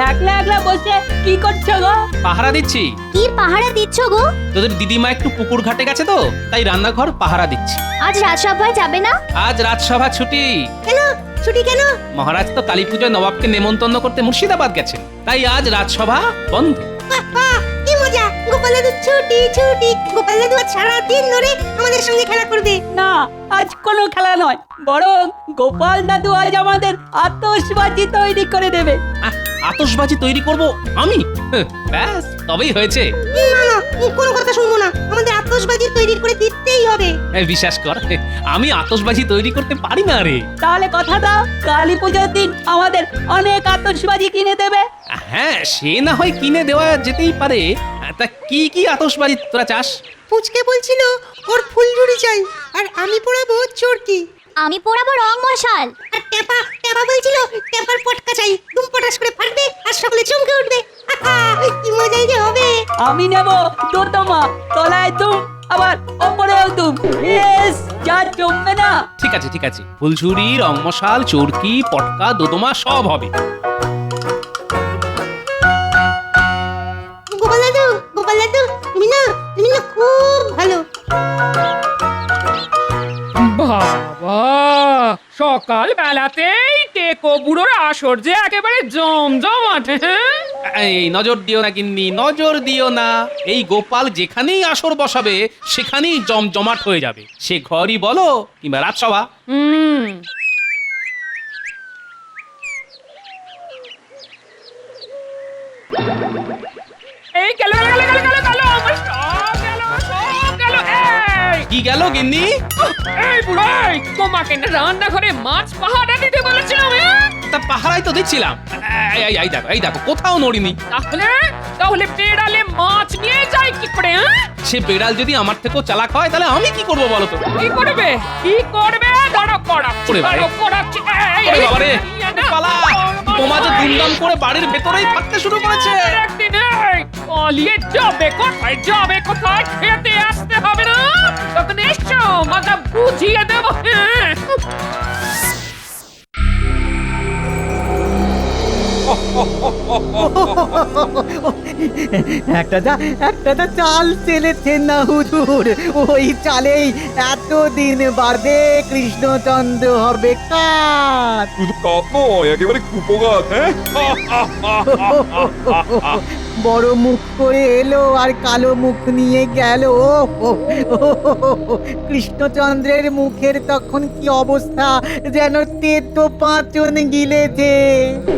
একলা একলা বসে কি করছো গো? পাহারা দিচ্ছি। কি পাহারা দিচ্ছ গো? তোদের দিদিমা একটু পুকুর ঘাটে গেছে তো, তাই রান্নাঘর পাহারা দিচ্ছি। আজ রাজসভায় যাবে না? আজ রাজসভা ছুটি। কেন ছুটি কেন? মহারাজ তো কালী পুজোয় নবাবকে নেমন্তন্ন করতে মুর্শিদাবাদ গেছেন, তাই আজ রাজসভা বন্ধ। কি মজা! গোপাল দাদু ছুটি ছুটি। গোপাল দাদু সারাদিন ধরে আমাদের সঙ্গে খেলা করবে। না, আজ কোনো খেলা নয়, বরং গোপাল দাদু আজ আমাদের আতশবাজি তৈরি করে দেবে। আতশবাজি তৈরি করব আমি? ব্যাস, তবেই হয়েছে। না না, কোনো কথা শুনবো না। আমাদের আতশবাজি তৈরি করে দিতেই হবে। বিশ্বাস কর, আমি আতশবাজি তৈরি করতে পারি না রে। তাহলে কথা দাও, কালী পুজোর দিন আমাদের অনেক আতশবাজি কিনে দেবে। হ্যাঁ, সে না হয় কিনে দেওয়া যেতেই পারে। তা কি কি আতশবাজি তোরা চাস? পুচকে বলছিল ওর ফুলঝুরি চাই, আর আমি পড়াবো চরকি। আমি পড়াবো রং মশাল। আর টেপা বলছিল টেপার পটকা চাই, দুম পটাস করে ফাটবে আর সকলে চমকে উঠবে। কি মজাই যে হবে। আমি নেব দোতমা, তলায় তুম, আবার ওপরেও তুম। ইয়েস, যা জমবে না। ঠিক আছে ঠিক আছে, ফুলঝুরি, রং মশাল, চরকি, পটকা, দোদমা সব হবে। গোপাল দাদু তুমি না খুব ভালো। বাবা, সকাল বেলাতেই টেকো বুড়োর আসর যে একেবারে জমজমাট। এই নজর দিও না গিন্নি, নজর দিও না। এই গোপাল যেখানেই আসর বসাবে সেখানেই জমজমাট হয়ে যাবে, সে ঘরই বলো কিংবা রাজসভা। এই গেল গেল গেল গেল গেল আমার সব গেল। কি গেল গিন্নি? এই বুড়াই, তোমাকে না রান্নাঘরে মাছ পাহারা দিতে বলেছিলাম। তা পাহারাই তো দিচ্ছিলাম। এই দেখো কোথাও নড়িনি। তাহলে বেড়ালে মাছ নিয়ে যায় কি করে? সে বেড়াল যদি আমার থেকেও চালাক হয় তাহলে আমি কি করবো বলো তো? কি করবে? দাঁড়া করাচ্ছি। ওরে বাবারে, পালা! বোমা যে দুমদাম করে বাড়ির ভেতরেই ফাটতে শুরু করেছে। একদিন পালিয়ে যাবে কোথায় খেতে আসতে হবে না? তখন এসো, মজা বুঝিয়ে দেবো। একটা যা চাল চেলেছেন না হুজুর, ওই চালেই এতদিন বাড়বে কৃষ্ণচন্দ্র হবে কার। শুধু কাপ নয়, একেবারে কুপোগাছ। বড় মুখ করে এলো আর কালো মুখ নিয়ে গেল। কৃষ্ণচন্দ্রের মুখের তখন কি অবস্থা, যেন তেতো পাঁচন গিলেছে।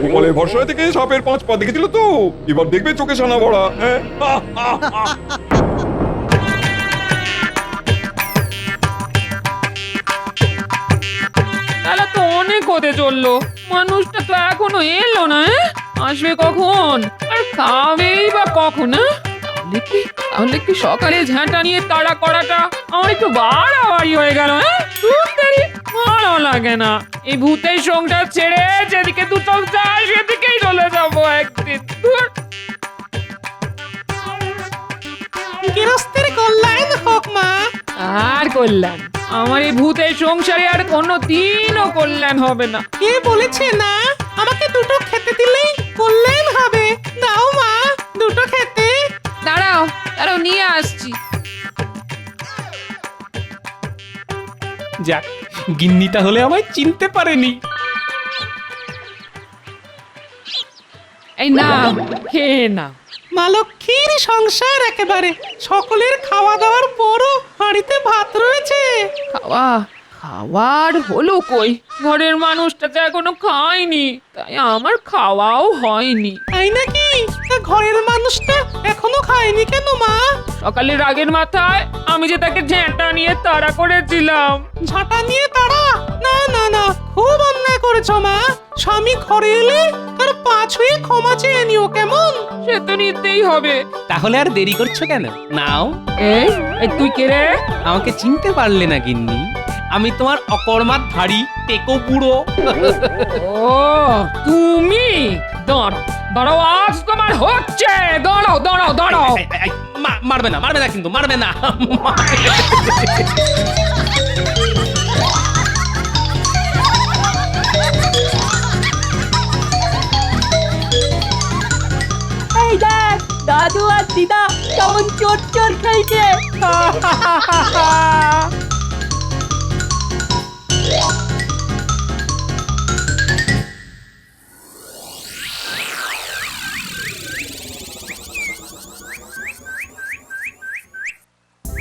গোপালের ভরসায় থেকে সাপের 5 পা দেখেছিল তো, এবার দেখবে চোখে সানা ভরা। তাহলে তো অনেক হতে চললো, মানুষটা তো এখনো এলো না। আসবে কখন আর খাবেই বা কখন? তাহলে কি সকালে ঝাঁটা নিয়ে তাড়া করাটা আমার একটু বাড়াবাড়ি হয়ে গেল? ভালো লাগে না। এই ভূতের সংসার ছেড়ে যেদিকে দু চোখ যায় সেদিকেই চলে যাবো একদিন। গৃহস্থের কল্যাণ হোক মা। আর কল্যাণ? আমার এই ভূতের সংসারে আর কোনো দিনও কল্যাণ হবে না। কে বলেছে না আমাকে দুটো খেতে দিলেই কল্যাণ হবে? দাও মা, দুটো খেতে। দাঁড়াও নিয়ে আসছি। যাক, গিন্নিটা হলে আমায় চিনতে পারেনি। এই না, খেয়ে না। মা লক্ষ্মীর সংসার একেবারে, সকলের খাওয়া দাওয়ার পরও হাঁড়িতে ভাত রয়েছে। খাওয়ার হলো কই? ঘরের মানুষটা তো এখনো খায়নি, তাই আমার খাওয়াও হয়নি। তাই নাকি? তা ঘরের মানুষটা এখনো খায়নি কেন মা? সকালে রাগের মাথায় আমি যে তাকে ঝ্যাঁটা নিয়ে তাড়া করেছিলাম। ঝাঁটা নিয়ে তারা? না না না, খুব অন্যায় করেছো মা। স্বামী ঘরে এলে তার পা ছুঁয়ে ক্ষমা চেয়ে নিও, কেমন? সে তো নিতেই হবে। তাহলে আর দেরি করছো কেন? নাও। এই তুই কে রে? আমাকে চিনতে পারলে না গিন্নি? আমি তোমার অকর্মাত ভারী টেকো বুড়ো। ও তুমি? দাঁড়াও, আজ তোমার হচ্ছে। দাঁড়াও। মারবে না কিন্তু, মারবে না। দাদু আর দিদা কেমন চোর চোর খেলছে।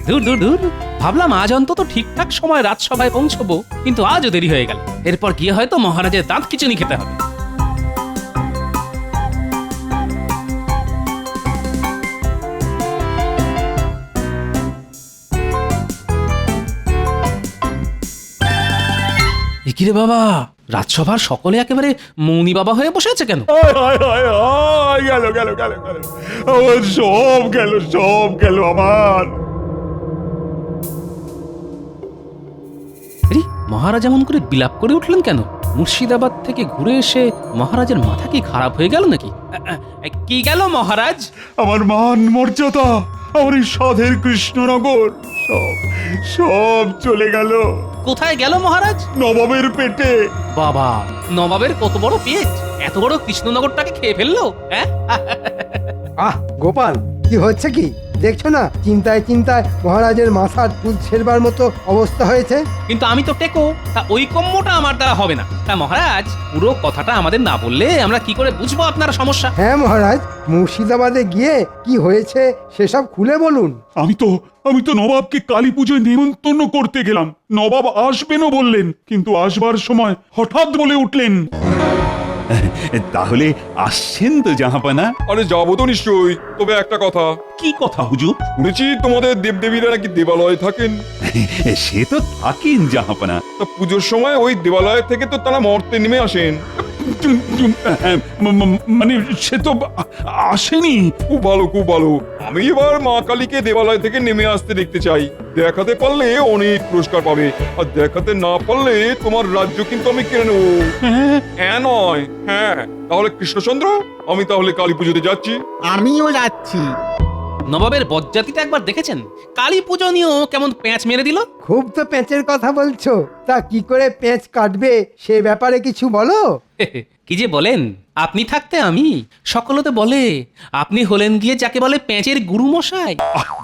দূর দূর দূর, ভাবলাম আজ অন্তত ঠিকঠাক সময় রাজসভায় পৌঁছবো, কিন্তু আজও দেরি হয়ে গেল। এরপর গিয়ে হয়তো মহারাজের দাঁত খিচুনি খেতে হবে। কিরে বাবা, রাজসভার সকলে একেবারে মৌনি বাবা হয়ে বসে আছে কেন? গেল গেল গেল গেল, আমার সব গেল, সব গেল আমার। আরে, মহারাজ এমন করে বিলাপ করে উঠলেন কেন? মুর্শিদাবাদ থেকে ঘুরে এসে মহারাজের মাথা কি খারাপ হয়ে গেল নাকি? কি গেল মহারাজ? আমার মান মর্যাদা, আমার এই সাধের কৃষ্ণনগর, সব সব চলে গেল কোথায় গেল মহারাজ? নবাবের পেটে। বাবা, নবাবের কত বড় পেট, এত বড় কৃষ্ণনগরটাকে খেয়ে ফেললো? হ্যাঁ, আহ গোপাল, কি হচ্ছে কি দেখছো না? চিন্তায় চিন্তায় মহারাজের মাথার চুল ছেড়বার মতো অবস্থা হয়েছে। কিন্তু আমি তো টেকো, তা ওই কম্যটা আমার দ্বারা হবে না। তা মহারাজ, পুরো কথাটা আমাদের না বললে আমরা কি করে বুঝবো আপনার সমস্যা? হ্যাঁ মহারাজ, মুর্শিদাবাদে গিয়ে কি হয়েছে সেসব খুলে বলুন। আমি তো নবাবকে কালী পুজোয় নেমন্তন্ন করতে গেলাম। নবাব আসবেনও বললেন, কিন্তু আসবার সময় হঠাৎ বলে উঠলেন, তাহলে আসছেন তো জাহাপানা? আরে যাবো তো নিশ্চয়ই, তবে একটা কথা। কি কথা হুজুর? শুনেছি তোমাদের দেবদেবীরা নাকি দেবালয়ে থাকেন। সে তো থাকেন জাহাপানা। তা পুজোর সময় ওই দেবালয় থেকে তো তারা মর্তে নেমে আসেন। মানে সে তো আসেনি। খুব ভালো, খুব ভালো। আমি এবার মা কালীকে দেবালয় থেকে নেমে আসতে দেখতে চাই। দেখাতে পারলে অনেক পুরস্কার পাবে, আর দেখাতে না পারলে তোমার রাজ্য কিন্তু আমি কেড়ে নেবো। হ্যাঁ নয় হ্যাঁ। তাহলে কৃষ্ণচন্দ্র, আমি তাহলে কালী পুজোতে যাচ্ছি। আমিও যাচ্ছি। নবাবের বজ্জাতিটা একবার দেখেছেন? কালী পুজো নিয়েও কেমন প্যাঁচ মেরে দিল। খুব তো পেঁচের কথা বলছো, তা কি করে পেঁচ কাটবে সে ব্যাপারে কিছু বলো। কি যে বলেন, আপনি থাকতে আমি, সকলতে বলে আপনি হলেন গিয়ে যাকে বলে পেঁচের গুরু মশাই।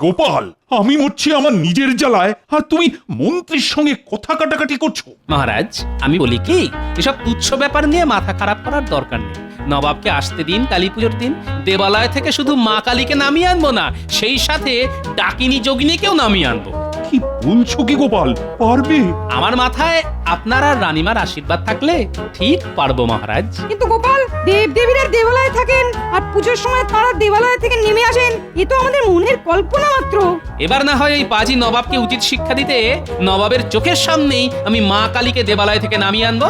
গোপাল, আমি মরছি আমার নিজের জ্বালায়, আর তুমি মন্ত্রীর সঙ্গে কথা কাটাকাটি করছো। মহারাজ, আমি বলি কি, এসব তুচ্ছ ব্যাপার নিয়ে মাথা খারাপ করার দরকার নেই। নবাবকে আসতে দিন কালী পুজোর দিন। দেবালয় থেকে শুধু মা কালীকে নামিয়ে আনবো না, সেই সাথে ডাকিনী যোগিনীকেও নামিয়ে আনবো। কি বলছো কি গোপাল, পারবে? আমার মাথায় আপনার আর রানীমার আশীর্বাদ থাকলে ঠিক পারবো মহারাজ। কিন্তু গোপাল, দেবদেবীরা দেবালয়ে থাকেন আর পুজোর সময় তারা দেবালয় থেকে নেমে আসেন, এ তো আমাদের মনের কল্পনা মাত্র। এবার না হয় ওই পাজি নবাবকে উচিত শিক্ষা দিতে নবাবের চোখের সামনেই আমি মা কালীকে দেবালয় থেকে নামিয়ে আনবো।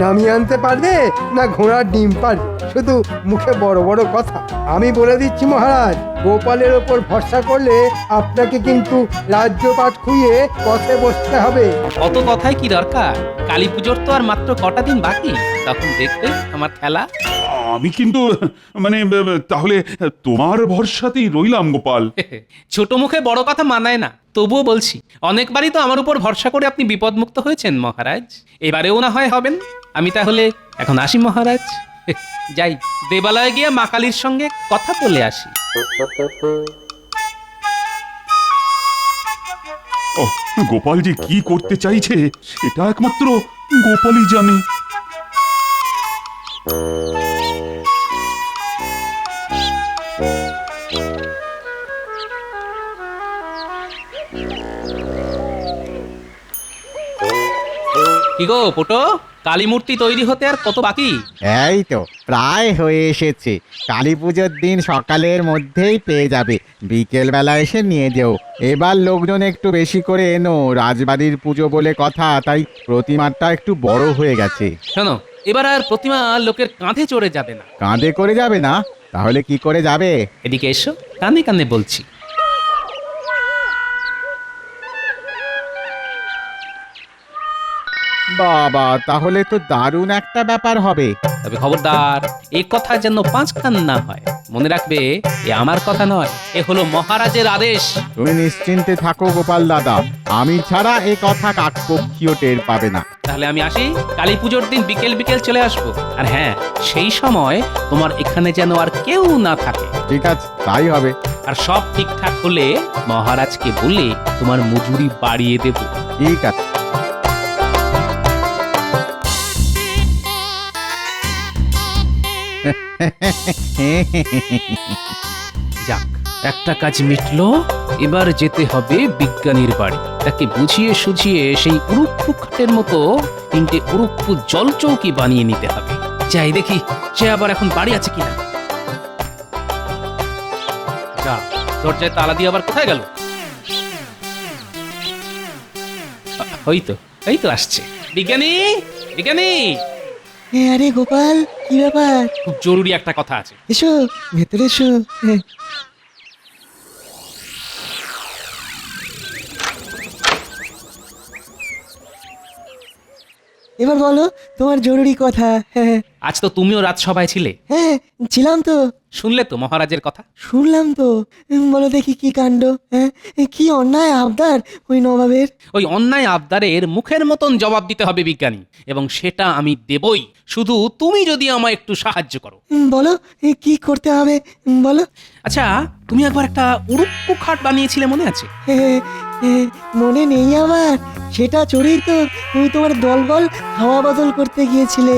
নামিয়ে আনতে পারবে না ঘোড়ার ডিম পারবে? শুধু মুখে বড় বড় কথা। আমি বলে দিচ্ছি মহারাজ, গোপালের ওপর ভরসা করলে আপনাকে কিন্তু রাজ্যপাট খুইয়ে পথে বসতে হবে। অত কথায় কি দরকার? কালী পুজোর তো আর মাত্র কটা দিন বাকি, তখন দেখতে আমার খেলা। আমি কিন্তু মানে তাহলে তোমার ভরসাতেই রইলাম গোপাল। ছোট মুখে বড় কথা মানায় না, তবুও বলছি, অনেকবারই তো আমার উপর ভরসা করে আপনি বিপদমুক্ত হয়েছেন মহারাজ, এবারেও না হয় হবেন। আমি তাহলে এখন আসি মহারাজ, যাই দেবালয়ে গিয়ে মা কালীর সঙ্গে কথা বলে আসি। গোপাল যে কি করতে চাইছে সেটা একমাত্র গোপালই জানে। কি গো পোটো, কালী মূর্তি তৈরি হতে আর কত বাকি? এই তো প্রায় হয়ে এসেছে। কালী পুজোর দিন সকালের মধ্যেই পেয়ে যাবে, বিকেল বেলা এসে নিয়ে যেও। এবার লোকজন একটু বেশি করে এনো, রাজবাড়ির পুজো বলে কথা, তাই প্রতিমাটা একটু বড় হয়ে গেছে। শোনো, এবার আর প্রতিমা লোকের কাঁধে চড়ে যাবে না। কাঁধে করে যাবে না? তাহলে কি করে যাবে? এদিকে এসো, কানে কানে বলছি। বাবা, তাহলে তো দারুণ একটা ব্যাপার হবে। তবে খবরদার এ কথা যেন 5 কান না হয়। মনে রাখবে, এ আমার কথা নয়, এ হলো মহারাজের আদেশ। তুমি নিশ্চিন্তে থাকো গোপাল দাদা, আমি ছাড়া এ কথা কাকপক্ষীও টের পাবে না। তাহলে আমি আসি, কালী পুজোর দিন বিকেল বিকেল চলে আসবো। আর হ্যাঁ, সেই সময় তোমার এখানে যেন আর কেউ না থাকে। ঠিক আছে, তাই হবে। আর সব ঠিকঠাক হলে মহারাজকে বলে তোমার মজুরি বাড়িয়ে দেব। ঠিক আছে। যাক, একটা কাজ মিটলো। এবার যেতে হবে বিজ্ঞানীর বাড়ি। তাকে বুঝিয়ে সুঝিয়ে সেই উড়ুপ্পু খাটের মতো 3টে উড়ুপ্পু জল চৌকি বানিয়ে নিতে হবে। যাই দেখি সে আবার এখন বাড়ি আছে কিনা। যা, দরজায় তালা দিয়ে আবার কোথায় গেল? এই তো আসছে। বিজ্ঞানী, বিজ্ঞানী, আরে গোপাল, কি ব্যাপার? খুব জরুরি একটা কথা আছে। এসো, ভেতরে এসো। এবার বলো তোমার জরুরি কথা। হ্যাঁ আজ তো তুমিও রাজসভায় ছিলে, হ্যাঁ, ছিলাম তো। শুনলে তো মহারাজের কথা? শুনলাম তো। বলো দেখি কি কাণ্ড। হ্যাঁ, কি অন্যায় আবদার ওই নবাবের। ওই অন্যায় আবদারের মুখের মতন জবাব দিতে হবে বিজ্ঞানী, এবং সেটা আমি দেবই, শুধু তুমি যদি আমায় একটু সাহায্য করো। বলো কি করতে হবে, বলো। আচ্ছা, তুমি একবার একটা উড়ুপ্পু খাট বানিয়েছিলে, মনে আছে? মনে নেই আমার, সেটা চড়েই তো তুমি তোমার দলবল হাওয়া বদল করতে গিয়েছিলে।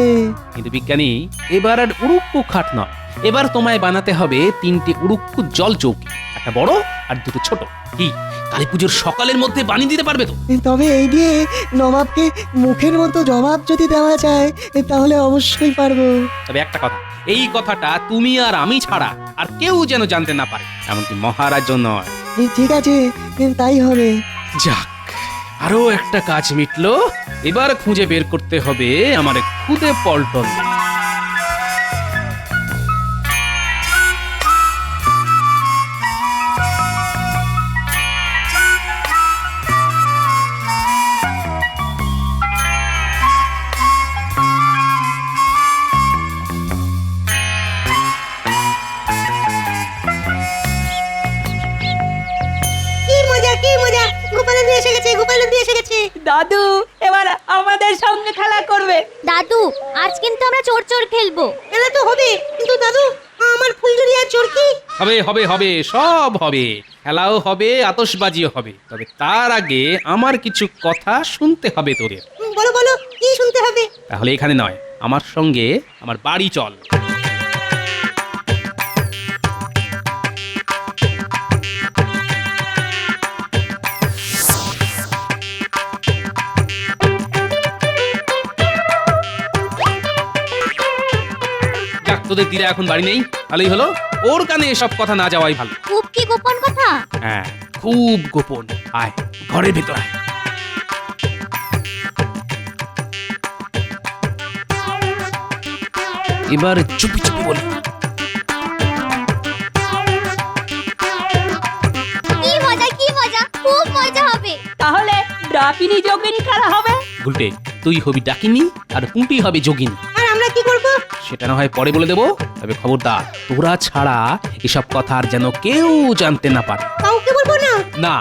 কিন্তু বিজ্ঞানী, এবার আর উড়ুপ্পু খাট নয়, এবার তোমায় বানাতে হবে 3টে উড়ুপ্পু জল চৌকি, একটা বড় আর 2টো ছোট। কি কালী পুজোর সকালের মধ্যে বানিয়ে দিতে পারবে তো? তবে এই দিয়ে নবাবকে মুখের মতো জবাব যদি দেওয়া যায় তাহলে অবশ্যই পারবো। তবে একটা কথা, এই কথাটা তুমি আর আমি ছাড়া আর কেউ যেন জানতে না পারে, এমনকি মহারাজও নয়। ঠিক আছে, তাই হবে। যাক, আরো একটা কাজ মিটলো। এবার খুঁজে বের করতে হবে আমার খুদে পল্টন। কি মজা, কি মজা! গোপাল দিয়ে এসে গেছে, গোপাল দিয়ে এসে গেছে। দাদু এবার আমাদের সঙ্গে খেলা করবে। দাদু, আজ কিন্তু আমরা চোর চোর খেলবো। খেলা তো হবে, কিন্তু দাদু, আমার ফুলঝুরি আর চোরকি। হবে হবে হবে, সব হবে। খেলাও হবে, আতশবাজিও হবে। তবে তার আগে আমার কিছু কথা শুনতে হবে তোদের। বলো বলো, কি শুনতে হবে? তাহলে এখানে নয়, আমার সঙ্গে আমার বাড়ি চল। যাক, তোদের দিদা এখন বাড়ি নেই, ভালোই হলো। ওর কানে এসব কথা না যাওয়াই ভালো। খুব কি গোপন কথা? হ্যাঁ, খুব গোপন। আয়, ঘরের ভেতর আয়। এবার চুপি চুপি বলি। কি মজা, কি মজা! খুব মজা হবে। তাহলে ডাকিনি যোগিনী খেলা হবে। উল্টে তুই হবি ডাকিনি আর পুঁটি হবে যোগিনী। আর আমরা কি করব? সেটা না হয় পরে বলে দেবো। তবে খবরদার, তোরা ছাড়া এসব কথা আর যেন কেউ জানতে না পারে। কাউকে বলবো না? না,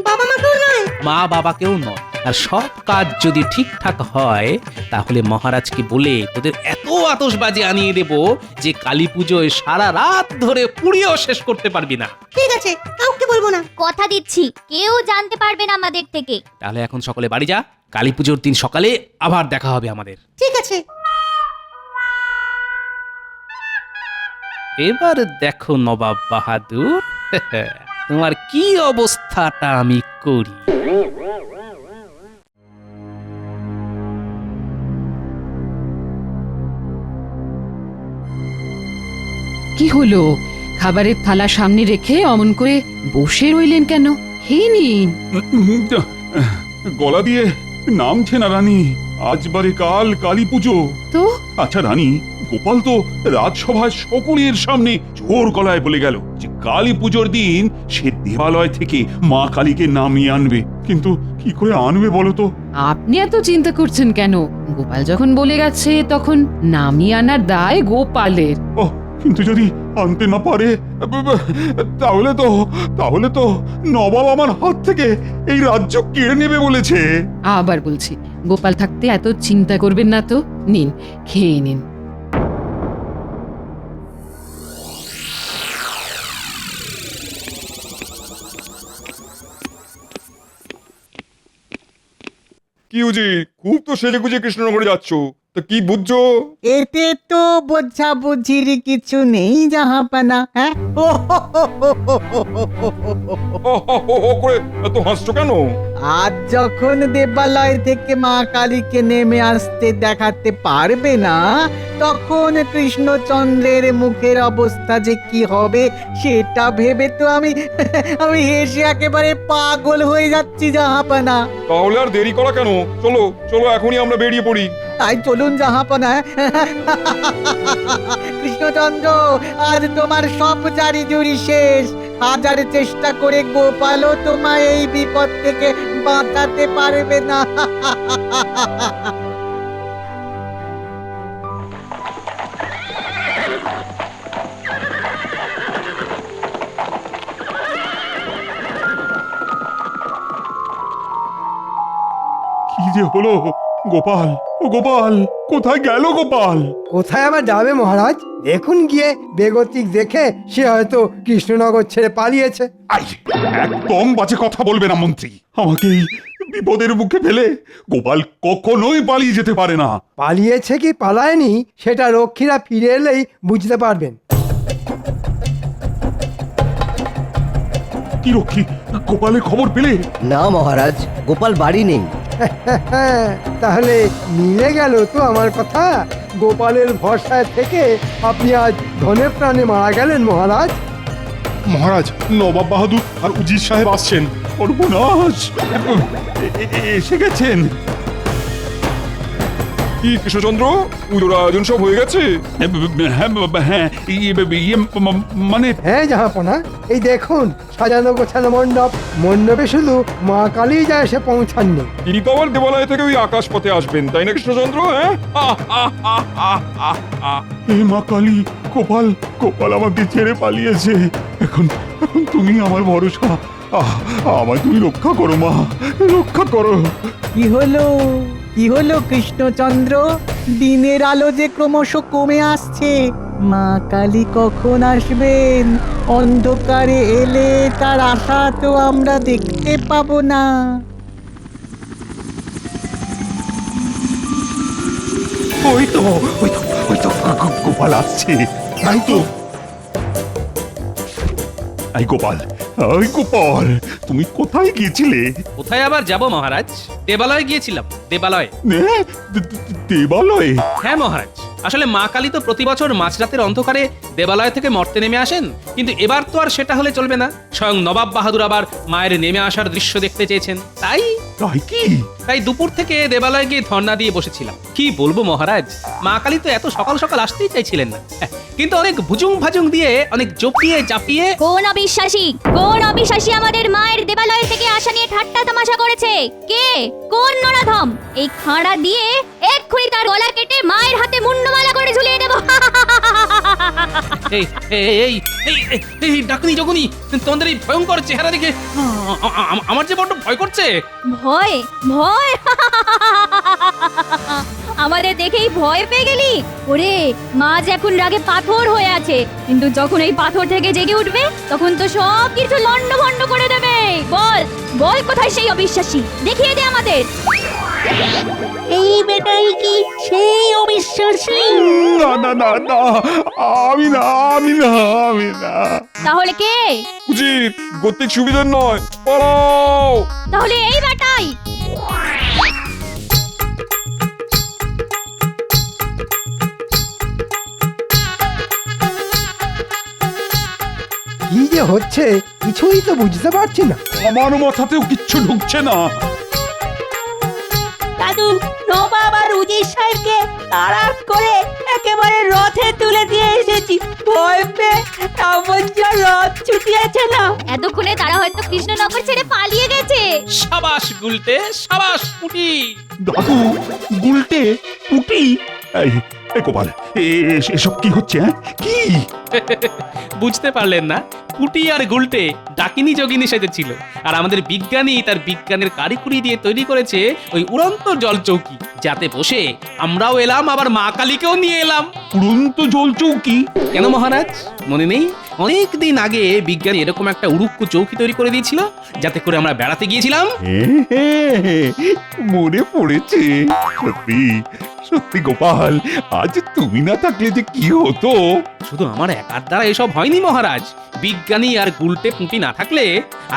বাবা মাকেও নয়? মা বাবাকেও নয়। আর সব কাজ যদি ঠিকঠাক হয় তাহলে মহারাজকে বলে তোদের এত আতশবাজি আনিয়ে দেব যে কালী পুজোয় সারা রাত ধরে পুড়িয়েও শেষ করতে পারবি না। ঠিক আছে, কাউকে বলবো না। কথা দিচ্ছি, কেউ জানতে পারবে না আমাদের থেকে। তাহলে এখন সকলে বাড়ি যা, কালী পুজোর দিন সকালে আবার দেখা হবে আমাদের। ঠিক আছে। এবার দেখো নবাব বাহাদুর, তোমার কি অবস্থাটা আমি করি। কি হলো? খাবারের থালা সামনে রেখে অমন করে বসে রইলেন কেন? খেয়ে নিন। গলা দিয়ে নামছে না রানী, আজ বারে কাল কালী পুজো। তো আচ্ছা রানী, গোপাল তো রাজসভায় সকলের সামনে জোর গলায় বলে গেল যে কালী পুজোর দিন সে দেবালয় থেকে মা কালীকে নামিয়ে আনবে। কিন্তু কি করে আনবে বলো তো? আপনি এত চিন্তা করছেন কেন? গোপাল যখন বলে গেছে তখন নামিয়ে আনার দায় গোপালের। ও কিন্তু যদি আনতে না পারে তাহলে তো নবাব আমার হাত থেকে এই রাজ্য কেড়ে নেবে বলেছে। আবার বলছি, গোপাল থাকতে এত চিন্তা করবেন না তো। নিন, খেয়ে নিন। কি উজি, খুব তো সেজে গুজে কৃষ্ণনগরে যাচ্ছ, তো কি বুঝছো? এতে তো বোঝাবুঝির কিছু নেই জাহাপানা। হ্যাঁ হো হো হো করে এত হাসছো কেন? আজ যখন দেবালয় থেকে মা কালীকে নেমে আসতে দেখাতে পারবে না, তখন কৃষ্ণচন্দ্রের মুখের অবস্থা যে কি হবে সেটা ভেবে তো আমি হেসে একেবারে পাগল হয়ে যাচ্ছি জাহাপানা। তাহলে আর দেরি করা কেন? চলো চলো, এখনই আমরা বেরিয়ে পড়ি। তাই চলুন জাহাপানা। কৃষ্ণচন্দ্র, আজ তোমার সব জারি জুরি শেষ। হাজার চেষ্টা করে গোপালও তোমায় এই বিপদ থেকে বাঁচাতে পারবে না। কি যে হলো? গোপাল, ও গোপাল, কোথায় গেল গোপাল? কোথায় আবার যাবে মহারাজ? দেখুন গিয়ে, বেগতিক দেখে সে হয়তো কৃষ্ণনগর ছেড়ে পালিয়েছে। আই, একদম বাজে কথা বলবে না মন্ত্রী। আমাকে এই বিপদের মুখে ফেলে গোপাল কখনোই পালিয়ে যেতে পারে না। পালিয়েছে কি পালায়নি সেটা রক্ষীরা ফিরে এলেই বুঝতে পারবেন। কি রক্ষী, গোপালের খবর পেলে? না মহারাজ, গোপাল বাড়ি নেই। তাহলে মিলে গেল তো আমার কথা। গোপালের ভরসায় থেকে আপনি আজ ধনে প্রাণে মারা গেলেন মহারাজ। মহারাজ, নবাব বাহাদুর আর উজির সাহেব আসছেন। সর্বনাশ, এসে গেছেন। কি কৃষ্ণচন্দ্র, পুজোর আয়োজন সব হয়ে গেছে? হ্যাঁ, মানে হ্যাঁ জাহাপনা, এই দেখুন সাজানো গোছানো মণ্ডপ। মণ্ডপে শুধু মা কালী যা এসে পৌঁছাননি। তিনি তো আবার দেবালয় থেকে ওই আকাশ পথে আসবেন, তাই না কৃষ্ণচন্দ্র? হ্যাঁ, হে মা কালী, গোপাল আমাকে ছেড়ে পালিয়েছে। এখন তুমি আমার ভরসা। আমায় তুমি রক্ষা করো মা, রক্ষা করো। কি হলো কৃষ্ণচন্দ্র? দিনের আলো যে ক্রমশ কমে আসছে। মা কালী কখন আসবেন? অন্ধকারে এলে তার আশা তো আমরা দেখতে পাবো না। ওই তো গোপাল আসছে। তাই তো। এই গোপাল, তুমি কোথায় গিয়েছিলে? কোথায় আবার যাব মহারাজ? দেবালয়ে গিয়েছিলাম, দেবালয়ে। দেবালয়ে? হ্যাঁ মহারাজ, আসলে মা কালী তো প্রতি বছর মাঝরাতের অন্ধকারে দেবালয় থেকে মর্তে নেমে আসেন, কিন্তু এবার তো আর সেটা হলে চলবে না। স্বয়ং নবাব বাহাদুর আবার মায়ের নেমে আসার দৃশ্য দেখতে চেয়েছেন। তাই দুপুর থেকে দেবালয়ে গিয়ে ধর্ণা দিয়ে বসেছিলাম। কি বলবো মহারাজ, মা কালী তো এত সকাল সকাল আসতেই চাইছিলেন না, কিন্তু অনেক ভুজুং ভাজুং দিয়ে, অনেক জপিয়ে জাপিয়ে। কোন অবিশ্বাসী আমাদের মায়ের দেবালয় থেকে আসা নিয়ে ঠাট্টা তামাশা করেছে? কে? কোন নরাধম? এই খাঁড়া দিয়ে এক্ষুনি তার গলা কেটে মায়ের হাতে মুন্ডমালা করে ঝুলিয়ে দেব। এই ডাকনি জগনি, তোমাদের এই ভয়ঙ্কর চেহারা দেখে আমার যে বড্ড ভয় করছে। ভয়? আমাদের দেখেই ভয় পেয়ে গেলি? ওরে, মাছ এখন রাগে পাথর হয়ে আছে, কিন্তু যখন এই পাথর থেকে জেগে উঠবে তখন তো সব কিছু লন্ডভন্ড করে দেবে। বল কোথায় সেই অবিশ্বাসী? দেখিয়ে দে আমাদের। এই বেটাই কি সেই অবিশ্বাসী? না, আমি না। তাহলে কে? উজির, গতিক সুবিধার নয়, পালাও। তাহলে এই বেটাই। কি যে হচ্ছে কিছুই তো বুঝতে পারছি না। আমার মাথাতেও কিচ্ছু ঢুকছে না। দাদু, নবাব আর উজির সাহেবকে তাড়া করে এক একেবারে রথে তুলে দিয়ে এসেছি ভয় পেয়ে অবশ্য রথ ছুটিয়েছে না। এতক্ষণে তারা হয়তো কৃষ্ণনগর ছেড়ে পালিয়ে গেছে। সাবাস গুলটে, সাবাস পুটি। দাদু গুলটে পুটি এই এই গোপাল এসব কি হচ্ছে হ্যাঁ কি বুঝতে পারলেন না? পুটি আর গুলটে ডাকিনী যোগিনী সেজেছিল, আর আমাদের বিজ্ঞানী তার বিজ্ঞানের কারিকুরি দিয়ে তৈরি করেছে ওই উড়ন্ত জল চৌকি, যাতে বসে আমরাও এলাম আবার মা কালীকেও নিয়ে এলাম। উড়ন্ত জল চৌকি কেন মহারাজ মনে নেই? অনেক দিন আগে বিজ্ঞানী এরকম একটা উড়ুক্কু চৌকি তৈরি করে দিয়েছিল, যাতে করে আমরা বেড়াতে গিয়েছিলাম। মনে পড়েছে। সত্যি সত্যি গোপাল, আজ তুমি না থাকলে যে কি হতো। শুধু আমার একার দ্বারা এসব হয়নি মহারাজ, বিজ্ঞানী আর গুলটে পুঁটি না থাকলে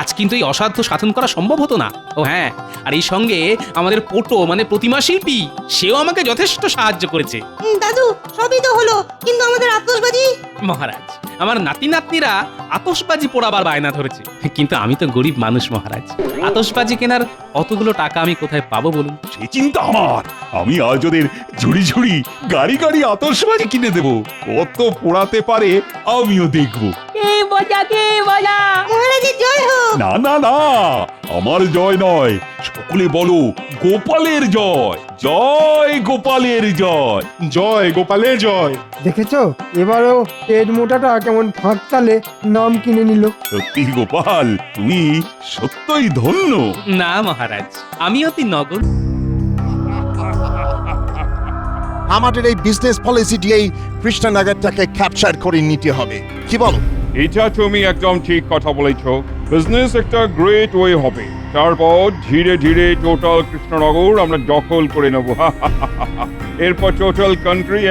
আজ কিন্তু এই অসাধ্য সাধন করা সম্ভব হতো না। ও হ্যাঁ, আর এই সঙ্গে আমাদের পোটো মানে প্রতিমা শিল্পী, সেও আমাকে যথেষ্ট সাহায্য করেছে। দাদু সবই তো হলো, কিন্তু আমাদের আতশবাজি। মহারাজ, আমার নাতি নাতনিরা আতশবাজি পোড়াবার বায়না ধরেছে, কিন্তু আমি তো গরিব মানুষ মহারাজ, আতশবাজি কেনার অতগুলো টাকা আমি কোথায় পাবো বলুন? সেই চিন্তা আমার। আমি আজ ওদের ঝুড়ি ঝুড়ি গাড়ি গাড়ি আতশবাজি কিনে দেবো। কত পোড়াতে পারে আমিও দেখবো। কে মজা, কে মজা। মহারাজের জয় হোক। না না না, আমার জয় নয়, সকলে বলো গোপালের জয়। জয় গোপালের জয়। জয় গোপালের জয়। দেখেছো এবারও পেট মোটাটা কেমন ফাঁক তালে নাম কিনে নিল। সত্যি গোপাল, তুমি সত্যই ধন্য। না মহারাজ, আমি অতি নগর। আমাদের এই বিজনেস পলিসি দিয়েই কৃষ্ণনগরটাকে ক্যাপচার করে নিতে হবে, কি বলো? এটা তুমি একদম ঠিক কথা বলেছো। বিজনেস একটা গ্রেট ওয়ে হবে, তারপর ধীরে ধীরে টোটাল কৃষ্ণনগর আমরা দখল করে নেব। এরপর টোটাল কান্ট্রি।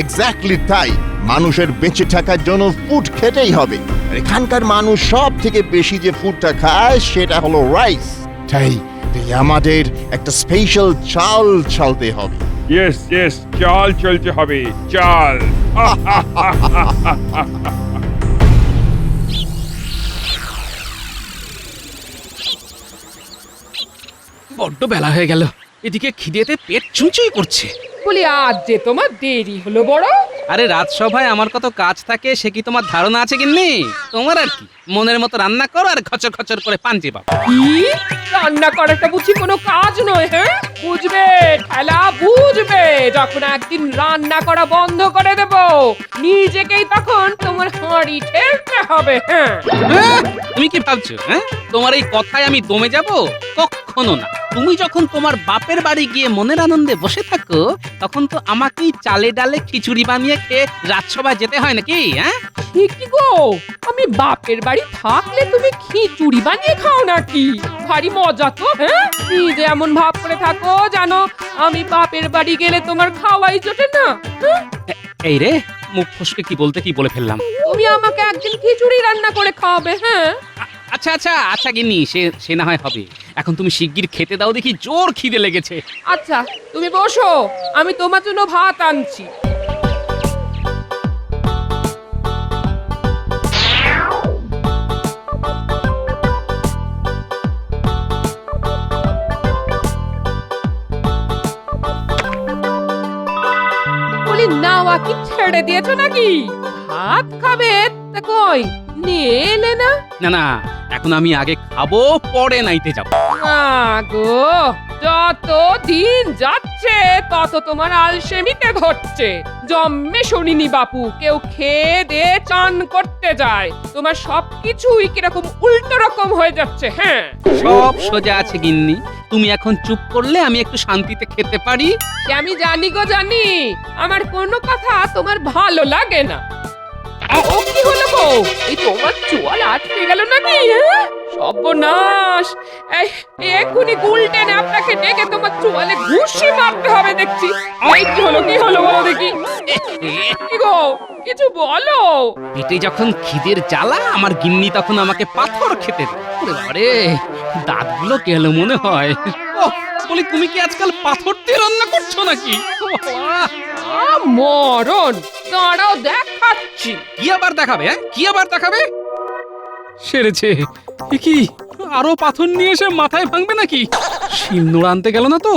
এক্স্যাক্টলি তাই। মানুষের বেঁচে থাকার জন্য ফুড খেতেই হবে। আর এখানকার মানুষ সব থেকে বেশি যে ফুডটা খায় সেটা হলো রাইস। তাই আমাদের একটা স্পেশাল চাল চালতে হবে। ইয়েস ইয়েস, চাল চলতে হবে, চাল। বড্ড বেলা হয়ে গেল, এদিকে খিদেতে পেট চুঁচুই করছে। বলি আজ যে তোমার দেরি হলো বড়। আরে রাজসভায় আমার কত কাজ থাকে সে কি তোমার ধারণা আছে কিন্নি? তোমার আর কি, মনের মতো রান্না করো আর খচর খচর করে পান চেপাও। কি রান্না করাটা বুঝি কোনো কাজ নয়? হ্যাঁ বুঝবে, ঠেলা বুঝবে, যখন একদিন রান্না করা বন্ধ করে দেব নিজেকেই তখন তোমার হাঁড়ি ঠেলতে হবে। হ্যাঁ তুমি কি ভাবছো হ্যাঁ তোমার এই কথায় আমি দমে যাব? কখনো না। তুমি যখন তোমার বাপের বাড়ি গিয়ে মনের আনন্দে বসে থাকো, তখন তো আমাকেই চালে ডালে খিচুড়ি বানিয়ে খেয়ে রাজসভায় যেতে হয় নাকি? হ্যাঁ কি গো, আমি বাপের বাড়ি থাকলে তুমি খিচুড়ি বানিয়ে খাও নাকি? ভারী মজা তো। হ্যাঁ নিজে এমন ভাব করে থাকো জানো আমি বাপের বাড়ি গেলে তোমার খাওয়াই জোটে না। হ্যাঁ? এই রে, মুখ ফসকে কি বলতে কি বলে ফেললাম। তুমি আমাকে একদিন খিচুড়ি রান্না করে খাওয়াবে। হ্যাঁ আচ্ছা আচ্ছা আচ্ছা গিন্নি, সে না হয় হবে। এখন তুমি শিগগির খেতে দাও, দেখি জোর খিদে লেগেছে। আচ্ছা তুমি বসো, আমি তোমার জন্য ভাত আনছি। বলি নাওয়া কি ছেড়ে দিয়েছো নাকি? ভাত খাবে তা কই নিয়ে এলে না? না না, এখন আমি আগে খাবো, পরে নাইতে যাবো। গো, যত দিন যাচ্ছে তত তোমার আলসেমিতে ধরছে। জন্মে শুনিনি বাপু কেউ খেয়ে দে চান করতে যায়। তোমার সবকিছুই কিরকম উল্টো রকম হয়ে যাচ্ছে। হ্যাঁ সব সোজা আছে গিন্নি, তুমি এখন চুপ করলে আমি একটু শান্তিতে খেতে পারি। সে আমি জানি গো জানি, আমার কোনো কথা তোমার ভালো লাগে না। ও কি হলো গো, এই তোমার চোয়াল আটকে গেল নাকি? হ্যাঁ সর্বনাশ, এক্ষুনি গুলটেনে আপনাকে ডেকে তোমার চোয়ালে ঘুষি মারতে হবে দেখছি। এই কি হলো বলো দেখি। কি গো কিছু বলো। পেটে যখন খিদের জ্বালা, আমার গিন্নি তখন আমাকে পাথর খেতে দেয়। ওরে বাবারে, দাঁতগুলো গেল মনে হয়। বলি তুমি কি আজকাল পাথর দিয়ে রান্না করছো নাকি? মরণ, দাঁড়াও দেখাচ্ছি। কি আবার দেখাবে? কি আবার দেখাবে? সেরেছে কি? আরো পাথর নিয়ে এসে মাথায় ভাঙবে নাকি? শিলনোড়া আনতে গেল না তো?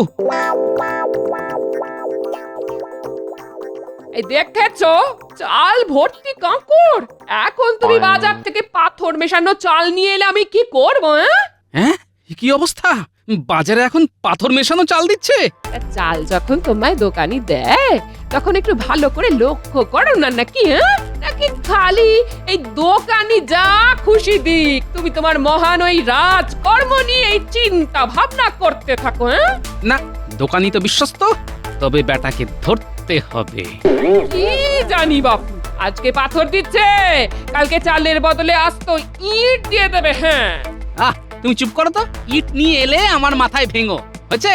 এই দেখেছো চাল ভর্তি কাঁকড়। এখন তুমি বাজার থেকে পাথর মেশানো চাল নিয়ে এলে আমি কি করবো? হ্যাঁ, কি অবস্থা? বাজারে এখন পাথর মেশানো চাল দিচ্ছে? চাল যখন তোমায় দোকানি দেয় তখন একটু ভালো করে লক্ষ্য করো না নাকি? নাকি খালি এই দোকানি যা খুশি দিক তুমি তোমার মহান ওই রাজকর্ম নিয়ে এই চিন্তা ভাবনা করতে থাকো? না, দোকানি তো বিশ্বস্ত, তবে বেটাকে ধরতে হবে। কি জানি বাপু, আজকে পাথর দিচ্ছে, কালকে চালের বদলে আস্ত ইট দিয়ে দেবে। হ্যাঁ, তুমি চুপ করো তো। ইট নিয়ে এলে আমার মাথায় ভেঙো, হয়েছে?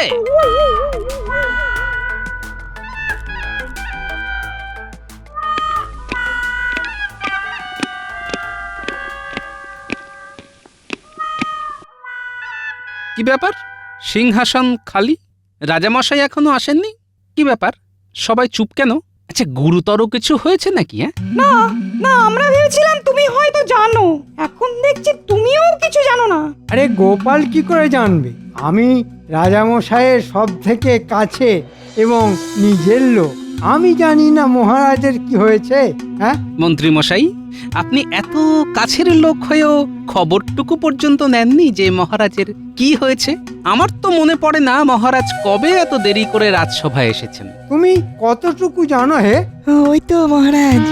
কি ব্যাপার? সিংহাসন খালি, রাজামশাই এখনো আসেননি। কি ব্যাপার, সবাই চুপ কেন? আচ্ছা, গুরুতর কিছু হয়েছে নাকি? না না, আমরা ভেবেছিলাম তুমি হয়তো জানো, এখন দেখছি তুমিও কিছু জানো না। আরে গোপাল কি করে জানবে? আমি রাজামশাইয়ের সব থেকে কাছে এবং নিজের লোক, আমি জানি না মহারাজের কি হয়েছে? হ্যাঁ মন্ত্রী মশাই, আপনি এত কাছের লোক হয়েও খবরটুকু পর্যন্ত নেননি যে মহারাজের কি হয়েছে? আমার তো মনে পড়ে না মহারাজ কবে এত দেরি করে রাজসভায় এসেছেন। তুমি কতটুকু জানো হে? ওই তো মহারাজ,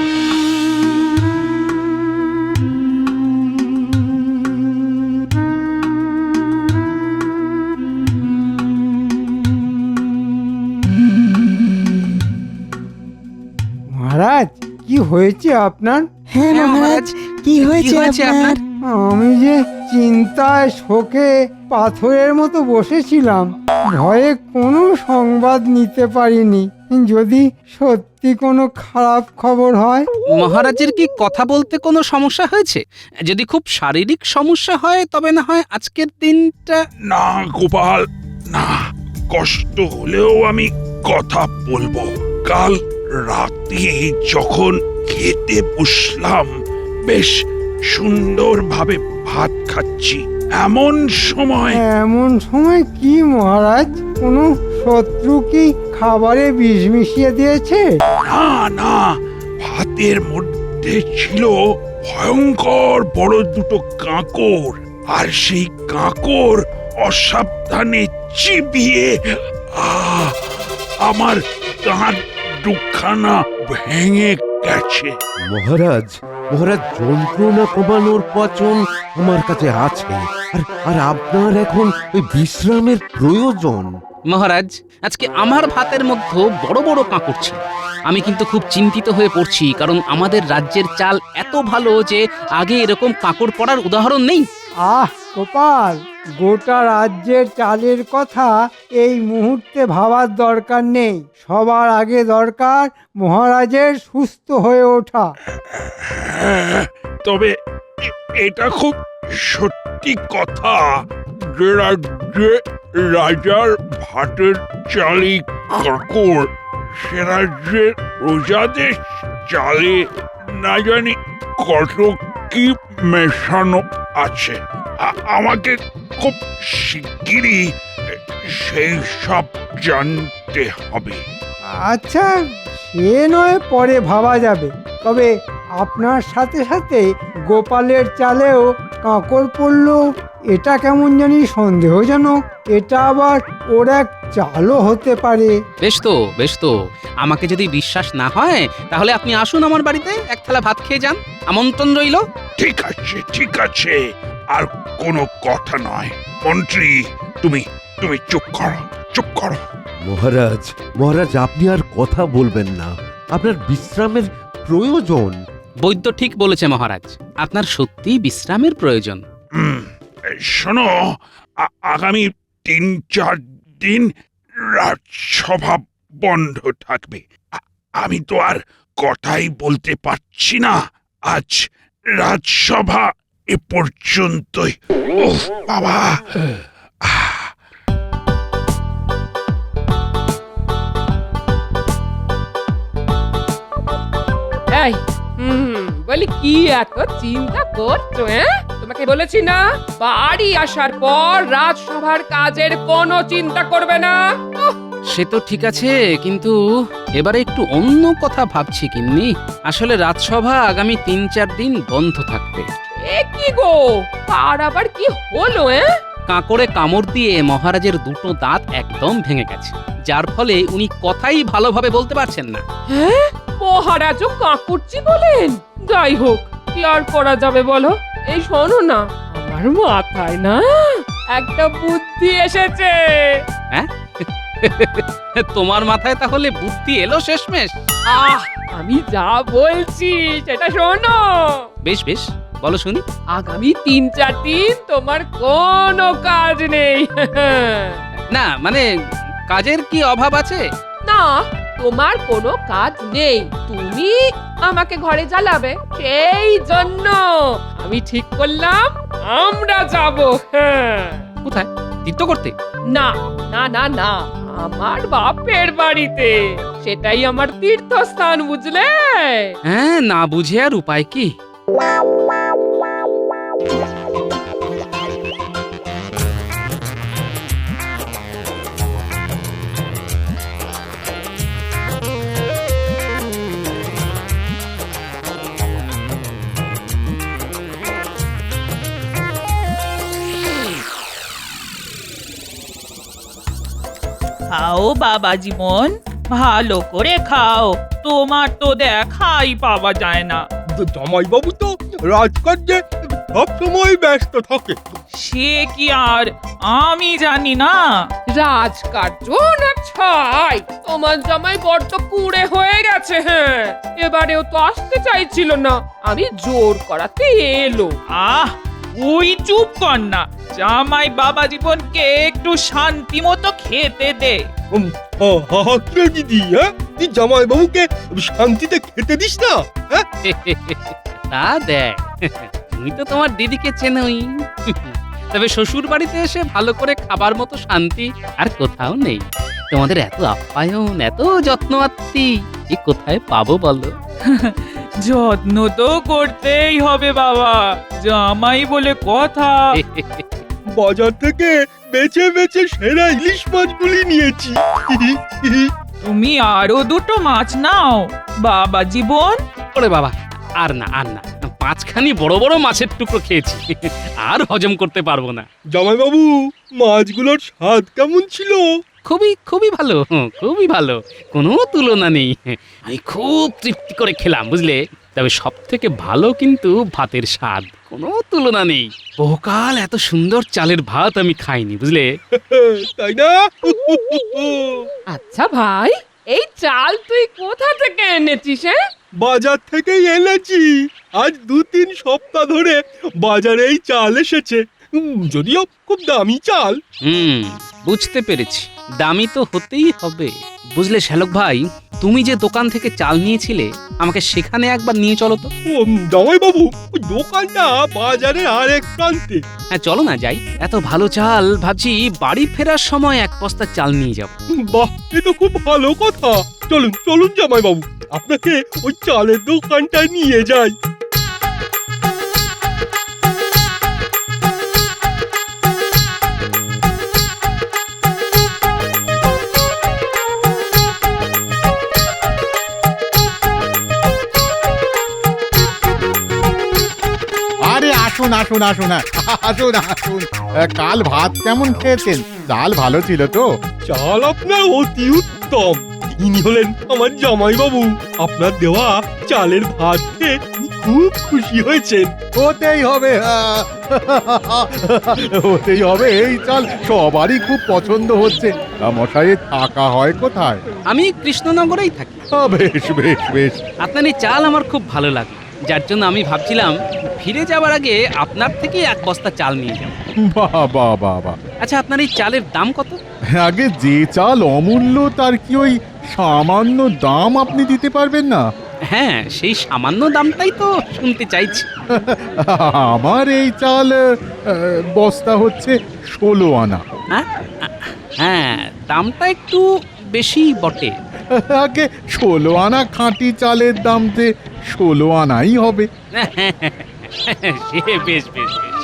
মহারাজ কি হয়েছে আপনার? হ্যাঁ মহারাজ, কি হয়েছে আপনার? আমি যে চিন্তায় শোকে পাথরের মতো বসেছিলাম, ভয়ে কোনো সংবাদ নিতে পারিনি। যদি সত্যি কোনো খারাপ খবর হয়। মহারাজের কি কথা বলতে কোনো সমস্যা হয়েছে? যদি খুব শারীরিক সমস্যা হয় তবে না হয় আজকের দিনটা। না গোপাল, না, কষ্ট হলেও আমি কথা বলবো। কাল রাতে যখন খেতে বসলাম, বেশ সুন্দরভাবে ভাত খাচ্ছি, এমন সময় কি মহারাজ? কোনো শত্রু কি খাবারে বিষ মিশিয়ে দিয়েছে? না না, ভাতের মধ্যে ছিল ভয়ঙ্কর বড় দুটো কাঁকড়, আর সেই কাঁকড় অসাবধানে চিবিয়ে আমার দাঁত দুখানা ভেঙে গেছে। মহারাজ, যন্ত্রণা কমানোর পচন আমার কাছে আছে, আর আপনার এখন ওই বিশ্রামের প্রয়োজন। মহারাজ, আজকে আমার ভাতের মধ্যে বড় বড় কাঁকড় ছিল। আমি কিন্তু খুব চিন্তিত হয়ে পড়ছি, কারণ আমাদের রাজ্যের চাল এত ভালো যে আগে এরকম কাঁকড় পড়ার উদাহরণ নেই। গোপাল, গোটা রাজ্যের চালের কথা এই মুহূর্তে ভাবার দরকার নেই। সবার আগে দরকার মহারাজের সুস্থ হয়ে ওঠা। তবে এটা খুব সত্যি কথা যে রাজ্যে রাজার ভাতের চালি কাঁকড়, সে রাজ্যের প্রজাদের চালে না জানি কত কি মেশানো আছে। আমাকে খুব শিগগিরই সেই সব জানতে হবে। আচ্ছা, সে নয় পরে ভাবা যাবে, তবে আপনার সাথে সাথে গোপালের চালেও কাঁকড় পড়ল, এটা কেমন জানি সন্দেহজনক। এটা আবার ওর এক চালও হতে পারে। বেশ তো, আমাকে যদি বিশ্বাস না হয় তাহলে আপনি আসুন আমার বাড়িতে, এক থালা ভাত খেয়ে যান, আমন্ত্রণ রইল। ঠিক আছে, আর কোনো কথা নয়। মন্ত্রী, তুমি চুপ করো। মহারাজ, আপনি আর কথা বলবেন না, আপনার বিশ্রামের প্রয়োজন। বৈদ্য ঠিক বলেছে মহারাজ, আপনার সত্যি বিশ্রামের প্রয়োজন। শোনো, আগামী 3-4 দিন রাজসভা বন্ধ থাকবে। আমি তো আর কথাই বলতে পারছি না। আজ রাজসভা এ পর্যন্তই। ওহ বাবা। বলি কি এত চিন্তা করছো? তোমাকে বলেছি না বাড়ি আসার পর রাজসভার কাজের কোনো চিন্তা করবে না। সে তো ঠিক আছে, কিন্তু এবারে একটু অন্য কথা ভাবছি গিন্নি। আসলে রাজসভা আগামী 3-4 দিন বন্ধ থাকবে। এ কি গো, আর আবার কি হলো? কাঁকড়ে কামড় দিয়ে মহারাজের দুটো দাঁত একদম ভেঙে গেছে, যার ফলে উনি কথাই ভালোভাবে বলতে পারছেন না। হ্যাঁ, মহারাজও কাকুরচি বলেন? যাই হোক, কি আর করা যাবে বলো। এই শোনো না, আমার মাথায় না একটা বুদ্ধি এসেছে। হ্যাঁ? তোমার মাথায় তাহলে বুদ্ধি এলো শেষমেশ? আহ, আমি যা বলছি সেটা শোনো। বেশ বেশ, বলো শুনি। আগামী 3-4 দিন তোমার কোনো কাজ নেই। না মানে কাজের কি অভাব আছে? না, তোমার কোনো কাজ নেই, তুমি আমাকে ঘরে জ্বালাবে, সেই জন্য আমি ঠিক করলাম আমরা যাব। কোথায়? তীর্থ করতে? না না না না, আমার বাপের বাড়িতে। সেটাই আমার তীর্থস্থান, বুঝলে? হ্যাঁ, না বুঝে আর উপায় কি? খাও বাবা জীবন, ভালো করে খাও, তোমার তো দেখাই পাওয়া যায় না। জামাইবাবু তো রাজকার্যে সব সময় ব্যস্ত থাকে। সে কি আর আমি জানি না? রাজকার্য না ছাই, তোমার জামাই বড্ড কুঁড়ে হয়ে গেছে। হ্যাঁ, এবারেও তো আসতে চাইছিল না, আমি জোর করাতে এলো। আহ, ওই চুপ কর না, জামাই বাবা জীবনকে একটু শান্তি মতো খেতে দে। দিদি, তুই জামাইবাবুকে শান্তিতে খেতে দিস না? তা দেখ, তুমি তো তোমার দিদিকে চেনোই। তবে শ্বশুর বাড়িতে এসে ভালো করে খাবার মতো শান্তি আর কোথাও নেই। তোমাদের এত আপ্যায়ন, এত যত্ন আত্তি, এ কোথায় পাবো বলো? যত্ন তো করতেই হবে বাবা, জামাই বলে কথা। বাজার থেকে বেছে বেছে সেরা ইলিশ মাছগুলি নিয়েছি। তুমি আরো দুটো মাছ নাও বাবা জীবন। ওরে বাবা, আর না আর না, 5খানি বড় বড় মাছের টুকরো খেয়েছি, আর হজম করতে পারবো না। জামাইবাবু, মাছগুলোর স্বাদ কেমন ছিল? খুবই খুবই ভালো, খুবই ভালো, কোনো তুলনা নেই। আমি খুব তৃপ্তি করে খেলাম, বুঝলে? তবে সব থেকে ভালো কিন্তু ভাতের স্বাদ, কোনো তুলনা নেই। বহুকাল এত সুন্দর চালের ভাত আমি খাইনি, বুঝলে? তাই না? আচ্ছা ভাই, এই চাল তুই কোথা থেকে এনেছিস? বাজার থেকেই এনেছি। আজ 2-3 সপ্তাহ ধরে বাজারে এই চাল এসেছে। যদিও খুব দামি চাল। বুঝতে পেরেছি, দামি তো হতেই হবে। বুঝলে শ্যালক ভাই, তুমি যে দোকান থেকে চাল নিয়েছিলে, আমাকে সেখানে একবার নিয়ে চলো তো। জামাইবাবু, ওই দোকানটা বাজারের আরেক প্রান্তে। হ্যাঁ, চলো না যাই। এত ভালো চাল, ভাবছি বাড়ি ফেরার সময় 1 বস্তা চাল নিয়ে যাব। বাহ, এ তো খুব ভালো কথা। চলুন চলুন জামাইবাবু, আপনাকে ওই চালের দোকানটায় নিয়ে যাই। আরে আসুন আসুন আসুন আসুন আসুন। কাল ভাত কেমন খেয়েছেন? চাল ভালো ছিল তো? চাল আপনার অতি উত্তম। ইনি হলেন আমার জামাইবাবু। আপনার দেওয়া চালের ভাত খেয়ে খুব খুশি হয়েছেন। হতেই হবে, হতেই হবে। এই চাল সবারই খুব পছন্দ হচ্ছে। মশাইয়ের থাকা হয় কোথায়? আমি কৃষ্ণনগরেই থাকি। বেশ বেশ বেশ। আপনার এই চাল আমার খুব ভালো লাগে, যার জন্য আমি ভাবছিলাম ফিরে যাওয়ার আগে আপনার থেকে 1 বস্তা চাল নিয়ে যাব। বাবা বাবা। আচ্ছা, আপনার এই চালের দাম কত? আগে যে চাল অমূল্য, তার কি ওই সামান্য দাম আপনি দিতে পারবেন না? হ্যাঁ, সেই সামান্য দামটাই তো শুনতে চাইছি। আমার এই চাল বস্তা হচ্ছে 16 আনা। হ্যাঁ, দামটা একটু বেশি বটে। আগে 16 আনা খাঁটি চালের দাম যে 16 আনাই হবে। সে বেশ বেশ বেশ,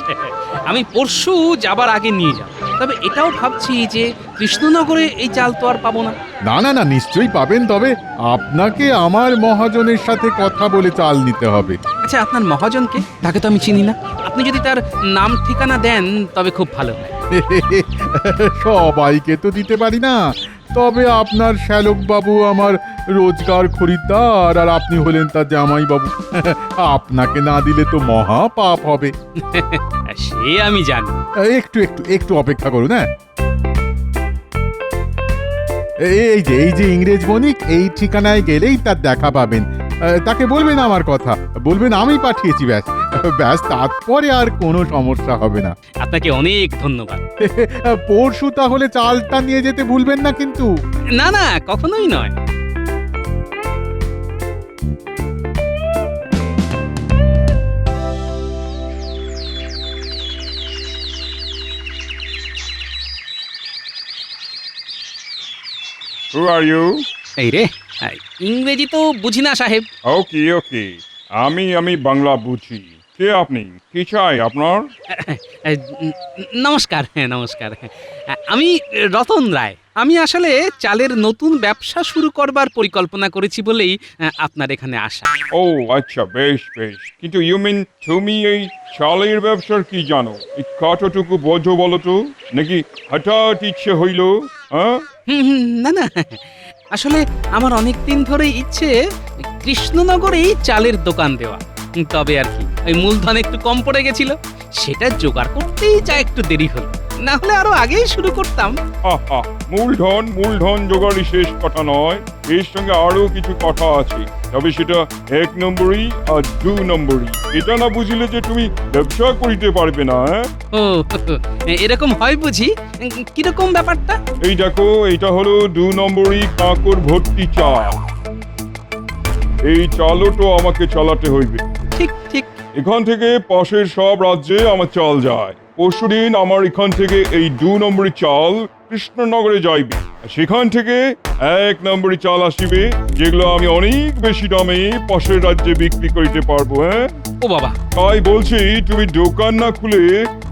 আমি পরশু যাবার আগে নিয়ে যাব। তবে এটাও ভাবছি যে কৃষ্ণনগরে এই চাল তো আর পাবো না। না না না, নিশ্চয়ই পাবেন, তবে আপনাকে আমার মহাজনের সাথে কথা বলে চাল নিতে হবে। আচ্ছা, আপনার মহাজনকে? তাকে তো আমি চিনি না। আপনি যদি তার নাম ঠিকানা দেন তবে খুব ভালো হয়। সবাইকে তো দিতে পারি না, তবে আপনার শ্যালক বাবু আমার রোজগার খরিদ্দার, আর আপনি হলেন তার জামাই বাবু। আপনাকে না দিলে তো মহা পাপ হবে। সে আমি জানি। একটু একটু একটু অপেক্ষা করুন। হ্যাঁ, এই যে ইংরেজ বণিক, এই ঠিকানায় গেলেই তার দেখা পাবেন। তাকে বলবেন আমার কথা, বলবেন আমি পাঠিয়েছি, ব্যাস ব্যাস, তারপরে আর কোনো সমস্যা হবে না। আপনাকে অনেক ধন্যবাদ। পরশু তাহলে চালটা নিয়ে যেতে ভুলবেন না কিন্তু। না না, কখনোই নয়। Who are you? এই রে, ইংরেজি তো বুঝি না সাহেব। ওকে ওকে, আমি বাংলা বুঝি। কে আপনি? কি চাই আপনার? নমস্কার। হ্যাঁ নমস্কার। আমি রতন রায়। আমি আসলে চালের নতুন ব্যবসা শুরু করবার পরিকল্পনা করেছি বলেই আপনার এখানে আসা। ও আচ্ছা, বেশ বেশ। কিন্তু ইউ মিন তুমি এই চালের ব্যবসার কি জানো? এই কতটুকু বোঝো বলো তো? নাকি হঠাৎ ইচ্ছে হইল? হ্যাঁ, না না, আসলে আমার অনেক দিন ধরেই ইচ্ছে কৃষ্ণনগরেই চালের দোকান দেওয়া। তবে আর কি, ওই মূলধন একটু কম পড়ে গেছিল, সেটা জোগাড় করতেই যা একটু দেরি হলো, না হলে আরো আগেই শুরু করতাম। মূলধন জোগাড়ই শেষ কথা নয়, এর সঙ্গে আরো কিছু কথা আছে। তবে সেটা 1 নম্বরই আর 2 নম্বরই। এটা না বুঝলে যে তুমি ব্যবসা করিতে পারবে না। ও এরকম হয় বুঝি? কিরকম ব্যাপারটা? এই দেখো, এটা হলো 2 নম্বরই কাঁকর ভর্তি চাল। এই চালও তো আমাকে চালাতে হইবে। ঠিক ঠিক। এখান থেকে পাশের সব রাজ্যে আমার চাল যায়। পরশুদিন আমার এখান থেকে এই 2 নম্বরই চাল কৃষ্ণনগরে যাইবে। সেখান থেকে 1 নম্বরই চাল আসিবে, যেগুলো আমি অনেক বেশি দামে পাশের রাজ্যে বিক্রি করিতে পারবো। হ্যাঁ, ও বাবা, তাই বলছি তুমি দোকান না খুলে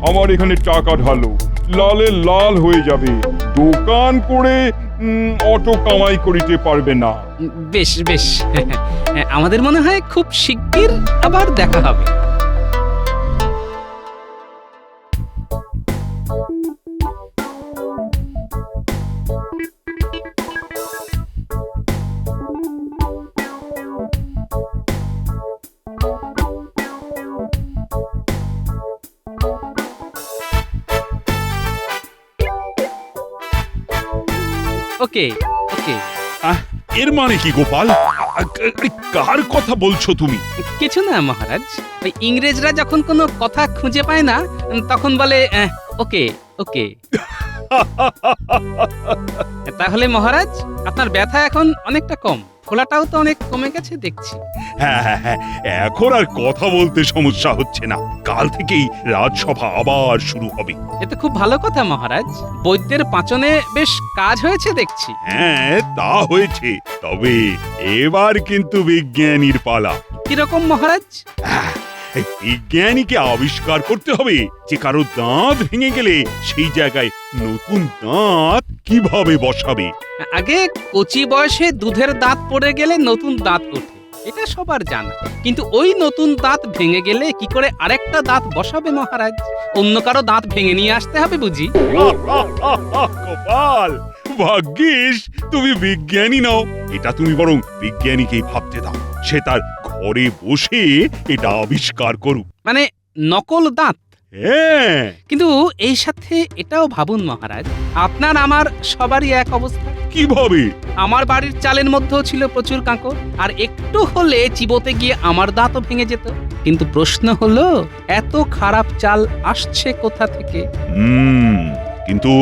আমার এখানে টাকা ঢালো, লালে লাল হয়ে যাবে। দোকান করে অত কামাই করিতে পারবে না। বেশ বেশ, আমাদের মনে হয় খুব শিগগির আবার দেখা হবে। ওকে ওকে। এর মানে কি গোপাল? কার কথা বলছো তুমি? কিছু না মহারাজ, ওই ইংরেজরা যখন কোনো কথা খুঁজে পায় না তখন বলে ওকে ওকে। তাহলে মহারাজ, আপনার ব্যথা এখন অনেকটা কম, ফোলাটাও তো অনেক কমে গেছে দেখছি। হ্যাঁ, এখন আর কথা বলতে সমস্যা হচ্ছে না। কাল থেকেই রাজসভা আবার শুরু হবে। এতে খুব ভালো কথা মহারাজ, বৈদ্যের পাঁচনে বেশ কাজ হয়েছে দেখছি। হ্যাঁ, তা হয়েছে, তবে এবার কিন্তু বিজ্ঞানীর পালা। কিরকম মহারাজ? বিজ্ঞানীকে আবিষ্কার করতে হবে যে কারো দাঁত ভেঙে গেলে সেই জায়গায় নতুন দাঁত কিভাবে বসাবে। আগে কচি বয়সে দুধের দাঁত পড়ে গেলে নতুন দাঁত ওঠে, এটা সবার জানা। কিন্তু ওই নতুন দাঁত ভেঙে গেলে কি করে আরেকটা দাঁত বসাবে মহারাজ? অন্য কারো দাঁত ভেঙে নিয়ে আসতে হবে বুঝি। গোপাল, ভাগ্যিস তুমি বিজ্ঞানী নও। এটা তুমি বরং বিজ্ঞানীকেই ভাবতে দাও, সে তার ঘরে বসে এটা আবিষ্কার করুক। মানে নকল দাঁত? হ্যাঁ। কিন্তু এই সাথে এটাও ভাবুন মহারাজ, আপনার আমার সবারই এক অবস্থা। কিভাবে? আমার বাড়ির চালের মধ্যেও ছিল প্রচুর কাঁকর, আর একটু হলে চিবোতে গিয়ে আমার দাঁতও ভেঙে যেত। কিন্তু প্রশ্ন হলো, এত খারাপ চাল আসছে কোথা থেকে? কিন্তু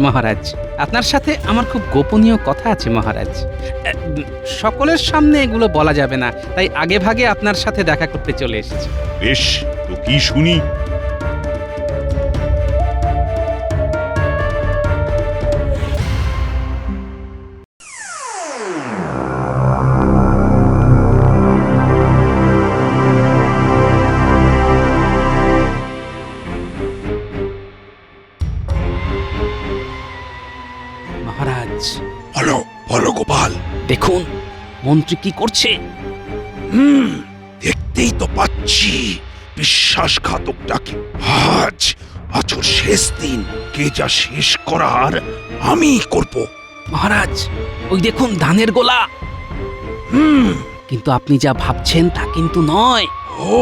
মহারাজ, আপনার সাথে আমার খুব গোপনীয় কথা আছে মহারাজ। সকলের সামনে এগুলো বলা যাবে না, তাই আগে ভাগে আপনার সাথে দেখা করতে চলে এসেছি। বেশ, তো কি শুনি? মন্ত্রী কি করছে? দেখতেই তো পাচ্ছি বিশ্বাসঘাতকটাকে। আজ বছর শেষ দিন, কে যা শেষ করার আমি করব। মহারাজ, ওই দেখুন ধানের গোলা। কিন্তু আপনি যা ভাবছেন তা কিন্তু নয়। ও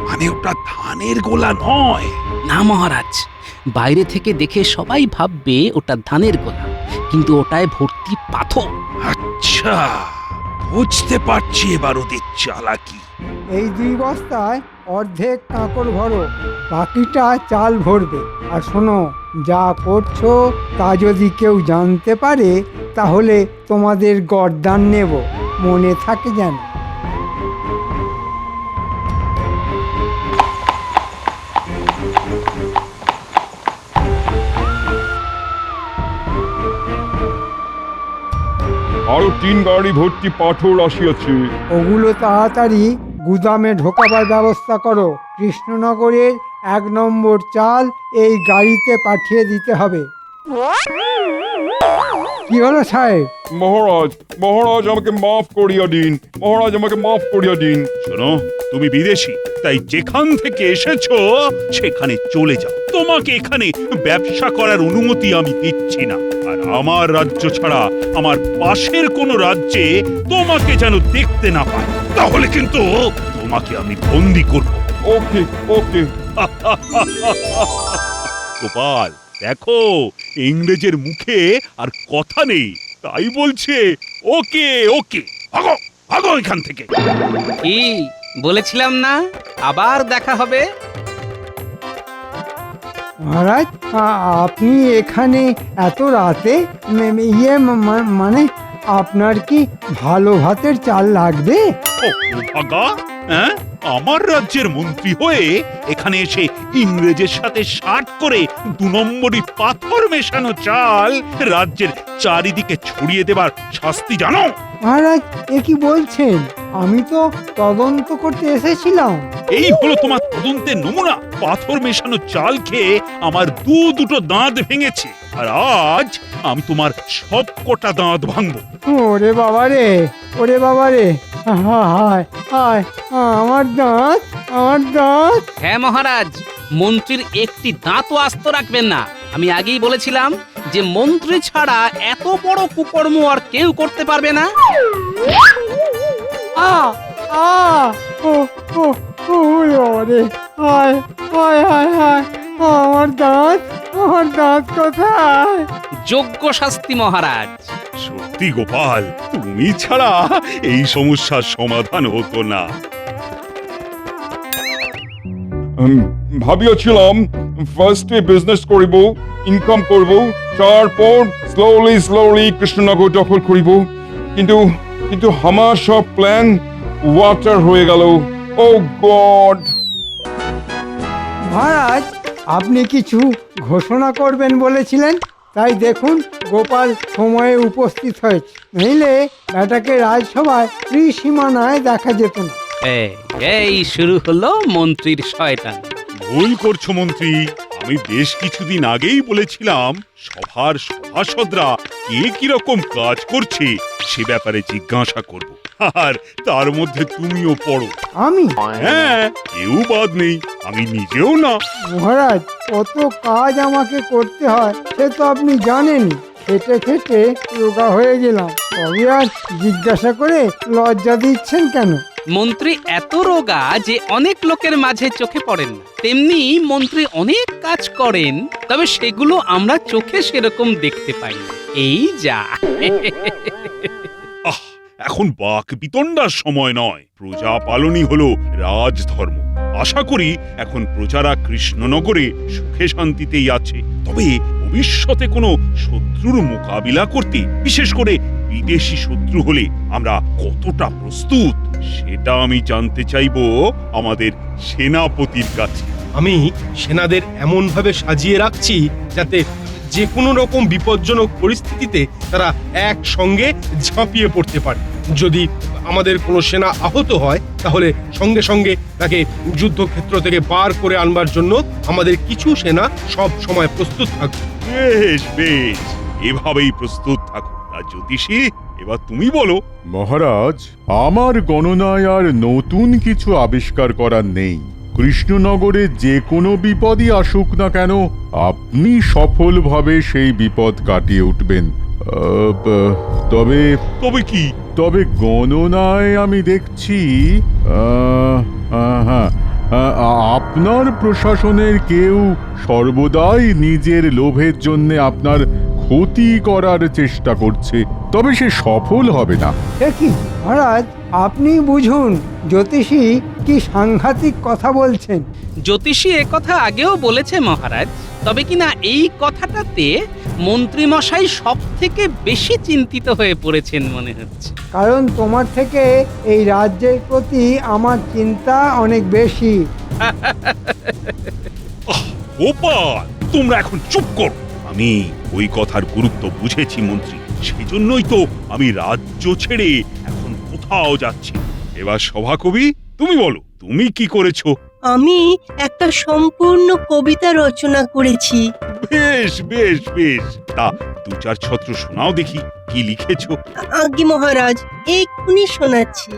মানে ওটা ধানের গোলা নয়? না মহারাজ, বাইরে থেকে দেখে সবাই ভাববে ওটা ধানের গোলা, কিন্তু ওটায় ভর্তি পাথর। আচ্ছা, বুঝতে পারছি এবার ওদের চালাকি। এই 2 বস্তায় অর্ধেক কাঁকড় ভরো, বাকিটা চাল ভরবে। আর শোনো, যা করছো তা যদি কেউ জানতে পারে তাহলে তোমাদের গর্দান নেব, মনে থাকে যেন। আরো 3 গাড়ি ভর্তি পাথর আসিয়াছে। ওগুলো তাড়াতাড়ি গুদামে ঢোকাবার ব্যবস্থা করো। কৃষ্ণনগরের 1 নম্বর চাল এই গাড়িতে পাঠিয়ে দিতে হবে। কি হলো সাহেব? মহারাজ, মহারাজ আমাকে মাফ করিয়া দিন, মহারাজ আমাকে মাফ করিয়া দিন। শোনো, তুমি বিদেশি, তাই যেখান থেকে এসেছো সেখানে চলে যাও। তোমাকে এখানে ব্যবসা করার অনুমতি আমি দিচ্ছি না। আর আমার রাজ্য ছাড়া আমার পাশের কোনো রাজ্যে তোমাকে যেন দেখতে না পাই, তাহলে কিন্তু তোমাকে আমি বন্দি করব। ওকে ওকে। গোপাল, দেখো ইংরেজের মুখে আর কথা নেই, তাই বলছে ওকে ওকে। ভাগো ভাগো এখান থেকে। কি বলেছিলাম না, আবার দেখা হবে। মহারাজ, আপনি এখানে এত রাতে? মানে আপনার কি ভালো ভাতের চাল লাগবে? ভাগা, হ্যাঁ, আমার রাজ্যের মন্ত্রী হয়ে এখানে এসে ইংরেজের সাথে শার্ট করে 2 নম্বরই পাথর মেশানো চাল রাজ্যের চারিদিকে ছড়িয়ে দেবার শাস্তি জানো? মহারাজ, এ কি বলছেন? আমি তো তদন্ত করতে এসেছিলাম। এই হলো তোমার তদন্তের নমুনা। পাথর মেশানো চাল খেয়ে আমার দুটো দাঁত ভেঙেছে, আর আজ আমি তোমার সব কটা দাঁত ভাঙবো। ওরে বাবা রে, ওরে বাবা রে, হায় হায়, আমার দাঁত, আমার দাঁত। হ্যাঁ মহারাজ, মন্ত্রীর একটি দাঁতও আস্ত রাখবেন না। আমি আগেই বলেছিলাম যে মন্ত্রী ছাড়া এত বড় কুকর্ম আর কেউ করতে পারবে না। আ আ ও ও ওরে বাবা রে, হায় হায় হায় হায়, আমার দাঁত, আমার দাঁত কোথায়? যোগ্য শাস্তি মহারাজ। সত্যি গোপাল, তুমি ছাড়া এই সমস্যার সমাধান হতো না। ভাবিয়াছিলাম ফার্স্টে বিজনেস করিব, ইনকাম করব, তারপর স্লোলি স্লোলি কৃষ্ণনগর দখল করিব, কিন্তু কিন্তু আমার সব প্ল্যান ওয়াটার হয়ে গেল। ও গড! মহারাজ, আপনি কিছু ঘোষণা করবেন বলেছিলেন, তাই দেখুন গোপাল সময়ে উপস্থিত হয়েছে, নইলে ব্যাটাকে রাজসভায় ত্রিসীমানায় দেখা যেত না। এই শুরু হলো মন্ত্রীর শয়তান। ভুল করছো মন্ত্রী। আমি বেশ কিছুদিন আগেই বলেছিলাম সভার সভাসদরা কে কিরকম কাজ করছে সে ব্যাপারে জিজ্ঞাসা করব, আর তার মধ্যে তুমিও পড়ো। আমি? হ্যাঁ, কেউ বাদ নেই, আমি নিজেও না। মহারাজ, কত কাজ আমাকে করতে হয় সে তো আপনি জানেন। খেটে খেটে রোগা হয়ে গেলাম, তবে আর জিজ্ঞাসা করে লজ্জা দিচ্ছেন কেন? মন্ত্রী এত রোগা যে অনেক লোকের মাঝে চোখে পড়েন না, তেমনি মন্ত্রী অনেক কাজ করেন, তবে সেগুলো আমরা চোখে সেরকম দেখতে পাই না। এই যা। এখন বাক বিতণ্ডার সময় নয়, প্রজা পালনই হলো রাজধর্ম। আশা করি এখন প্রজারা কৃষ্ণনগরে সুখে শান্তিতেই আছে, তবে ভবিষ্যতে কোনো শত্রুর মোকাবিলা করতে, বিশেষ করে বিদেশি শত্রু হলে আমরা কতটা প্রস্তুত সেটা আমি জানতে চাইবো আমাদের সেনাপতির কাছে। আমি সেনাদের এমন ভাবে সাজিয়ে রাখছি যাতে যে কোনো রকম বিপজ্জনক পরিস্থিতিতে তারা একসঙ্গে ঝাঁপিয়ে পড়তে পারে। যদি আমাদের কোনো সেনা আহত হয় তাহলে সঙ্গে সঙ্গে তাকে যুদ্ধক্ষেত্র থেকে বার করে আনবার জন্য আমাদের কিছু সেনা সব সময় প্রস্তুত থাকবে। বেশ বেশ, এভাবেই প্রস্তুত থাকো। আর জ্যোতিষী, এবার তুমি বলো। মহারাজ, আমার গণনায় আর নতুন কিছু আবিষ্কার করার নেই। কৃষ্ণনগরে যে কোনো বিপদই আসুক না কেন, আপনি সফলভাবে সেই বিপদ কাটিয়ে উঠবেন। তবে তবে কি? তবে গণনায় আমি দেখছি হ্যাঁ, আপনার প্রশাসনের কেউ সর্বদাই নিজের লোভের জন্য আপনার ক্ষতি করার চেষ্টা করছে, তবে সে সফল হবে না। কি মহারাজ, আপনি বুঝুন জ্যোতিষী কি সাংঘাতিক কথা বলছেন। জ্যোতিষী কথা আগেও বলেছে মহারাজ, তবে কিনা এই কথাটাতে মন্ত্রী মশাই সব থেকে বেশি চিন্তিত হয়ে পড়েছেন মনে হচ্ছে। কারণ তোমার থেকে এই রাজ্যের প্রতি আমার চিন্তা অনেক বেশি। গোপাল, তোমরা এখন চুপ করো। আমি ওই কথার গুরুত্ব বুঝেছি মন্ত্রী, সেজন্যই তো আমি রাজ্য ছেড়ে এখন কোথাও যাচ্ছি। এবার সভাকবি, তুমি বলো, তুমি কি করেছো? আমি একটা সম্পূর্ণ কবিতা রচনা করেছি। বেশ বেশ বেশ, তা দু চার ছত্র শোনাও দেখি, কি লিখেছো? আজ্ঞে মহারাজ, এক্ষুনি শোনাচ্ছি।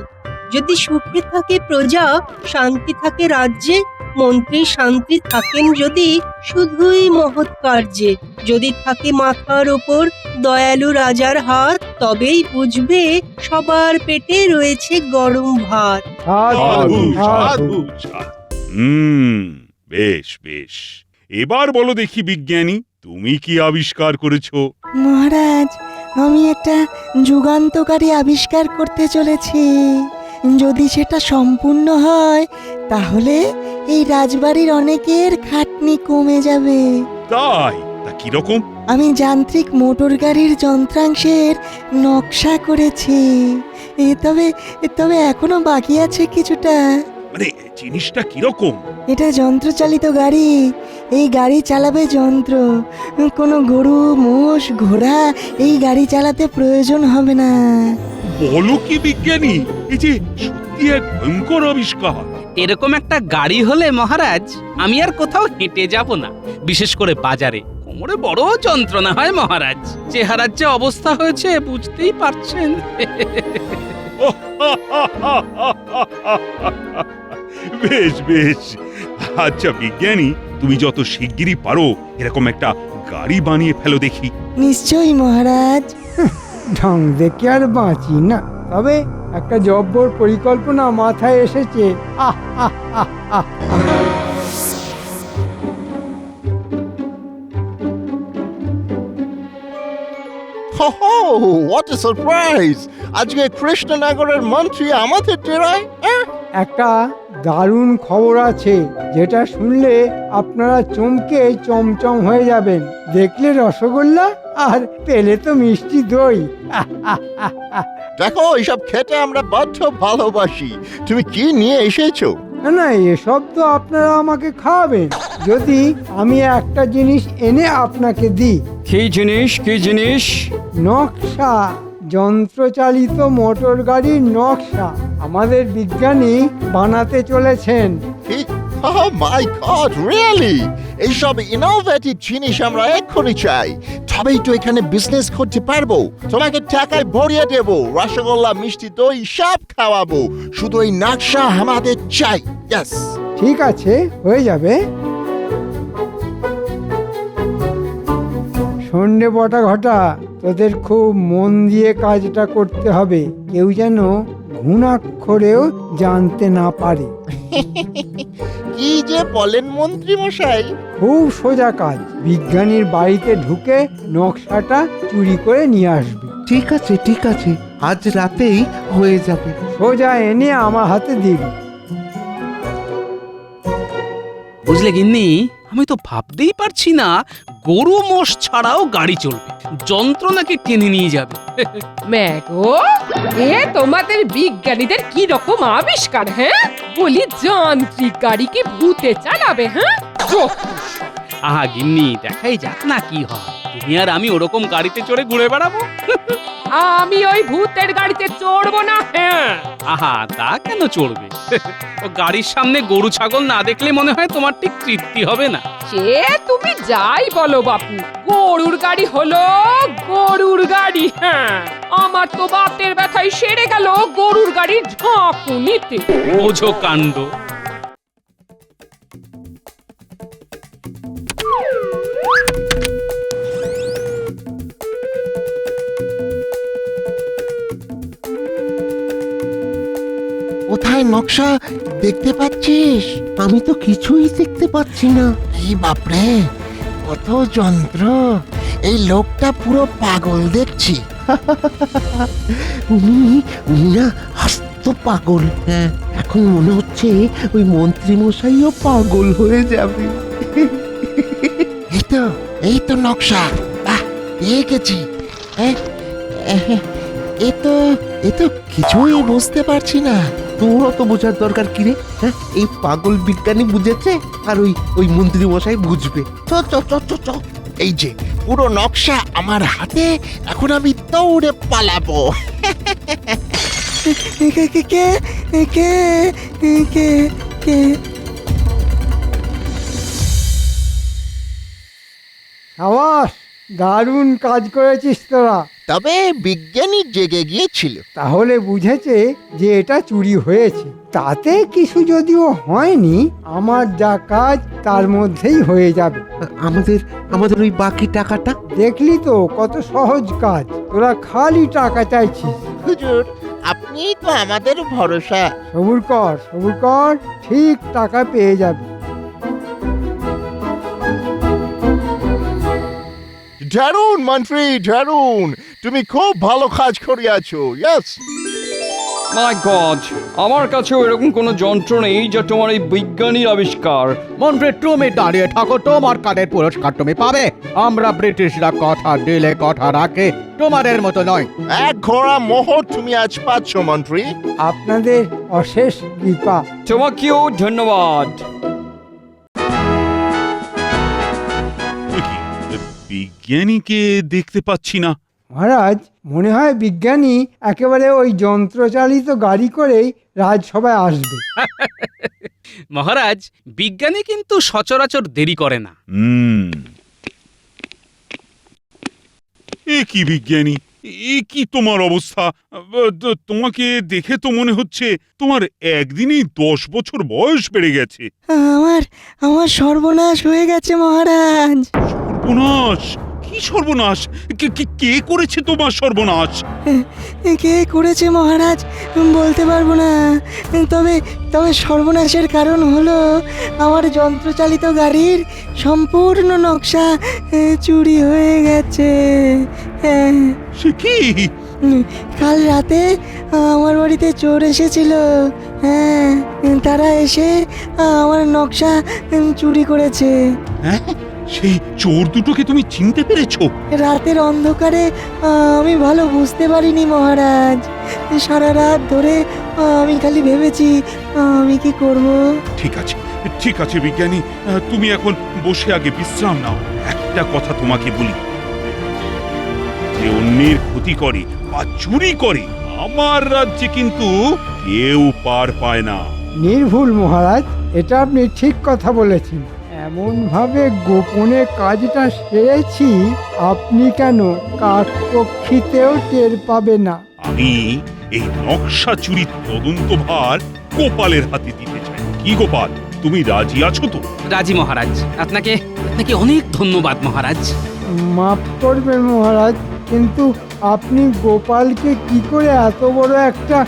যদি সুখে থাকে প্রজা, শান্তি থাকে রাজ্যে, মন্ত্রী শান্তি থাকেন যদি শুধুই মহৎ কার্যে, যদি থাকে মাথার ওপর দয়ালু রাজার হাত, তবেই বুঝবে সবার পেটে রয়েছে গরম ভাত। সাধু সাধু সাধু। বেশ বেশ, এবার বলো দেখি বিজ্ঞানী, তুমি কি আবিষ্কার করেছো? মহারাজ, আমি একটা যুগান্তকারী আবিষ্কার করতে চলেছি। যদি সেটা সম্পূর্ণ হয় তাহলে এই রাজবাড়ির অনেকের খাটনি কমে যাবে। তাই? তা কিরকম? আমি যান্ত্রিক মোটর গাড়ির যন্ত্রাংশের নকশা করেছি। তবে এখনো বাকি আছে কিছুটা। মানে জিনিসটা কিরকম? এটা যন্ত্রচালিত গাড়ি। এই গাড়ি চালাবে যন্ত্র। কোনো গরু, মোষ, ঘোড়া এই গাড়ি চালাতে প্রয়োজন হবে না। বলো কি বিজ্ঞানী, এই যে সত্যি এক ভয়ঙ্কর আবিষ্কার। এরকম একটা গাড়ি হলে মহারাজ আমি আর কোথাও হেঁটে যাব না, বিশেষ করে বাজারে। কোমরে বড় যন্ত্রণা হয় মহারাজ। চেহারার যে অবস্থা হয়েছে বুঝতেই পারছেন। বেশ বেশ, আচ্ছা বিজ্ঞানী, তুমি যত শিগগিরই পারো এরকম একটা গাড়ি বানিয়ে ফেলো দেখি। নিশ্চয়ই মহারাজ। ঢং দেখে আর বাঁচি না, তবে একটা জব্বর পরিকল্পনা মাথায় এসেছে। What a surprise! আজকে কৃষ্ণনগরের মন্ত্রী আমাদের ডেরায়। একটা দারুণ খবর আছে, যেটা শুনলে আপনারা চমকে চমচম হয়ে যাবেন। দেখলে রসগোল্লা, আর পেলে তো মিষ্টি দই। দেখো, এইসব খেতে আমরা বড্ড ভালোবাসি। তুমি কি নিয়ে এসেছো? না, এসব তো আপনারা আমাকে খাওয়াবেন যদি আমি একটা জিনিস এনে আপনাকে দিই। কি জিনিস? কি জিনিস? নকশা, যন্ত্রচালিত মোটর গাড়ির নকশা আমাদের বিজ্ঞানী বানাতে চলেছেন। Oh my God, really? এইসব ইনোভেটিভ জিনিস আমরা এক্ষুনি চাই, তবেই তো এখানে বিজনেস করতে পারবো। তোমাকে টাকায় ভরিয়ে দেবো, রসগোল্লা, মিষ্টি দই সব খাওয়াবো। শুধু এই নকশা আমাদের চাই। Yes. ঠিক আছে, হয়ে যাবে। সন্ধ্যে বটা ঘটা, তোদের খুব মন দিয়ে কাজটা করতে হবে। কেউ যেন ঘুণাক্ষরেও জানতে না পারে। কি যে বলেন মন্ত্রী মশাই! খুব সোজা কাজ। বিজ্ঞানীর বাড়িতে ঢুকে নকশাটা চুরি করে নিয়ে আসবে। ঠিক আছে ঠিক আছে, আজ রাতেই হয়ে যাবে। সোজা এনে আমার হাতে দিবি। বুঝলে গিন্নি, আমি তো ভাবতেই পারছি না গরু মোষ ছাড়াও গাড়ি চলবে, যন্ত্র নাকি টেনে নিয়ে যাবে। ম্যাগো, এ তোমাদের বিজ্ঞানীদের কি রকম আবিষ্কার! হ্যাঁ, বলি যান্ত্রিক গাড়ি কি ভূতে চালাবে? হ্যাঁ, আহা গিন্নি, দেখাই যাক না কি হয়। তুমি আর আমি ওরকম গাড়িতে চড়ে ঘুরে বেড়াবো। আমি ওই ভূতের গাড়িতে চড়বো না। হ্যাঁ, আহা, তা কেন চড়বে? ও গাড়ির সামনে গরু ছাগল না দেখলে মনে হয় তোমার ঠিক তৃপ্তি হবে না। সে তুমি যাই বলো বাপু, গরুর গাড়ি হলো গরুর গাড়ি। হ্যাঁ, আমার তো বাতের ব্যথায় সেরে গেল গরুর গাড়ির ঝাঁকুনিতে। বোঝো কাণ্ড। কোথায় নকশা দেখতে পাচ্ছিস? আমি তো কিছুই দেখতে পাচ্ছি না। এই বাপরে, কত যন্ত্র! এই লোকটা পুরো পাগল দেখছি। উনি না আস্ত পাগল। হ্যাঁ, এখন মনে হচ্ছে ওই মন্ত্রী মশাইও পাগল হয়ে যাবে। এই তো নকশা। বাহ, পেয়ে গেছি। এ তো কিছুই বুঝতে পারছি না। তোরও তো বোঝার দরকার কি রে? হ্যাঁ, এই পাগল বিজ্ঞানী বুঝেছে আর ওই মন্ত্রী মশাই বুঝবে। চ চ চ চ চ। এই যে পুরো নকশা আমার হাতে, এখন আমি দৌড়ে পালাবো। কে কে কে কে কে কে সাবাস, দারুণ কাজ করেছিস তোরা। তবে বিজ্ঞানী জেগে গিয়েছিল। তাহলে বুঝেছে যে এটা চুরি হয়েছে। তাতে কিছু যদিও হয়নি, আমার যা কাজ তার মধ্যেই হয়ে যাবে। আমাদের ওই বাকি টাকাটা? দেখলি তো কত সহজ কাজ, তোরা খালি টাকা চাইছিস। হুজুর, আপনি তো আমাদের ভরসা। সবুর কর, ঠিক টাকা পেয়ে যাবে। দারুণ মন্ত্রী, দারুণ! তুমি খুব ভালো কাজ করিয়াছো। ইয়েস। মাই গড, আমার কাছেও এরকম কোনো যন্ত্র নেই যা তোমার এই বিজ্ঞানীর আবিষ্কার। মন্ত্রী, তুমি দাঁড়িয়ে থাকো, তোমার কার্ডের পুরস্কার তুমি পাবে। আমরা ব্রিটিশরা কথা দিলে কথা রাখে, তোমাদের মতো নয়। এক ঘোড়া মোহর তুমি আজ পাচ্ছ মন্ত্রী। আপনাদের অশেষ কৃপা। তোমাকেও ধন্যবাদ। বিজ্ঞানীকে দেখতে পাচ্ছি না। মহারাজ, মনে হয় বিজ্ঞানী একেবারে ওই যন্ত্রচালিত গাড়ি করেই রাজসভায় আসবে। মহারাজ, বিজ্ঞানী কিন্তু সচরাচর দেরি করে না। এ কি বিজ্ঞানী, এ কি তোমার অবস্থা? তোমাকে দেখে তো মনে হচ্ছে তোমার একদিনেই 10 বছর বয়স বেড়ে গেছে। আমার সর্বনাশ হয়ে গেছে মহারাজ। সর্বনাশ? কি সর্বনাশ? কে করেছে তোমার সর্বনাশ? কে করেছে মহারাজ বলতে পারবো না, তবে সর্বনাশের কারণ হলো আমার যন্ত্রচালিত গাড়ির সম্পূর্ণ নকশা চুরি হয়ে গেছে। সে কি? কাল রাতে আমার বাড়িতে চোর এসেছিল। হ্যাঁ, তারা এসে আমার নকশা চুরি করেছে। হ্যাঁ, সেই চোর দুটোকে তুমি চিনতে পেরেছো? রাতের অন্ধকারে আমি ভালো বুঝতে পারিনি মহারাজ। সারা রাত ধরে আমি খালি ভেবেছি আমি কি করব। ঠিক আছে বিজ্ঞানী, তুমি এখন বসে আগে বিশ্রাম নাও। একটা কথা তোমাকে বলি, যে অন্যের ক্ষতি করে বা চুরি করে আমার রাজ্যে কিন্তু কেউ পার পায় না। নির্ভুল মহারাজ, এটা আপনি ঠিক কথা বলেছেন। এমন ভাবে গোপনে কাজটা সেরেছি, আপনি কেন কাকপক্ষীতেও টের পাবে না। আমি এই নকশা চুরির তদন্তভার গোপালের হাতে দিতে চাই। কি গোপাল, তুমি রাজি আছো তো? রাজি মহারাজ। আপনাকে অনেক ধন্যবাদ মহারাজ। মাফ করবেন মহারাজ, কিন্তু আপনি গোপালকে কি করে এত বড় একটা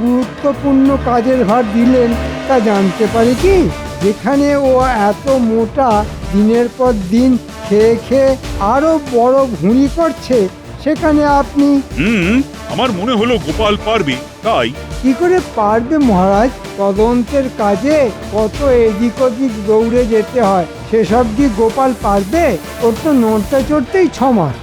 গুরুত্বপূর্ণ কাজের ভার দিলেন তা জানতে পারি কি? যেখানে ও এত মোটা, দিনের পর দিন খেয়ে খেয়ে আরো বড় ভুঁড়ি করছে, সেখানে আপনি... আমার মনে হলো গোপাল পারবে, তাই। কি করে পারবে মহারাজ? তদন্তের কাজে কত এদিক ওদিক দৌড়ে যেতে হয়, সেসব কি গোপাল পারবে? ওর তো নড়তে চড়তেই 6 মাস।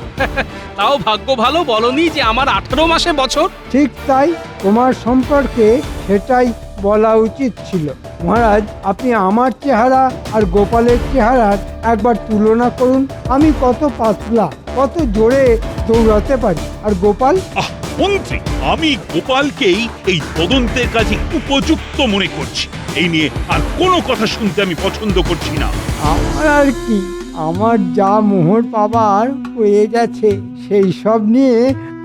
তাও ভাগ্য ভালো বলনি যে আমার 18 মাসে বছর। ঠিক তাই, তোমার সম্পর্কে সেটাই বলা উচিত ছিল। মহারাজ, আপনি আমার চেহারা আর গোপালের চেহারার একবার তুলনা করুন। আমি কত পাতলা, ও কত জোরে দৌড়াতে পারি। আর গোপাল? মন্ত্রী, আমি গোপালকেই এই তদন্তের কাজে উপযুক্ত মনে করছি। এই নিয়ে আর কোনো কথা শুনতে আমি পছন্দ করছি না। আমার আর কি, আমার যা মোহর পাবার হয়ে গেছে, সেই সব নিয়ে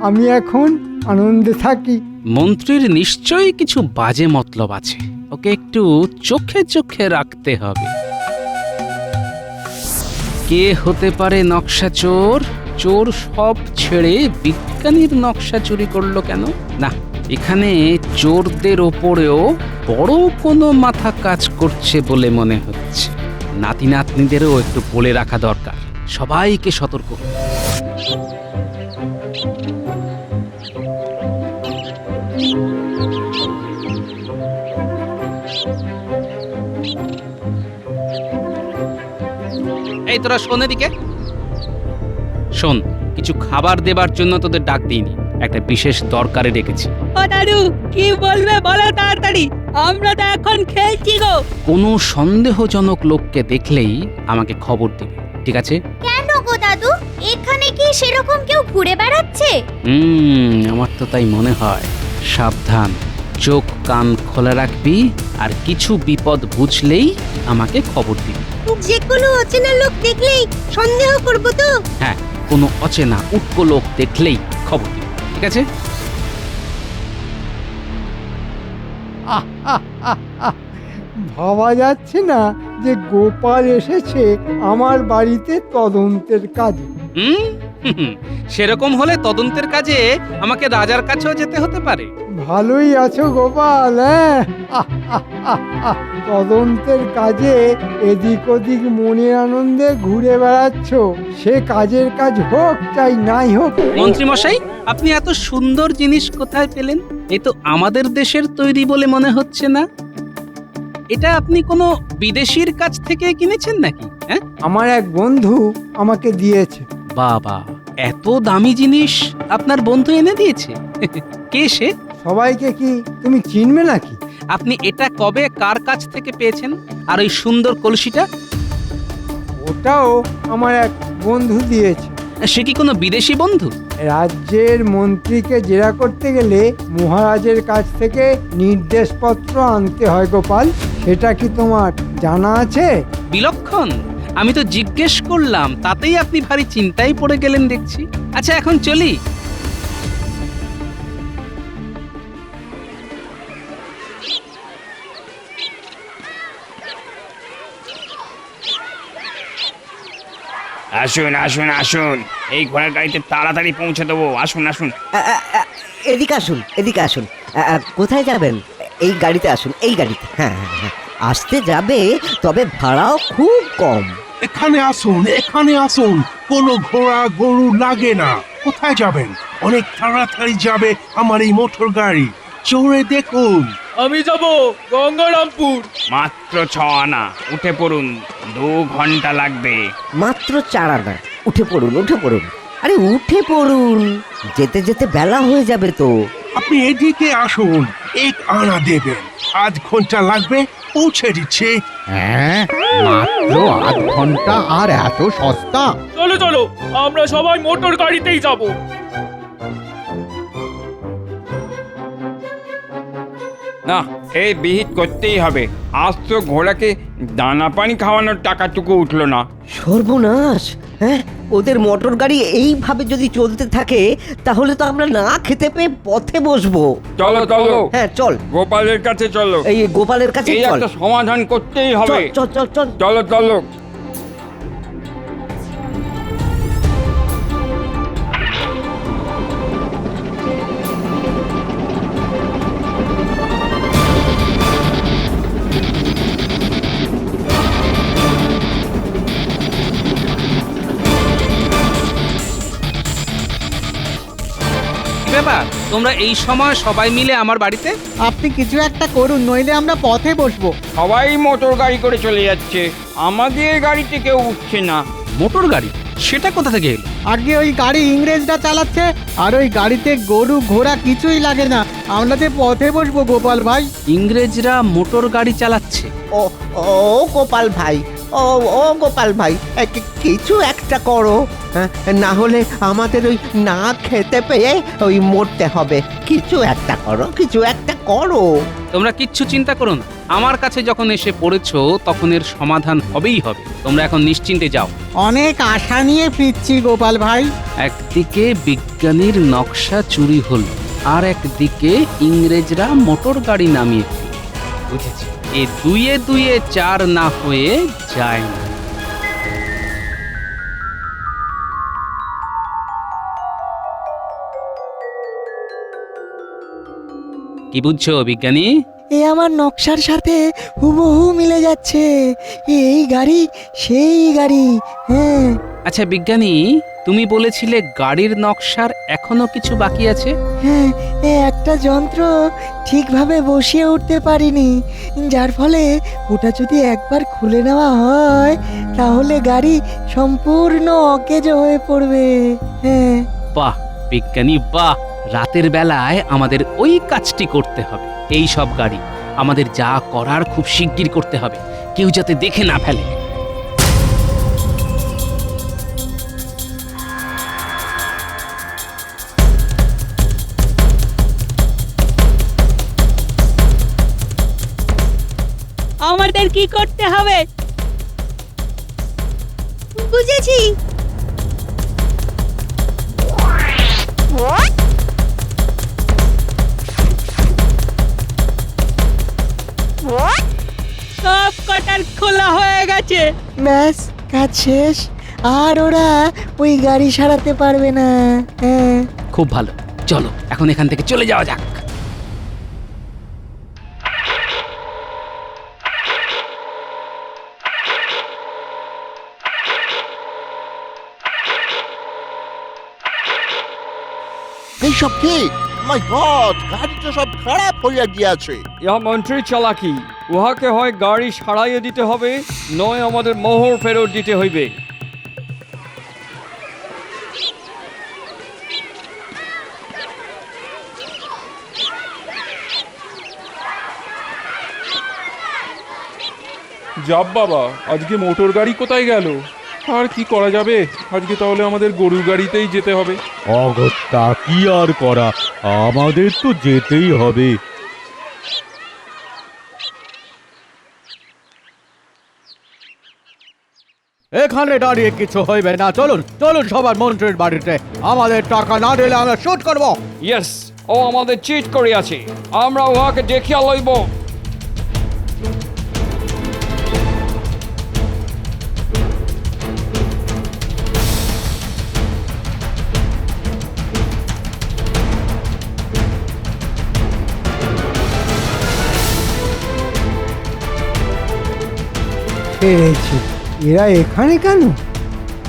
আমি এখন আনন্দে থাকি। মন্ত্রীর নিশ্চয়ই কিছু বাজে মতলব আছে, ওকে একটু চোখে চোখে রাখতে হবে। কে হতে পারে নকশা চোর? চোর সব ছেড়ে বিজ্ঞানীর নকশা চুরি করলো কেন? না, এখানে চোরদের ওপরেও বড় কোনো মাথা কাজ করছে বলে মনে হচ্ছে। নাতি নাতনিদেরও একটু বলে রাখা দরকার, সবাইকে সতর্ক। এই তোরা শোন এদিকে শোন, কিছু খাবার দেবার জন্য তোদের ডাক দিইনি, একটা বিশেষ দরকারে ডেকেছি। ও দাদু, কি বলবে বলো তাড়াতাড়ি, আমরা তো এখন খেলছি গো। কোনো সন্দেহজনক লোককে দেখলেই আমাকে খবর দিবে, ঠিক আছে? কেন গো দাদু, এখানে কি সেরকম কেউ ঘুরে বেড়াচ্ছে? আমার তো তাই মনে হয়। সাবধান, চোখ কান খোলা রাখবি, আর কিছু বিপদ বুঝলেই আমাকে খবর দিবি। যে কোনো অচেনা লোক দেখলেই সন্দেহ করব তো? হ্যাঁ, কোনো অচেনা উটকো লোক দেখলেই খবর দিবি, ঠিক আছে? ভাবা যাচ্ছে না যে গোপাল এসেছে আমার বাড়িতে তদন্তের কাজে। সেরকম হলে তদন্তের কাজে আমাকে রাজার কাছেও যেতে হতে পারে। ভালোই আছো গোপাল, হ্যাঁ? তদন্তের কাজে এদিক ওদিক মনের আনন্দে ঘুরে বেড়াচ্ছ, সে কাজের কাজ হোক চাই নাই হোক। মন্ত্রী মশাই, আপনি এত সুন্দর জিনিস কোথায় পেলেন? এ তো আমাদের দেশের তৈরি বলে মনে হচ্ছে না। এটা আপনি কোনো বিদেশির কাছ থেকে কিনেছেন নাকি? হ্যাঁ, আমার এক বন্ধু আমাকে দিয়েছে। বাবা, এত দামি জিনিস আপনার বন্ধু এনে দিয়েছে? কে সে? সবাইকে কি তুমি চিনবে নাকি? আপনি এটা কবে কার কাছ থেকে পেয়েছেন? আর ওই সুন্দর কলসিটা? ওটাও আমার এক বন্ধু দিয়েছে। সে কি কোনো বিদেশি বন্ধু? রাজ্যের মন্ত্রীকে জেরা করতে গেলে মহারাজের কাছ থেকে নির্দেশপত্র আনতে হয় গোপাল, সেটা কি তোমার জানা আছে? বিলক্ষণ, আমি তো জিজ্ঞেস করলাম, তাতেই আপনি ভারী চিন্তায় পড়ে গেলেন দেখছি। আচ্ছা, এখন চলি। আসুন আসুন আসুন, এই ঘোড়ার গাড়িতে তাড়াতাড়ি পৌঁছে দেবো। আসুন আসুন। এদিকে আসুন, এদিকে আসুন। কোথায় যাবেন? এই গাড়িতে আসুন, এই গাড়িতে। হ্যাঁ হ্যাঁ হ্যাঁ, আসতে যাবে, তবে ভাড়াও খুব কম। এখানে আসুন, এখানে আসুন, কোনো ঘোড়া গরু লাগে না। কোথায় যাবেন? অনেক তাড়াতাড়ি যাবে আমার এই মোটর গাড়ি, চড়ে দেখুন। আমি যাব গঙ্গারামপুর। মাত্র 6 আনা, উঠে পড়ুন, 2 ঘন্টা লাগবে। মাত্র 4 আনা, উঠে পড়ুন, উঠে পড়ুন। আরে উঠে পড়ুন, যেতে যেতে বেলা হয়ে যাবে তো। আপনি এদিকে আসুন, 1 আনা দেবেন, 8 ঘন্টা লাগবে, পৌঁছে দিচ্ছে। হ্যাঁ, মাত্র 8 ঘন্টা, আর এত সস্তা? চলো চলো, আমরা সবাই মোটর গাড়িতেই যাব। না, এই বিহিত করতেই হবে। আজ তো ঘোড়াকে দানা পানি খাওয়ানোর টাকাটুকু উঠলো না। সর্বনাশ! হ্যাঁ, ওদের মোটর গাড়ি এইভাবে যদি চলতে থাকে, তাহলে তো আমরা না খেতে পেয়ে পথে বসবো। চলো চলো। হ্যাঁ চল, গোপালের কাছে চলো। এই গোপালের কাছে এই চল। একটা সমাধান করতেই হবে। চল চল চল, চলো চলো। ব্যাপার, তোমরা এই সময় সবাই মিলে আমার বাড়িতে? আপনি কিছু একটা করুন, নইলে আমরা পথে বসবো। সবাই মোটর গাড়ি করে চলে যাচ্ছে, আমাদের গাড়িতে কেউ উঠছে না। মোটর গাড়ি? সেটা কোথা থেকে এলো? আগে ওই গাড়ি ইংরেজরা চালাচ্ছে, আর ওই গাড়িতে গরু ঘোড়া কিছুই লাগে না। আমরা যে পথে বসবো গোপাল ভাই। ইংরেজরা মোটর গাড়ি চালাচ্ছে? ও ও গোপাল ভাই, ও ও গোপাল ভাই, কিছু একটা একটা করো, হ্যাঁ, না হলে আমাদের ওই না খেতে পেয়ে ওই মরতে হবে। কিছু একটা করো, কিছু একটা করো। তোমরা কিচ্ছু চিন্তা করো না, আমার কাছে যখন এসে পড়েছো তখন এর সমাধান হবেই হবে। তোমরা এখন নিশ্চিন্তে যাও। অনেক আশা নিয়ে ফিরছি গোপাল ভাই। একদিকে বিজ্ঞানীর নকশা চুরি হলো, আর একদিকে ইংরেজরা মোটর গাড়ি নামিয়ে ফেলল। বুঝেছি, এ দুয়ে দুয়ে চার না হয়ে যায় না। কি বুঝছো বিজ্ঞানী? এ আমার নকশার সাথে হুবহু মিলে যাচ্ছে। এই গাড়ি সেই গাড়ি। হ্যাঁ। আচ্ছা বিজ্ঞানী, তুমি বলেছিলে গাড়ির নকশার এখনো কিছু বাকি আছে। হ্যাঁ, এ একটা যন্ত্র ঠিকভাবে বসিয়ে উঠতে পারিনি, যার ফলে ওটা যদি একবার খুলে নেওয়া হয় তাহলে গাড়ি সম্পূর্ণ অকেজ হয়ে পড়বে। হ্যাঁ। বাহ বিজ্ঞানী বাহ, রাতের বেলায় আমাদের ওই কাজটি করতে হবে। এই সব গাড়ি আমাদের যা করার খুব শিগগির করতে হবে, কেউ যাতে দেখে না ফেলে। আমাদের কি করতে হবে? বুঝেছি। সব কটার খোলা হয়ে গেছে। ব্যাস, কাজ শেষ। আর ওরা ওই গাড়ি সারাতে পারবে না। হ্যাঁ। খুব ভালো, চলো এখন এখান থেকে চলে যাওয়া যাক। এইসব কি? মাই গড, গাড়িটা সব খারাপ হইয়া গিয়াছে। ইহা মন্ত্রী চালাকি। উহাকে হয় গাড়ি সারাইয়ে দিতে হবে, নয় আমাদের মোহর ফেরত দিতে হইবে। যাব বাবা, আজকে মোটর গাড়ি কোথায় গেল? আর কি করা যাবে, আজকে তাহলে আমাদের গরু গাড়িতেই যেতে হবে। অগত্যা কি আর করা, আমাদের তো যেতেই হবে। এখানে দাঁড়িয়ে কিছু হইবে না, চলুন চলুন সবার মন্ত্রীর বাড়িতে। আমাদের টাকা না দিলে আমরা শুট করব। ইয়েস, ও আমাদের চিট করিয়াছে, আমরা উহাকে দেখিয়া লইব। পেরেছি, এরা এখানে কেন?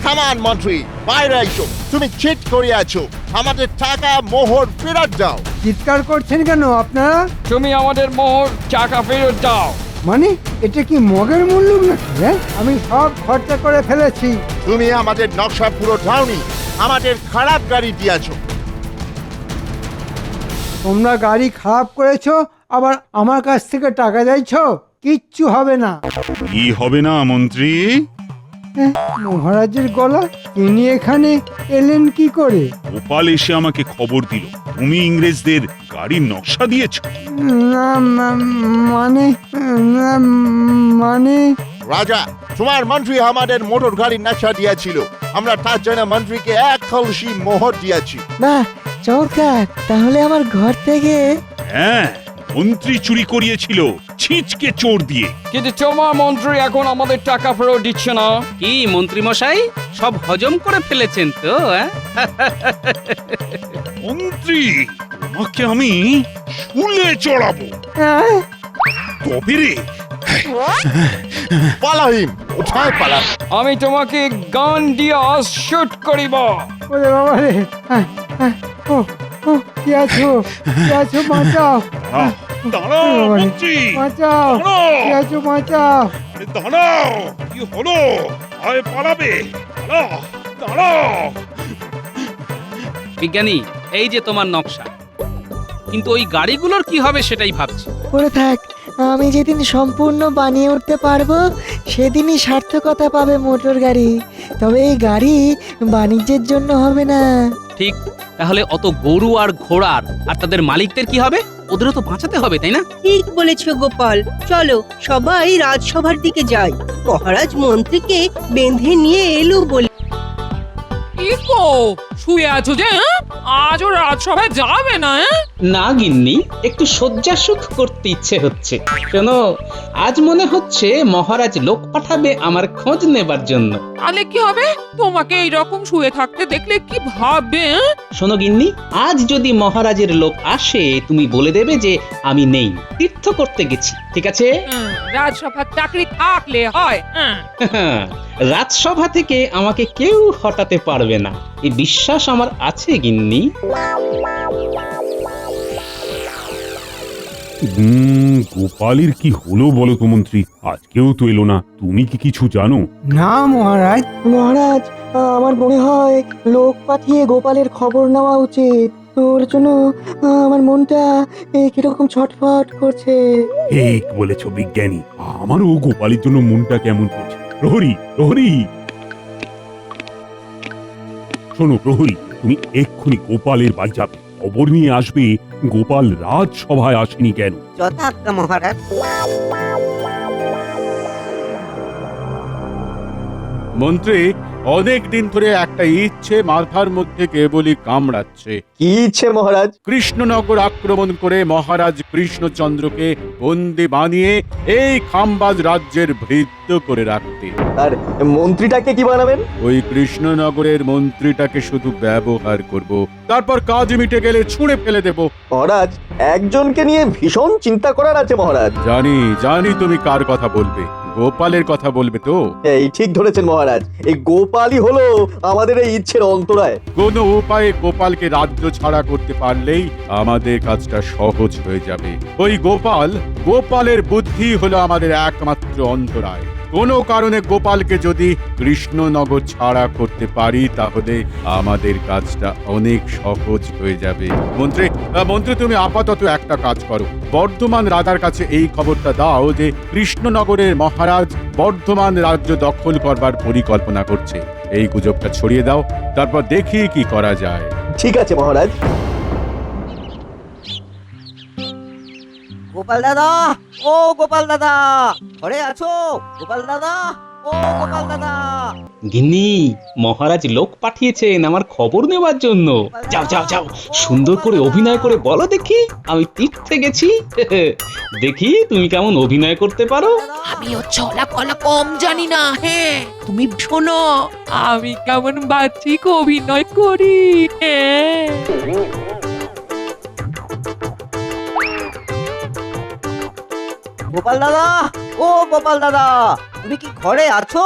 কামান মন্ত্রী, বাইরে আইসো। তুমি চিট করিয়াছো, আমাদের টাকা মোহর ফেরত দাও। চিৎকার করছেন কেন আপনারা? তুমি আমাদের মোহর টাকা ফেরত দাও। মানে এটা কি মগের মূল্য নাকি? হ্যাঁ, আমি সব খরচা করে ফেলেছি। তুমি আমাদের নকশা পুরো দাওনি, আমাদের খারাপ গাড়ি দিয়াছো। তোমরা গাড়ি খারাপ করেছো, আবার আমার কাছ থেকে টাকা চাইছো? কিচ্ছু হবে না। কি হবে না মন্ত্রী? মহারাজের গলা, তিনি এখানে এলেন কি করে? গোপাল এসে আমাকে খবর দিল তুমি ইংরেজদের গাড়ির নকশা দিয়েছ। না, মানে রাজা, তোমার মন্ত্রী আমাদের মোটর গাড়ির নকশা দিয়েছিল, আমরা তার জন্য মন্ত্রীকে 1 কলসি মোহর দিয়েছি। বাহ, চমৎকার। তাহলে আমার ঘর থেকে হ্যাঁ, মন্ত্রী চুরি করিয়েছিল ছিচকে চোর দিয়ে। কিন্তু তোমার মন্ত্রী এখন আমাদের টাকা ফেরত দিচ্ছে না। কি মন্ত্রী মশাই, সব হজম করে ফেলেছেন তো? মন্ত্রী, তোমাকে আমি শুলে চড়াবো। তবে রে, পালাহিম, কোথায় পালা? আমি তোমাকে গান দিয়া শুট করিব। ওরে বাবা রে, ও ও, কি আছো? কি আছো? বাঁচাও, দাঁড়াও মন্ত্রী, বাঁচাও, কি আছো? বাঁচাও। দাঁড়াও, কি হলো? আয় পালাবে, দাঁড়াও, দাঁড়াও। বিজ্ঞানী, এই যে তোমার নকশা, কিন্তু ওই গাড়িগুলোর কি হবে সেটাই ভাবছি। পড়ে থাক, আমি যেদিন সম্পূর্ণ বানিয়ে উঠতে পারবো সেদিনই সার্থকতা পাবে মোটর গাড়ি। তবে এই গাড়ি বাণিজ্যের জন্য হবে না। ঠিক, তাহলে অত গরু আর ঘোড়ার আর তাদের মালিকদের কি হবে? ওদেরও তো বাঁচাতে হবে, তাই না? ঠিক বলেছো গোপাল, চলো সবাই রাজসভার দিকে যাই। মহারাজ মন্ত্রীকে বেঁধে নিয়ে এলো বলে। কি গো, শুয়ে আছো যে? আজও রাজসভায় যাবে না? না গিন্নি, একটু শয্যা সুখ করতে ইচ্ছে হচ্ছে। শোনো, আজ মনে হচ্ছে মহারাজ লোক পাঠাবে আমার খোঁজ নেবার জন্য। তাহলে কি হবে? তোমাকে এইরকম শুয়ে থাকতে দেখলে কি ভাববে? শোনো গিন্নি, আজ যদি মহারাজের লোক আসে তুমি বলে দেবে যে আমি নেই, তীর্থ করতে গেছি, ঠিক আছে? রাজসভার চাকরি থাকলে হয়। রাজসভা থেকে আমাকে কেউ হটাতে পারবে না, এই বিশ্বাস আমার আছে গিন্নি। গোপালের কি হলো বলো তো মন্ত্রী? আজকেও তো এলো না, তুমি কি কিছু জানো? না মহারাজ। মহারাজ, আমার মনে হয় লোক পাঠিয়ে গোপালের খবর নেওয়া উচিত। ওর জন্য আমার মনটা কিরকম ছটফট করছে। ঠিক বলেছ বিজ্ঞানী, আমারও গোপালের জন্য মনটা কেমন করছে। প্রহরী, প্রহরী, শোনো প্রহরী, তুমি এক্ষুনি গোপালের বাড়ি যাবে, খবর নিয়ে আসবে গোপাল রাজসভায় আসেনি কেন। যথাজ্ঞা মহারাজ। মন্ত্রী, অনেক দিন ধরে একটা ইচ্ছে মাথার মধ্যে কেবলই কামড়াচ্ছে। কি ইচ্ছে মহারাজ? কৃষ্ণনগর আক্রমণ করে মহারাজ কৃষ্ণচন্দ্রকে বন্দি বানিয়ে এই খাম্বাজ রাজ্যের ভৃত্য করে রাখতে। আর মন্ত্রীটাকে কি বানাবেন? ওই কৃষ্ণনগরের মন্ত্রীটাকে শুধু ব্যবহার করব, তারপর কাজ মিটে গেলে ছুঁড়ে ফেলে দেব। মহারাজ, একজনকে নিয়ে ভীষণ চিন্তা করার আছে মহারাজ। জানি জানি তুমি কার কথা বলবে, গোপালের কথা বলবে তো? এই ঠিক ধরেছেন মহারাজ, এই গোপালই হলো আমাদের এই ইচ্ছের অন্তরায়। কোনো উপায়ে গোপালকে রাজ্য ছাড়া করতে পারলেই আমাদের কাজটা সহজ হয়ে যাবে। ওই গোপালের বুদ্ধি হলো আমাদের একমাত্র অন্তরায়। কোনো কারণে গোপালকে যদি কৃষ্ণনগর ছাড়া করতে পারি তাহলে আমাদের কাজটা অনেক সহজ হয়ে যাবে। মন্ত্রী তুমি আপাতত একটা কাজ করো, বর্ধমান রাজার কাছে এই খবরটা দাও যে কৃষ্ণনগরের মহারাজ বর্ধমান রাজ্য দখল করবার পরিকল্পনা করছে। এই গুজবটা ছড়িয়ে দাও, তারপর দেখি কি করা যায়। ঠিক আছে মহারাজ। গোপাল দাদা, ও গোপাল দাদা, ঘরে আছো? গোপাল দাদা, ও গোপাল দাদা। গিন্নি, মহারাজ লোক পাঠিয়েছেন আমার খবর নেওয়ার জন্য। যাও যাও যাও, সুন্দর করে অভিনয় করে বলো দেখি আমি তীর্থে গেছি। দেখি তুমি কেমন অভিনয় করতে পারো। আমিও চলা কলা কম জানি না। হ্যাঁ, তুমি শোনো আমি কেমন বাচ্চিক অভিনয় করি। গোপাল দাদা, ও গোপাল দাদা, তুমি কি ঘরে আছো?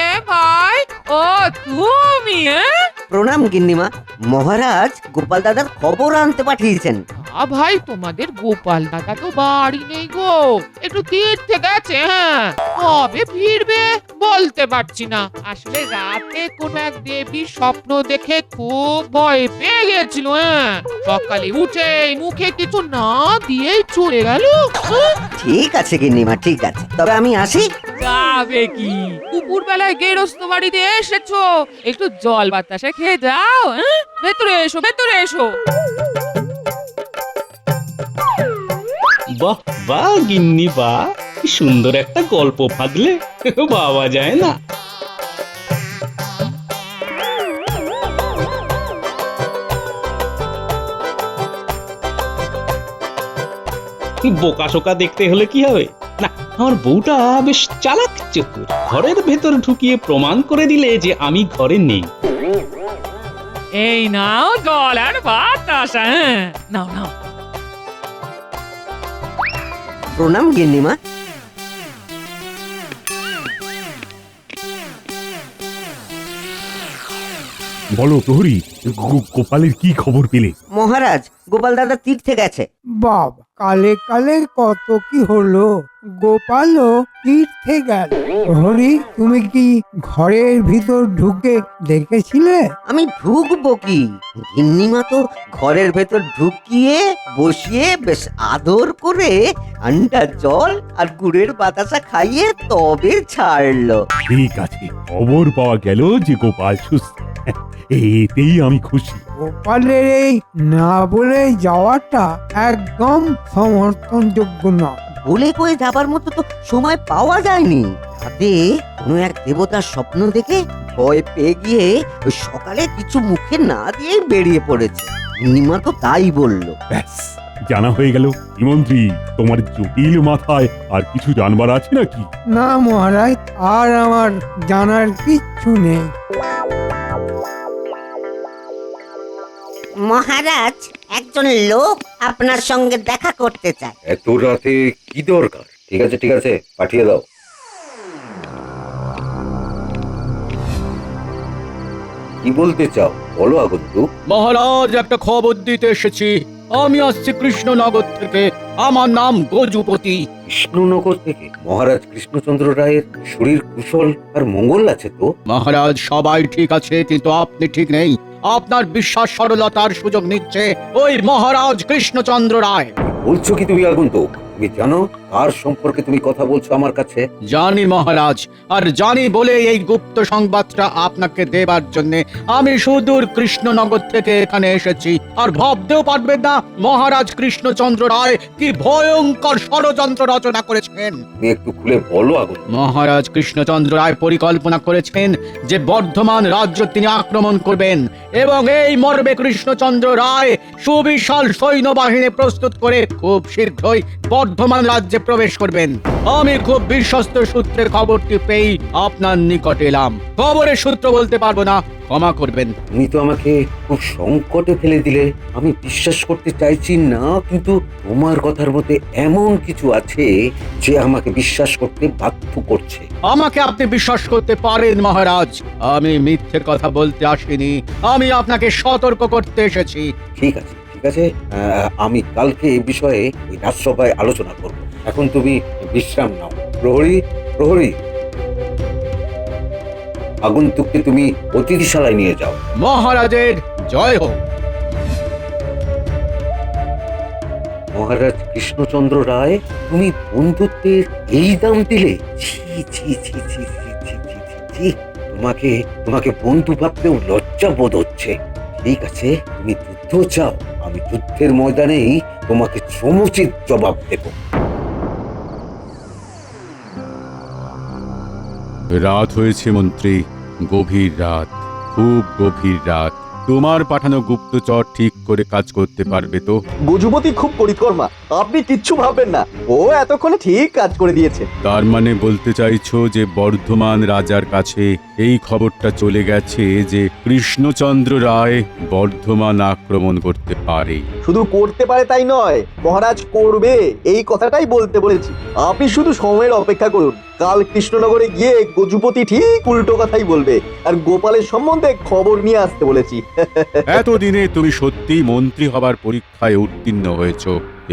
এ ভাই, ও তুমি? প্রণাম গিন্নিমা, মহারাজ গোপাল দাদার খবর আনতে পাঠিয়েছেন। ভাই, তোমাদের গোপাল দাদা তো বাড়ি নেই গো, একটু তীর্থে গেছে। হ্যাঁ, কবে ফিরবে বলতে পারছি না। আসলে রাতে কোন এক দেবীর স্বপ্ন দেখে খুব ভয় পেয়ে গেছিল। হ্যাঁ, সকালে উঠে মুখে কিছু না দিয়েই চলে গেল। ঠিক আছে গিন্নিমা, ঠিক আছে, তবে আমি আসি। যাবে কি, দুপুর বেলায় গেরস্ত বাড়িতে এসেছো, একটু জল বাতাসে খেয়ে যাও। ভেতরে এসো, ভেতরে এসো। বাহ বাহ গিন্নি বাহ, কি সুন্দর একটা গল্প ফাঁদলে, বাবা যায় না। বোকা শোকা দেখতে হলে কি হবে? না, আমার বউটা বেশ চালাক চতুর, ঘরের ভেতর ঢুকিয়ে প্রমাণ করে দিলে যে আমি ঘরে নেই। এই নাও জল আর বাতাস। নাও নাও। প্রণাম গিন্নিমা। বলো প্রহরী, গোপালের কি খবর পেলে? মহারাজ গোপাল দাদা তীর্থে গেছে। বাবা, কালে কালে কত কি হলো, গোপালও তীর্থে গেল। হরি, তুমি কি ঘরের ভিতর ঢুকে দেখেছিলে? আমি ঢুকবো কি, গিন্নিমা তো ঘরের ভেতর ঢুকিয়ে বসিয়ে বেশ আদর করে ঠান্ডা জল আর গুড়ের বাতাসা খাইয়ে তবে ছাড়লো। ঠিক আছে, খবর পাওয়া গেল যে গোপাল সুস্থ, এতেই আমি খুশি। গোপালের এই না বলে যাওয়াটা একদম সমর্থনযোগ্য না। বলে কয়ে যাবার মতো তো সময় পাওয়া যায়নি। তাতে কোনো এক দেবতার স্বপ্ন দেখে ভয় পেয়ে গিয়ে ওই সকালে কিছু মুখে না দিয়ে বেরিয়ে পড়েছে। গিন্নিমা তো তাই বললো। ব্যাস, জানা হয়ে গেল। কি মন্ত্রী, তোমার জটিল মাথায় আর কিছু জানবার আছে নাকি? না মহারাজ, আর আমার জানার কিচ্ছু নেই। মহারাজ, একজন লোক আপনার সঙ্গে দেখা করতে চায়। এত রাতে কি দরকার? ঠিক আছে ঠিক আছে, পাঠিয়ে দাও। কি বলতে চাও বলো আগন্তুক। মহারাজ, একটা খবর দিতে এসেছি। আমি আসছি কৃষ্ণনগর থেকে। আমার নাম গজুপতি। কৃষ্ণনগর থেকে? মহারাজ কৃষ্ণচন্দ্র রায়ের শরীর কুশল আর মঙ্গল আছে তো? মহারাজ, সবাই ঠিক আছে, কিন্তু আপনি ঠিক নেই। আপনার বিশ্বাস সরলতার সুযোগ নিচ্ছে ওই মহারাজ কৃষ্ণচন্দ্র রায়। বলছো কি তুমি আগন্তুক? তুমি জানো কার সম্পর্কে তুমি কথা বলছো আমার কাছে? জানি মহারাজ, আর জানি বলে এই গুপ্ত সংবাদটা আপনাকে দেবার জন্য আমি সুদূর কৃষ্ণনগর থেকে এখানে এসেছি। আর ভাবতেও পারবেন না মহারাজ কৃষ্ণচন্দ্র রায় কি ভয়ঙ্কর ষড়যন্ত্র রচনা করেছেন। তুমি একটু খুলে বলো আগন্তুক। মহারাজ কৃষ্ণচন্দ্র রায় পরিকল্পনা করেছেন যে বর্ধমান রাজ্য তিনি আক্রমণ করবেন, এবং এই মর্মে কৃষ্ণচন্দ্র রায় সুবিশাল সৈন্যবাহিনী প্রস্তুত করে খুব শীঘ্রই বর্ধমান রাজ্যে প্রবেশ করবেন। আমি খুব বিশ্বস্ত সূত্রের খবরটি পেয়ে আপনার নিকট এলাম। খবরের সূত্র বলতে পারবো না, ক্ষমা করবেন। তুমি তো আমাকে খুব সংকটে ফেলে দিলে। আমি বিশ্বাস করতে চাইছি না, কিন্তু তোমার কথার মধ্যে এমন কিছু আছে যে আমাকে বিশ্বাস করতে বাধ্য করছে। আমাকে আপনি বিশ্বাস করতে পারেন মহারাজ, আমি মিথ্যের কথা বলতে আসিনি। আমি আপনাকে সতর্ক করতে এসেছি। ঠিক আছে ঠিক আছে, আমি কালকে এই বিষয়ে ওই রাজসভায় আলোচনা করব। এখন তুমি বিশ্রাম নাও। প্রহরী প্রহরী, আগন্তুককে তুমি অতিথিশালায় নিয়ে যাও। মহারাজের জয় হোক। মহারাজ কৃষ্ণচন্দ্র রায়, তুমি বন্ধুত্বের এই দাম দিলে? ছি ছি ছি ছি ছি ছি ছি ছি ছি। তোমাকে বন্ধু ভাবতেও লজ্জা বোধ হচ্ছে। ঠিক আছে, তুমি যুদ্ধ চাও, আমি যুদ্ধের ময়দানেই তোমাকে সমুচিত জবাব দেব। রাত হয়েছে মন্ত্রী, গভীর রাত, খুব গভীর রাত। তোমার পাঠানো গুপ্তচর ঠিক করে কাজ করতে পারবে তো? গজুপতি খুব পরিকর্মা, আপনি কিচ্ছু ভাববেন না, ও এতক্ষণে ঠিক কাজ করে দিয়েছে। তার মানে বলতে চাইছো যে বর্ধমান রাজার কাছে এই খবরটা চলে গেছে যে কৃষ্ণচন্দ্র রায় বর্ধমান আক্রমণ করতে পারে? শুধু করতে পারে তাই নয়, মহারাজ করবে, এই কথাটাই বলতে বলেছি। আপনি শুধু সময়ের অপেক্ষা করুন। কাল কৃষ্ণনগরে গিয়ে গজুপতি ঠিক উল্টো কথাই বলবে, আর গোপালের সম্বন্ধে খবর নিয়ে আসতে বলেছি। এতদিনে তুমি সত্যি মন্ত্রী হবার পরীক্ষায় উত্তীর্ণ হয়েছ।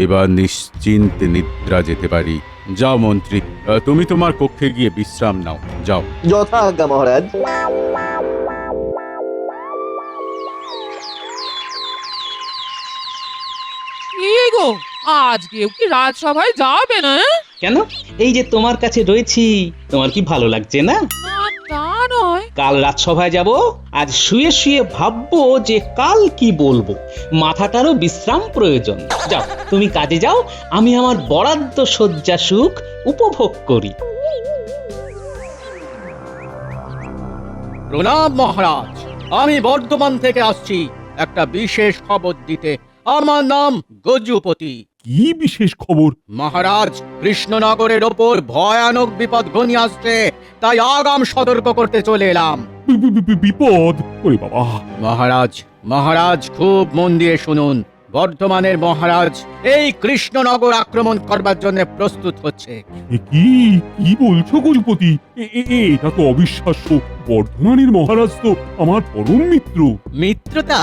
এবার নিশ্চিন্তে নিদ্রা যেতে পারি। যাও মন্ত্রী, তুমি তোমার কক্ষে গিয়ে বিশ্রাম নাও, যাও। যথা আজ্ঞা মহারাজ। কি গো, আজকেও কি রাজসভায় যাবে না? কেন? এই যে তোমার কাছে রয়েছি, তোমার কি ভালো লাগছে না? তা নয়। কাল রাজসভায় যাব, আজ শুয়ে শুয়ে ভাববো যে কাল কি বলবো। মাথাটারও বিশ্রাম প্রয়োজন। যাও, তুমি কাজে যাও, আমি আমার বরাদ্দ শয্যা সুখ উপভোগ করি। প্রণাম মহারাজ, আমি বর্ধমান থেকে আসছি একটা বিশেষ খবর দিতে। আমার নাম গজুপতি। কি বিশেষ খবর? মহারাজ, কৃষ্ণনগরের ওপর ভয়ানক বিপদ ঘনিয়ে আসছে, তাই আগাম সতর্ক করতে চলে এলাম। বিপদ? ওরে বাবা! মহারাজ খুব মন দিয়ে শুনুন। বর্ধমানের মহারাজ এই কৃষ্ণনগর আক্রমণ করবার জন্য প্রস্তুত হচ্ছে। কি বলছো গজুপতি? এটা তো অবিশ্বাস্য। বর্ধমানের মহারাজ তো আমার পরম মিত্র। মিত্রতা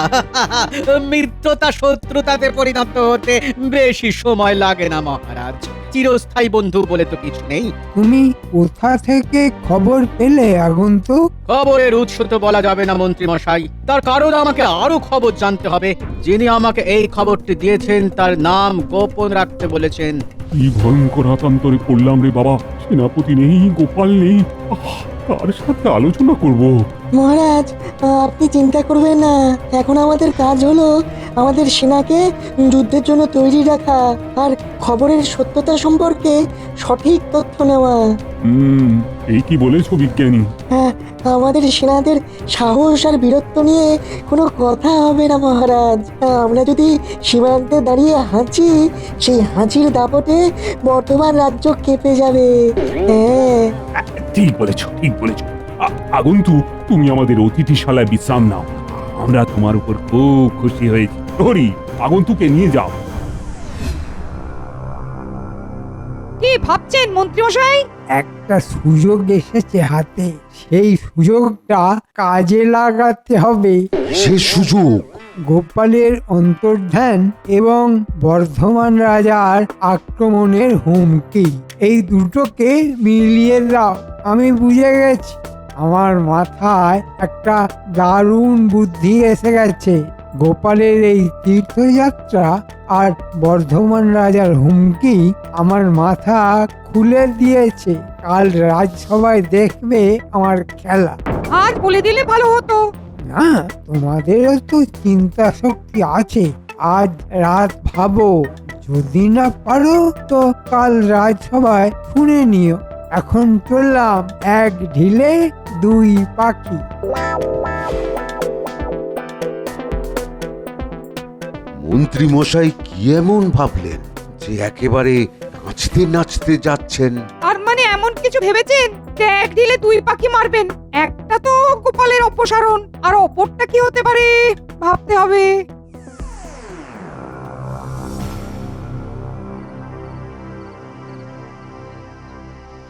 মিত্রতা শত্রুতাতে পরিণত হতে বেশি সময় লাগে না মহারাজ। চিরস্থায়ী বন্ধু বলে তো কিছু নেই। তুমি কোথা থেকে খবর পেলে আগন্তুক? খবরের উৎস তো বলা যাবে না মন্ত্রী মশাই, তার কারণ আমাকে আরো খবর জানতে হবে। যিনি আমাকে এই খবরটি দিয়েছেন তার নাম গোপন রাখতে বলেছেন। কি ভয়ঙ্কর হাতান্তরে পড়লাম রে বাবা। সেনাপতি নেই, গোপাল নেই, কার সাথে আলোচনা করব? মহারাজ, আপনি চিন্তা করবেন না। এখন আমাদের কাজ হলো আমাদের সেনাকে যুদ্ধের জন্য তৈরি রাখা আর খবরের সত্যতা সম্পর্কে সঠিক তথ্য নেওয়া। এই কি বলেছো বিজ্ঞানী? হ্যাঁ, আমাদের সেনাদের সাহস আর বীরত্ব নিয়ে কোনো কথা হবে না মহারাজ। আমরা যদি সীমান্তে দাঁড়িয়ে হাঁচি, সেই হাঁচির দাপটে বর্ধমান রাজ্য কেঁপে যাবে। হ্যাঁ, ঠিক বলেছো, ঠিক বলেছো। আগন্তুক, তুমি আমাদের অতিথিশালায় বিশ্রাম নাও। আমরা তোমার উপর খুব খুশি হয়েছি। প্রহরী, আগন্তুকে নিয়ে যাও। কি ভাবছেন মন্ত্রী মশাই? একটা সুযোগ এসেছে হাতে, সেই সুযোগটা কাজে লাগাতে হবে। সে সুযোগ? গোপালের অন্তর্ধান এবং বর্ধমান রাজার আক্রমণের হুমকি, এই দুটোকে মিলিয়ে দাও। আমি বুঝে গেছি, আমার মাথায় একটা দারুণ বুদ্ধি এসে গেছে। গোপালের এই তীর্থযাত্রা আর বর্ধমান রাজার হুমকি আমার মাথা খুলে দিয়েছে। কাল রাজসভায় দেখবে আমার খেলা। আর বলে দিলে ভালো হতো। না, তোমাদেরও তো চিন্তা শক্তি আছে। আজ রাত ভাবো, যদি না পারো তো কাল রাজসভায় শুনে নিও। এখন চললাম এক ঢিলে দুই পাখি। মন্ত্রী মশাই কি এমন ভাবলেন যে একেবারে নাচতে নাচতে যাচ্ছেন? আর মানে এমন কিছু ভেবেছেন যে এক ঢিলে দুই পাখি মারবেন? একটা তো গোপালের অপসারণ, আর অপরটা কি হতে পারে ভাবতে হবে।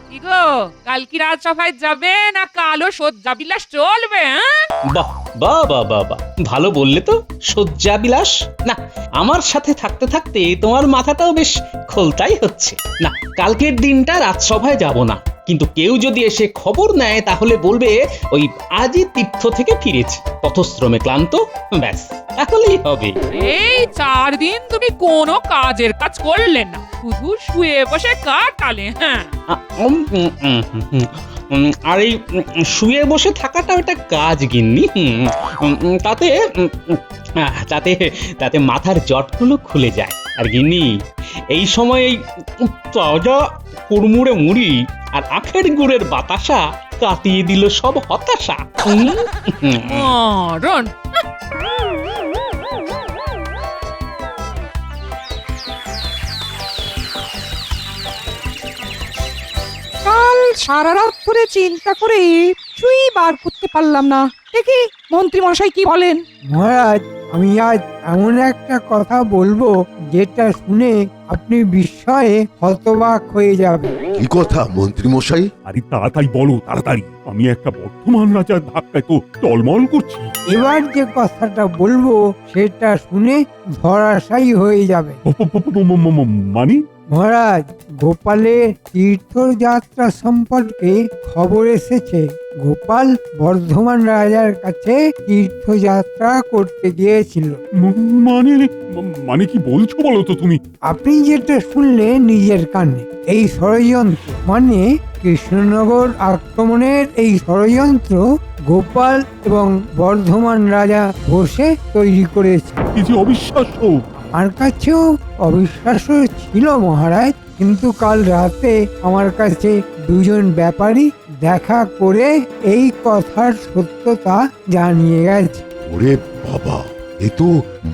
কি গো, কাল কি রাজসভায় যাবে না কালো সজ্জাবিলাস চলবে? বাহ বাহ বাহ বাহ বাহ, ভালো বললে তো। শয্যাবিলাস না, আমার সাথে থাকতে থাকতে তোমার মাথাটাও বেশ খোলতাই হচ্ছে। না, কালকের দিনটা রাজসভায় যাব না, কিন্তু কেউ যদি এসে খবর নেয় তাহলে বলবে ওই আজই তীর্থ থেকে ফিরেছে, পথশ্রমে ক্লান্ত, ব্যাস তাহলেই হবে। এই 4 দিন তুমি কোনো কাজের কাজ করলে না, শুধু শুয়ে বসে কাটালে। হ্যাঁ, আর এই শুয়ে বসে থাকাটা একটা কাজ গিন্নি। তাতে তাতে তাতে মাথার জটগুলো খুলে যায়। আর গিন্নি, এই সময় এই তাজা কুড়মুড়ে মুড়ি আর আখের গুড়ের বাতাসা কাটিয়ে দিল সব হতাশা। মরণ। কাল সারা রাত ধরে চিন্তা করে কিছুই বার করতে পারলাম না। দেখি মন্ত্রী মশাই কি বলেন। মহারাজ, আমি আজ এমন একটা কথা বলবো যেটা শুনে আপনি বিস্ময়ে হতবাক হয়ে যাবেন। কি কথা মন্ত্রী মশাই? আরে তাড়াতাড়ি বলো, তাড়াতাড়ি। আমি একটা বর্ধমান রাজার ধাক্কায় তো টলমল করছি। এবার যে কথাটা বলবো সেটা শুনে ধরাশায়ী হয়ে যাবে। মানে? মহারাজ, গোপালের তীর্থযাত্রা সম্পর্কে খবর এসেছে। গোপাল বর্ধমান রাজার কাছে তীর্থযাত্রা করতে গিয়েছিল। মানে মানে কি বলছো বলো তো তুমি? আপনি যেটা শুনলেন নিজের কানে, এই ষড়যন্ত্র মানে কৃষ্ণনগর আক্রমণের এই ষড়যন্ত্র গোপাল এবং বর্ধমান রাজা বসে তৈরি করেছে। কিছু অবিশ্বাস্য। আমার কাছেও অবিশ্বাস্য ছিল মহারাজ, কিন্তু কাল রাতে আমার কাছে দুজন ব্যাপারী দেখা করে এই কথার সত্যতা জানিয়ে গেছে। ওরে বাবা, এ তো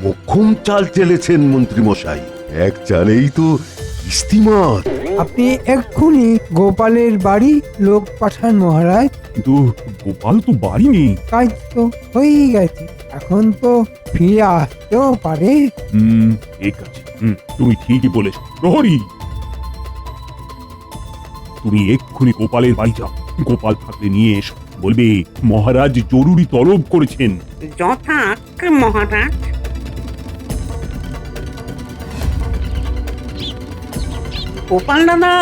মোক্ষম চাল চেলেছেন মন্ত্রী মশাই। এক চালেই তো কিস্তিমাত। আপনি এক্ষুনি গোপালের বাড়ি লোক পাঠান মহারাজ। কিন্তু গোপাল তো বাড়ি নেই। কাজ তো হয়েই গেছে, এখন তো ফিরে আসতেও পারে। ঠিক আছে, তুমি ঠিকই বলেছ। প্রহরী, তুমি এক্ষুনি গোপালের বাড়ি যাও, গোপাল থাকলে নিয়ে এসো। বলবে মহারাজ জরুরি তলব করেছেন। যথাজ্ঞা মহারাজ। গোপাল দাদা,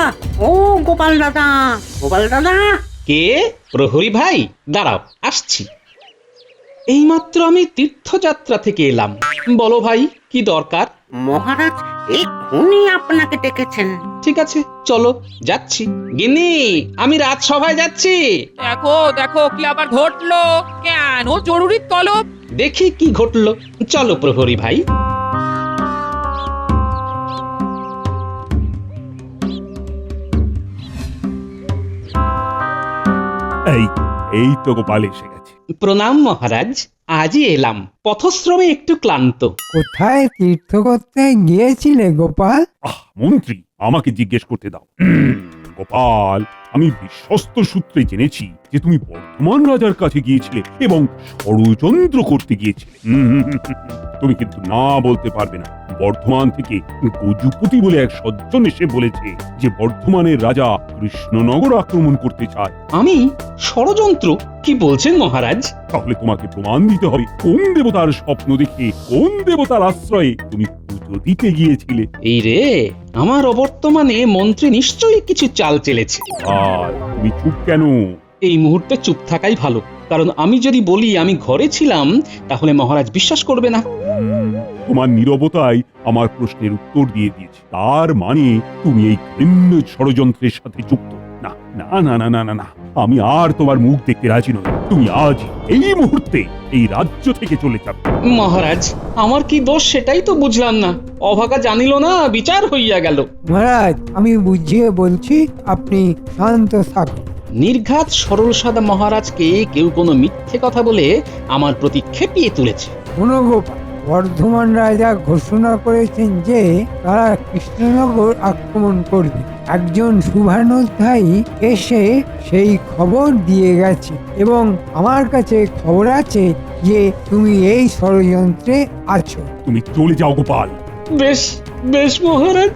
ও গোপাল দাদা, গোপাল দাদা। কে? প্রহরী ভাই, দাঁড়াও, আসছি। এইমাত্র আমি তীর্থযাত্রা থেকে এলাম। বলো ভাই, কি দরকার? মহারাজ এক্ষুনি আপনাকে ডেকেছেন। ঠিক আছে, চলো, যাচ্ছি। গিন্নি, আমি রাজসভায় যাচ্ছি। দেখো দেখো কি আবার ঘটলো? কেন জরুরি তলব? দেখি কি ঘটলো। চলো প্রহরী ভাই। এই এই তো গোপাল এসে গেছে। প্রণাম মহারাজ, আজই এলাম, পথশ্রমে একটু ক্লান্ত। কোথায় তীর্থ করতে গিয়েছিলে গোপাল? মন্ত্রী, আমাকে জিজ্ঞেস করতে দাও। গোপাল, আমি বিশ্বস্ত সূত্রে জেনেছি যে তুমি বর্ধমান রাজার কাছে গিয়েছিলে এবং ষড়যন্ত্র করতে গিয়েছিলে। তুমি কিন্তু না বলতে পারবে না। বর্ধমান থেকে গজুপতি বলে এক সজ্জন এসে বলেছে যে বর্ধমানের রাজা কৃষ্ণনগর আক্রমণ করতে চায়। আমি ষড়যন্ত্র? কি বলছেন মহারাজ? তাহলে তোমাকে প্রমাণ দিতে হবে কোন দেবতার স্বপ্ন দেখে কোন দেবতার আশ্রয়ে তুমি পুজো দিতে গিয়েছিলে। এই রে, আমার অবর্তমানে মন্ত্রী নিশ্চয়ই কিছু চাল চেলেছে। আর তুমি চুপ কেন? এই মুহূর্তে চুপ থাকাই ভালো, কারণ আমি যদি বলি আমি ঘরে ছিলাম তাহলে মহারাজ বিশ্বাস করবে না। তোমার নীরবতাই আমার প্রশ্নের উত্তর দিয়ে দিয়েছে। তার মানে তুমি এই ঘৃণ্য ষড়যন্ত্রের সাথে যুক্ত। না না না না না না না, আমি আর তোমার মুখ দেখতে রাজি নই। তুমি আজ এই মুহূর্তে এই রাজ্য থেকে চলে যাবে। মহারাজ, আমার কি দোষ সেটাই তো বুঝলাম না। অভাগা জানিল না, বিচার হইয়া গেল। মহারাজ, আমি বুঝিয়ে বলছি, আপনি শান্ত থাকুন। নির্ঘাত সরল সাদা মহারাজকে কেউ কোনো মিথ্যে কথা বলে আমার প্রতি খেপিয়ে তুলেছে। শোনো গোপাল, বর্ধমান রাজা ঘোষণা করেছেন যে তারা কৃষ্ণনগর আক্রমণ করবে। একজন শুভানুধ্যায়ী এসে সেই খবর দিয়ে গেছে এবং আমার কাছে খবর আছে যে তুমি এই ষড়যন্ত্রে আছো। তুমি চলে যাও গোপাল। বেশ বেশ মহারাজ,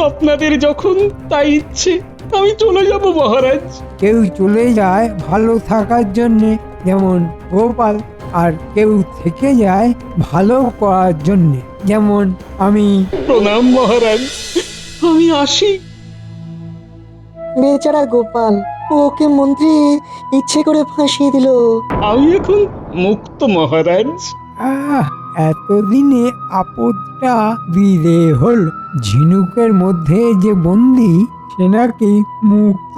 আপনাদের যখন তাই ইচ্ছে আমি চলে যাব মহারাজ। কেউ চলে যায় ভালো থাকার জন্যে, যেমন গোপাল, আর কেউ থেকে যায় ভালো করার জন্যে, যেমন আমি। প্রণাম মহারাজ, আমি আসি। বেচারা গোপাল, ওকে মন্ত্রী ইচ্ছে করে ফাঁসিয়ে দিল। আমি এখন মুক্ত মহারাজ। এতদিনে আপদটা বিদে হল। ঝিনুকের মধ্যে যে বন্দি সে নাকি মুক্ত।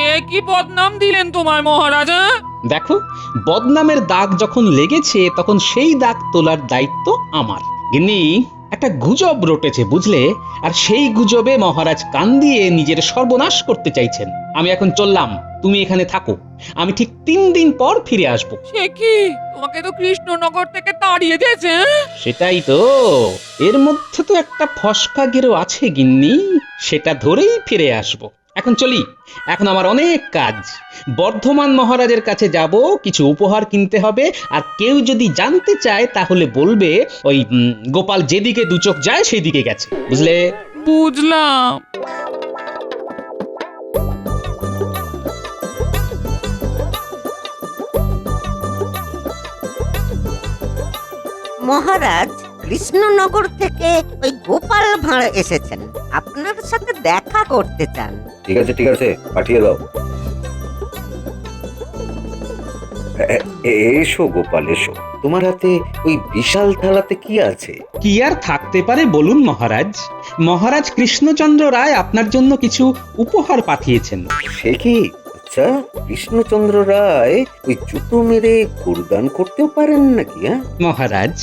এ কি বদনাম দিলেন তোমার মহারাজ? দেখো, বদনামের দাগ যখন লেগেছে তখন সেই দাগ তোলার দায়িত্ব আমার। গিন্নি, একটা গুজব রটেছে বুঝলে, আর সেই গুজবে মহারাজ কান দিয়ে নিজের সর্বনাশ করতে চাইছেন। আমি এখন চললাম, তুমি এখানে থাকো, আমি ঠিক 3 দিন পর ফিরে আসবো। সে কি, তোমাকে তো কৃষ্ণনগর থেকে তাড়িয়ে দিয়েছে? সেটাই তো, এর মধ্যে তো একটা ফসকা গেরো আছে গিন্নি, সেটা ধরেই ফিরে আসবো। এখন চলি, এখন আমার অনেক কাজ। বর্ধমান মহারাজের কাছে যাব, কিছু উপহার কিনতে হবে, আর কেউ যদি জানতে চায় তাহলে বলবে ওই গোপাল যেদিকে দু চোখ যায় সেদিকে গেছে, বুঝলে? বুঝলাম। মহারাজ, কৃষ্ণনগর থেকে ওই গোপাল ভাঁড় এসেছেন, আপনার সাথে দেখা করতে চান। ঠিক আছে ঠিক আছে, পাঠিয়ে দাও। এসো গোপাল, এসো। তোমার হাতে ওই বিশাল থালাতে কি আছে? কি আর থাকতে পারে বলুন মহারাজ? মহারাজ কৃষ্ণচন্দ্র রায় আপনার জন্য কিছু উপহার পাঠিয়েছেন। সে কি? আচ্ছা, কৃষ্ণচন্দ্র রায় ওই জুতো মেরে গুরদান করতেও পারেন নাকি? মহারাজ,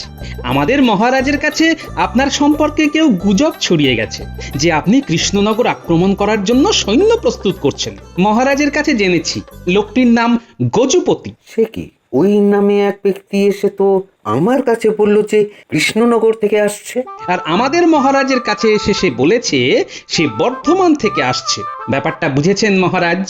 আমাদের মহারাজের কাছে আপনার সম্পর্কে কেউ গুজব ছড়িয়ে গেছে যে আপনি কৃষ্ণনগর আক্রমণ করার জন্য সৈন্য প্রস্তুত করছেন। মহারাজের কাছে জেনেছি লোকটির নাম গজুপতি। সে কি? ওই নামে এক ব্যক্তি এসে তো আমার কাছে বলল যে কৃষ্ণনগর থেকে আসছে। আর আমাদের মহারাজের কাছে এসে সে বলেছে সে বর্ধমান থেকে আসছে। ব্যাপারটা বুঝেছেন মহারাজ?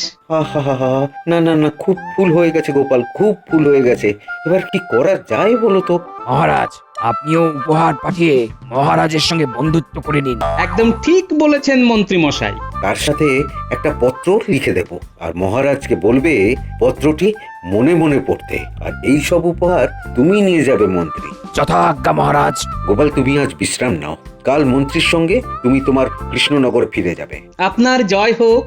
না না না, খুব ভুল হয়ে গেছে গোপাল, খুব ভুল হয়ে গেছে। এবার কি করা যায় বলো তো? মহারাজ, আপনিও উপহার পাঠিয়ে মহারাজের সঙ্গে বন্ধুত্ব করে নিন। একদম ঠিক বলেছেন মন্ত্রী মশাই। তার সাথে একটা পত্র লিখে দেব, আর মহারাজকে বলবে পত্রটি মনে মনে পড়তে, আর এই সব উপহার তুমি নিয়ে যাবে মন্ত্রী। যথাজ্ঞা মহারাজ। গোপাল, তুমি আজ বিশ্রাম নাও, কাল মন্ত্রীর সঙ্গে তুমি তোমার কৃষ্ণনগর ফিরে যাবে। আপনার জয় হোক।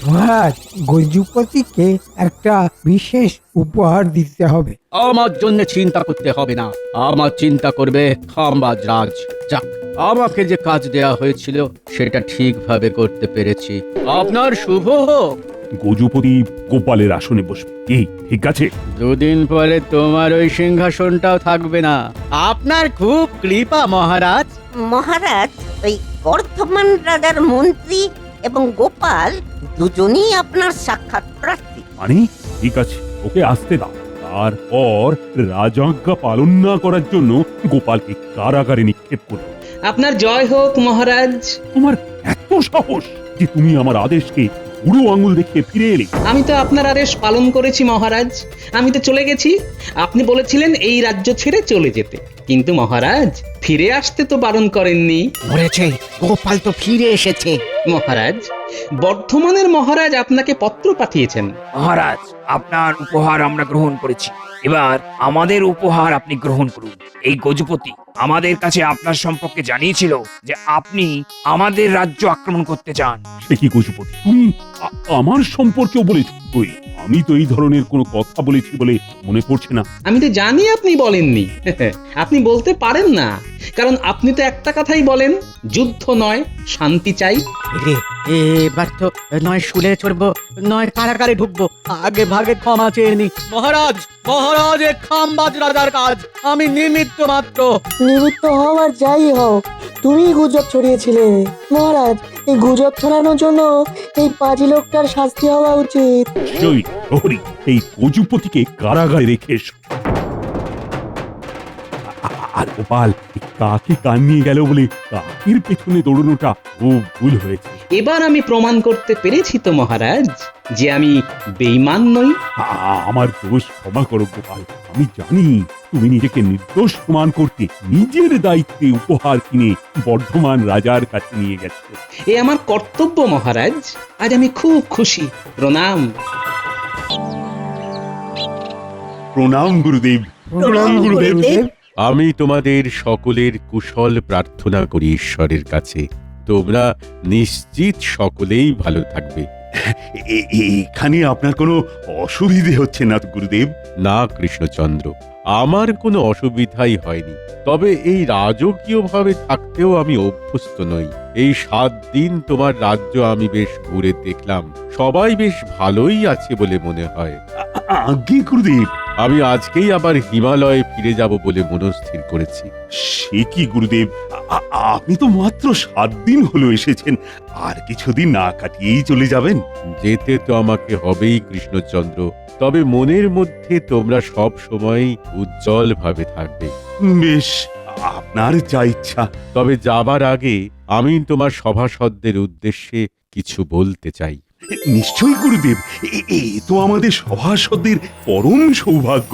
মহারাজ, গজুপতিকে একটা বিশেষ উপহার দিতে হবে। আমার জন্য চিন্তা করতে হবে না, আমার চিন্তা করবে খাম্বাজ রাজ। যাক, আমাকে যে কাজ দেয়া হয়েছিল সেটা ঠিকভাবে করতে পেরেছি। আপনার শুভ হোক। গজপতি গোপালের আসনে বসবে, কি ঠিক আছে? দুদিন পরে তোমার ওই সিংহাসনটাও থাকবে না। আপনার খুব কৃপা মহারাজ। মহারাজ, ওই বর্ধমান রাজার মন্ত্রী এবং গোপাল দুজনেই আপনার সাক্ষাৎ প্রার্থী। মানে ঠিক আছে, ওকে আসতে দাও। তারপর রাজাজ্ঞা পালন না করার জন্য গোপালকে কারাগারে নিক্ষেপ করবে। আপনার জয় হোক মহারাজ। তোমার এত সাহস যে তুমি আমার আদেশকে বুড়ো আঙুল দেখিয়ে ফিরে এলে। আমি তো আপনার আদেশ পালন করেছি মহারাজ, আমি তো চলে গেছি। আপনি বলেছিলেন এই রাজ্য ছেড়ে চলে যেতে, কিন্তু মহারাজ ফিরে আসতে তো বারণ করেননি। বলেছে গোপাল তো ফিরে এসেছে। মহারাজ, বর্ধমানের মহারাজ আপনাকে পত্র পাঠিয়েছেন। মহারাজ, আপনার উপহার আমরা গ্রহণ করেছি, এবার আমাদের উপহার আপনি গ্রহণ করুন। এই গজপতি আমাদের কাছে আপনার সম্পর্কে জানিয়েছিল যে আপনি আমাদের রাজ্য আক্রমণ করতে চান। সে কি গজপতি, তুমি আমার সম্পর্কেও বলেছ? ওই আমি তো এই ধরনের কোনো কথা বলেছি বলে মনে পড়ছে না। আমি তো জানি আপনি বলেননি। আপনি বলতে পারেন না, কারণ আপনি তো একটা কথাই বলেন, যুদ্ধ নয় শান্তি চাই। এবার তো নয় শুলে চড়বো, নয় কারাগারে ঢুকবো। আগে ভাগে ক্ষমা চেয়ে নি। মহারাজ, মহারাজ, এ খাম্বাজ রাজার কাজ, আমি নিমিত্ত মাত্র। নিমিত্ত হও আর যাই হোক, তুমি গুজব ছড়িয়েছিলে। মহারাজ, এই গুজব ছড়ানোর জন্য এই পাজি লোকটার শাস্তি হওয়া উচিত। সেই প্রহরী এই গজপতিকে কারাগারে রেখে এসো। আর গোপাল, কাকে কান নিয়ে গেল বলে কাকের পেছনে দৌড়ানোটা খুব ভুল হয়েছে। এবার আমি প্রমাণ করতে পেরেছি তো মহারাজ যে আমি বেঈমান নই। আমার দোষ ক্ষমা করো গোপাল, আমি জানি তুমি নিজেকে নির্দোষ প্রমাণ করতে নিজের দায়িত্বে উপহার কিনে বর্ধমান রাজার কাছে নিয়ে গেছো। এ আমার কর্তব্য মহারাজ, আজ আমি খুব খুশি। প্রণাম। প্রণাম গুরুদেব। প্রণাম গুরুদেব। আমি তোমাদের সকলের কুশল প্রার্থনা করি ঈশ্বরের কাছে। তোমরা নিশ্চিত সকলেই ভালো থাকবে। এখানে আপনার কোনো অসুবিধে হচ্ছে না গুরুদেব? না কৃষ্ণচন্দ্র, আমার কোনো অসুবিধাই হয়নি। তবে এই রাজকীয়ভাবে থাকতেও আমি অভ্যস্ত নই। এই 7 দিন তোমার রাজ্য আমি বেশ ঘুরে দেখলাম, সবাই বেশ ভালোই আছে বলে মনে হয়। আজ্ঞে গুরুদেব। আমি আজকেই আবার হিমালয়ে ফিরে যাব বলে মনস্থির করেছি। সে কি গুরুদেব, আপনি তো মাত্র 7 দিন হলো এসেছেন, আর কিছুদিন না কাটিয়েই চলে যাবেন? যেতে তো আমাকে হবেই কৃষ্ণচন্দ্র, তবে মনের মধ্যে তোমরা সব সময় উজ্জ্বল ভাবে থাকবে। বেশ, আপনার যা ইচ্ছা। তবে যাবার আগে আমি তোমার সভাসদদের উদ্দেশ্যে কিছু বলতে চাই। নিশ্চয়ই গুরুদেব, এ তো আমাদের সভাসদের পরম সৌভাগ্য।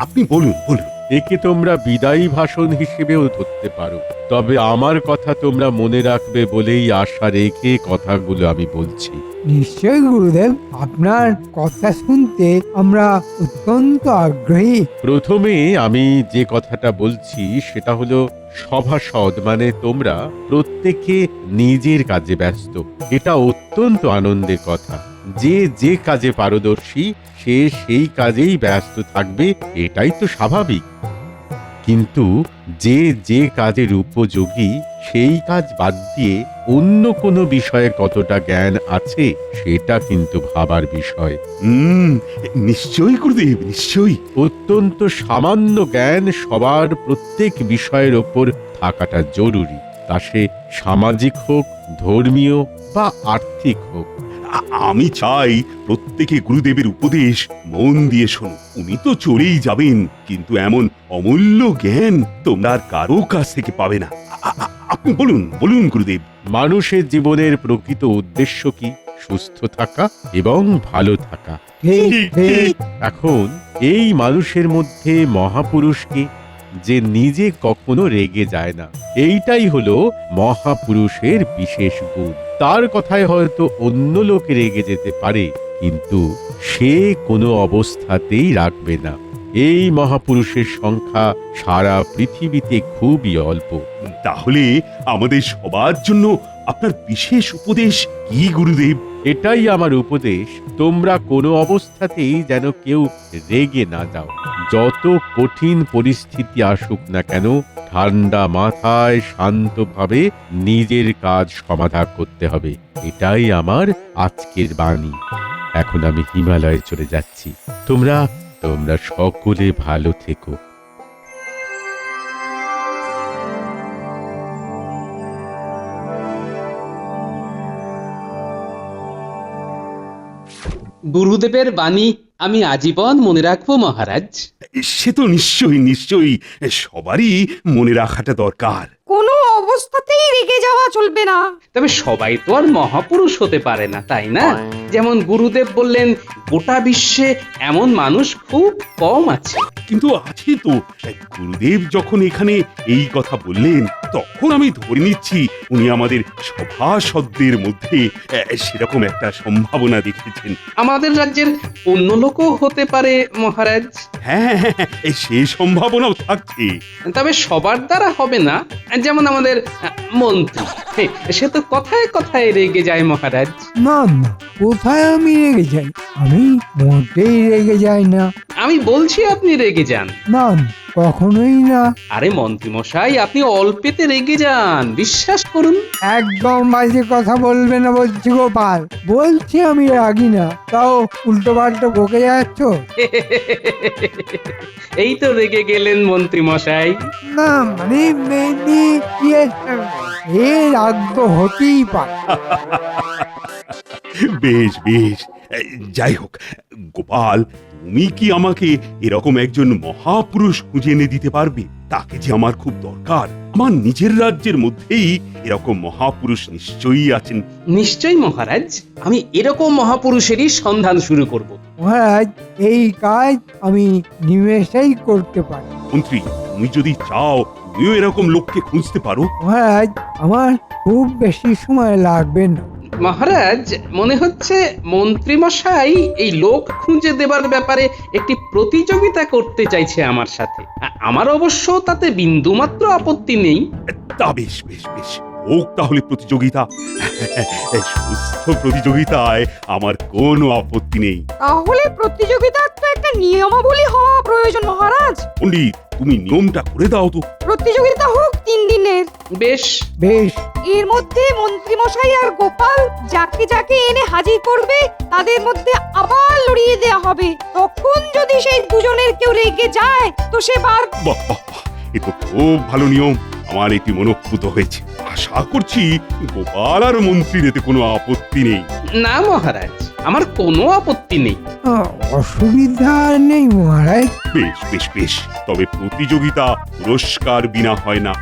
আপনি বলুন বলুন। একে তোমরা বিদায়ী ভাষণ হিসেবেও ধরতে পারো, তবে আমার কথা তোমরা মনে রাখবে বলেই আশা রেখে কথাগুলো আমি বলছি। নিশ্চয় গুরুদেব, আপনার কথা শুনতে আমরা অত্যন্ত আগ্রহী। প্রথমে আমি যে কথাটা বলছি সেটা হলো, সভাসদ মানে তোমরা প্রত্যেকে নিজের কাজে ব্যস্ত। এটা অত্যন্ত আনন্দের কথা। যে যে কাজে পারদর্শী সে সেই কাজেই ব্যস্ত থাকবে, এটাই তো স্বাভাবিক। কিন্তু যে যে কাজের উপযোগী সেই কাজ বাদ দিয়ে অন্য কোনো বিষয়ে কতটা জ্ঞান আছে সেটা কিন্তু ভাবার বিষয়। নিশ্চয়ই গুরুদেব, নিশ্চয়ই। অত্যন্ত সামান্য জ্ঞান সবার প্রত্যেক বিষয়ের ওপর থাকাটা জরুরি, তা সে সামাজিক হোক, ধর্মীয় বা আর্থিক হোক। আমি চাই প্রত্যেকে গুরুদেবের উপদেশ মন দিয়ে শোনো। উনি তো চলেই যাবেন, কিন্তু এমন অমূল্য জ্ঞান তোমরা আর কারো কাছ থেকে পাবে না। আপনি বলুন বলুন গুরুদেব। মানুষের জীবনের প্রকৃত উদ্দেশ্য কি সুস্থ থাকা এবং ভালো থাকা। ঠিক ঠিক। এখন এই মানুষের মধ্যে মহাপুরুষকে, যে নিজে কখনো রেগে যায় না, এইটাই হলো মহাপুরুষের বিশেষ গুণ। তার কথায় হয়তো অন্য লোক রেগে যেতে পারে, কিন্তু সে কোনো অবস্থাতেই রাখবে না। এই মহাপুরুষের সংখ্যা সারা পৃথিবীতে খুবই অল্প। তাহলে আমাদের সবার জন্য আপনার বিশেষ উপদেশ কি গুরুদেব? এটাই আমার উপদেশ, তোমরা কোনো অবস্থাতেই যেন কেউ রেগে না যাও। যত কঠিন পরিস্থিতি আসুক না কেন, ঠান্ডা মাথায় শান্তভাবে নিজের কাজ সমাধা করতে হবে। এটাই আমার আজকের বাণী। এখন আমি হিমালয়ে চলে যাচ্ছি। তোমরা সকলে ভালো থেকো। গুরুদেবের বাণী আমি আজীবন মনে রাখবো মহারাজ। সে তো নিশ্চয়ই নিশ্চয়ই, সবারই মনে রাখাটা দরকার। কোনো অবস্থাতেই রেগে যাওয়া চলবে না। তবে সবাই তো আর মহাপুরুষ হতে পারে না, তাই না? যেমন গুরুদেব বললেন, গোটা বিশ্বে এমন মানুষ খুব কম আছে। কিন্তু আছে তো। গুরুদেব যখন এখানে এই কথা বললেন, তখন আমি ধরে নিচ্ছি উনি আমাদের সভাসদদের মধ্যে সেরকম একটা সম্ভাবনা দেখেছেন। আমাদের রাজ্যের অন্য লোকও হতে পারে মহারাজ। হ্যাঁ, সে সম্ভাবনাও থাকছে। তবে সবার দ্বারা হবে না। যেমন আমাদের মন্ত্রী, সে তো কথায় কথায় রেগে যায় মহারাজ। না না, কোথায় আমি রেগে যাই? আমি মোটেই রেগে যাই না। আমি বলছি আপনি রেগে যান। না কখনোই না। আরে মন্ত্রী মশাই, আপনি অল্পেতে রেগে যান, বিশ্বাস করুন। একদম বাজে কথা বলবে না বলছি গোপাল। বলছি আমি রাগি না, তাও উল্টো পাল্টো বকে যাচ্ছ। এই তো রেগে গেলেন মন্ত্রী মশাই। না মানে এ রাগ তো হতেই পারে। বেশ বেশ, যাই হোক গোপাল, তুমি কি আমাকে এরকম একজন মহাপুরুষ খুঁজে এনে দিতে পারবে? তাকে যে আমার খুব দরকার। আমার নিজের রাজ্যের মধ্যেই এরকম মহাপুরুষ নিশ্চয়ই আছেন। নিশ্চয়ই মহারাজ, আমি এরকম মহাপুরুষেরই সন্ধান শুরু করব। মহারাজ, এই কাজ আমি নিমেষেই করতে পারি। মন্ত্রী, তুমি যদি চাও তুমিও এরকম লোককে খুঁজতে পারো। মহারাজ, আমার খুব বেশি সময় লাগবে না। মহারাজ, মনে হচ্ছে মন্ত্রী মশাই এই লোক খুঁজে দেবার ব্যাপারে একটি প্রতিযোগিতা করতে চাইছে আমার সাথে। আমার অবশ্য তাতে বিন্দুমাত্র আপত্তি নেই। তা বেশ বেশ বেশ, হোক তাহলে প্রতিযোগিতা। সুস্থ প্রতিযোগিতায় আমার কোনো আপত্তি নেই। তাহলে প্রতিযোগিতার তো একটা নিয়মাবলী হওয়া প্রয়োজন মহারাজ। পণ্ডিত, তুমি নিয়মটা করে দাও তো। প্রতিযোগিতা হোক 3 দিনের। বেশ বেশ। এর মধ্যে মন্ত্রী মশাই আর গোপাল যাকে যাকে এনে হাজির করবে, তাদের মধ্যে আবার লড়িয়ে দেওয়া হবে। তখন যদি সেই দুজনের কেউ রেগে যায়, তো সে বার। বাহ বাহ বাহ, এ তো খুব ভালো নিয়ম। আমার এটি মনোভূত হয়েছে। আশা করছি গোপাল আর মন্ত্রীর এতে কোনো আপত্তি নেই। না মহারাজ, আমার কোনো আপত্তি নেই। অসুবিধা নেই মহারাজ। বেশ বেশ বেশ, তবে প্রতিযোগিতা পুরস্কার বিনা হয় না।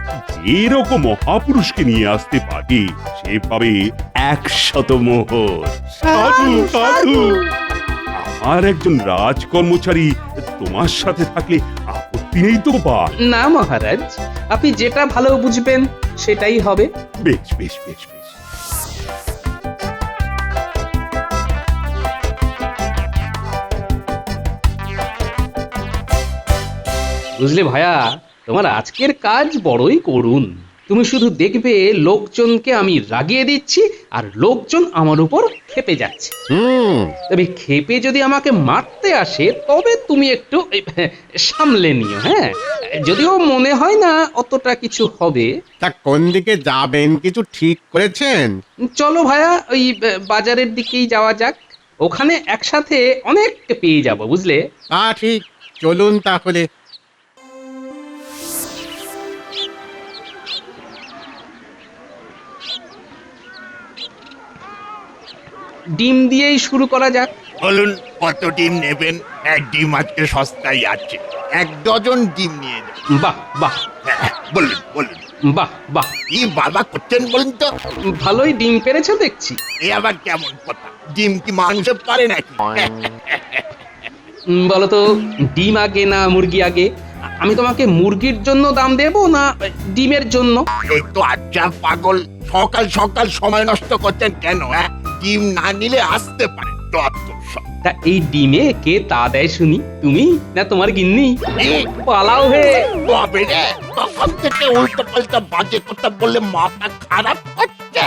যেরকম মহাপুরুষকে নিয়ে আসতে পারে সে পাবে 100 মোহর। সাধু সাধু। আমার একজন রাজকর্মচারী তোমার সাথে থাকলে আপত্তি নেই তো গোপাল? না মহারাজ, আপনি যেটা ভালো বুঝবেন সেটাই হবে। বেশ বেশ বেশ বেশ। বুঝলে ভায়া, তোমার আজকের কাজ বড়ই করুণ। তুমি শুধু দেখবে লোকজনকে আমি রাগিয়ে দিচ্ছি আর লোকজন আমার উপর ক্ষেপে যাচ্ছে। তবে ক্ষেপে যদি আমাকে মারতে আসে, তবে তুমি একটু সামলে নিও। হ্যাঁ, যদিও মনে হয় না অতটা কিছু হবে। তা কোন দিকে যাবেন কিছু ঠিক করেছেন? চলো ভায়া, ওই বাজারের দিকেই যাওয়া যাক। ওখানে একসাথে অনেক পেয়ে যাব, বুঝলে? ঠিক, চলুন তাহলে। ডিম দিয়েই শুরু করা যাক। বলুন কত ডিম নেবেন? এক ডিম আজকে সস্তায় আছে, 1 ডজন ডিম নিয়ে যান। বাহ বাহ, বলুন বলুন। বাহ বাহ, কি বাবা করছেন বলুন তো? ভালোই ডিম পেরেছো দেখছি। এ আবার কেমন কথা? ডিম কি মানুষে পারে নাকি? বলো তো, ডিম আগে না মুরগি আগে? আমি তোমাকে মুরগির জন্য দাম দেবো না ডিমের জন্য? এই তো আচ্ছা পাগল, সকাল সকাল সময় নষ্ট করছেন কেন? ডিম না নিলে আসতে পারে। তা এই ডিমে কে তা দেয় শুনি? তুমি না তোমার গিন্নি? পালাও হে। বাবা রে, তখন থেকে উল্টো পাল্টা বাজে কথা বললে মাথা খারাপ হচ্ছে।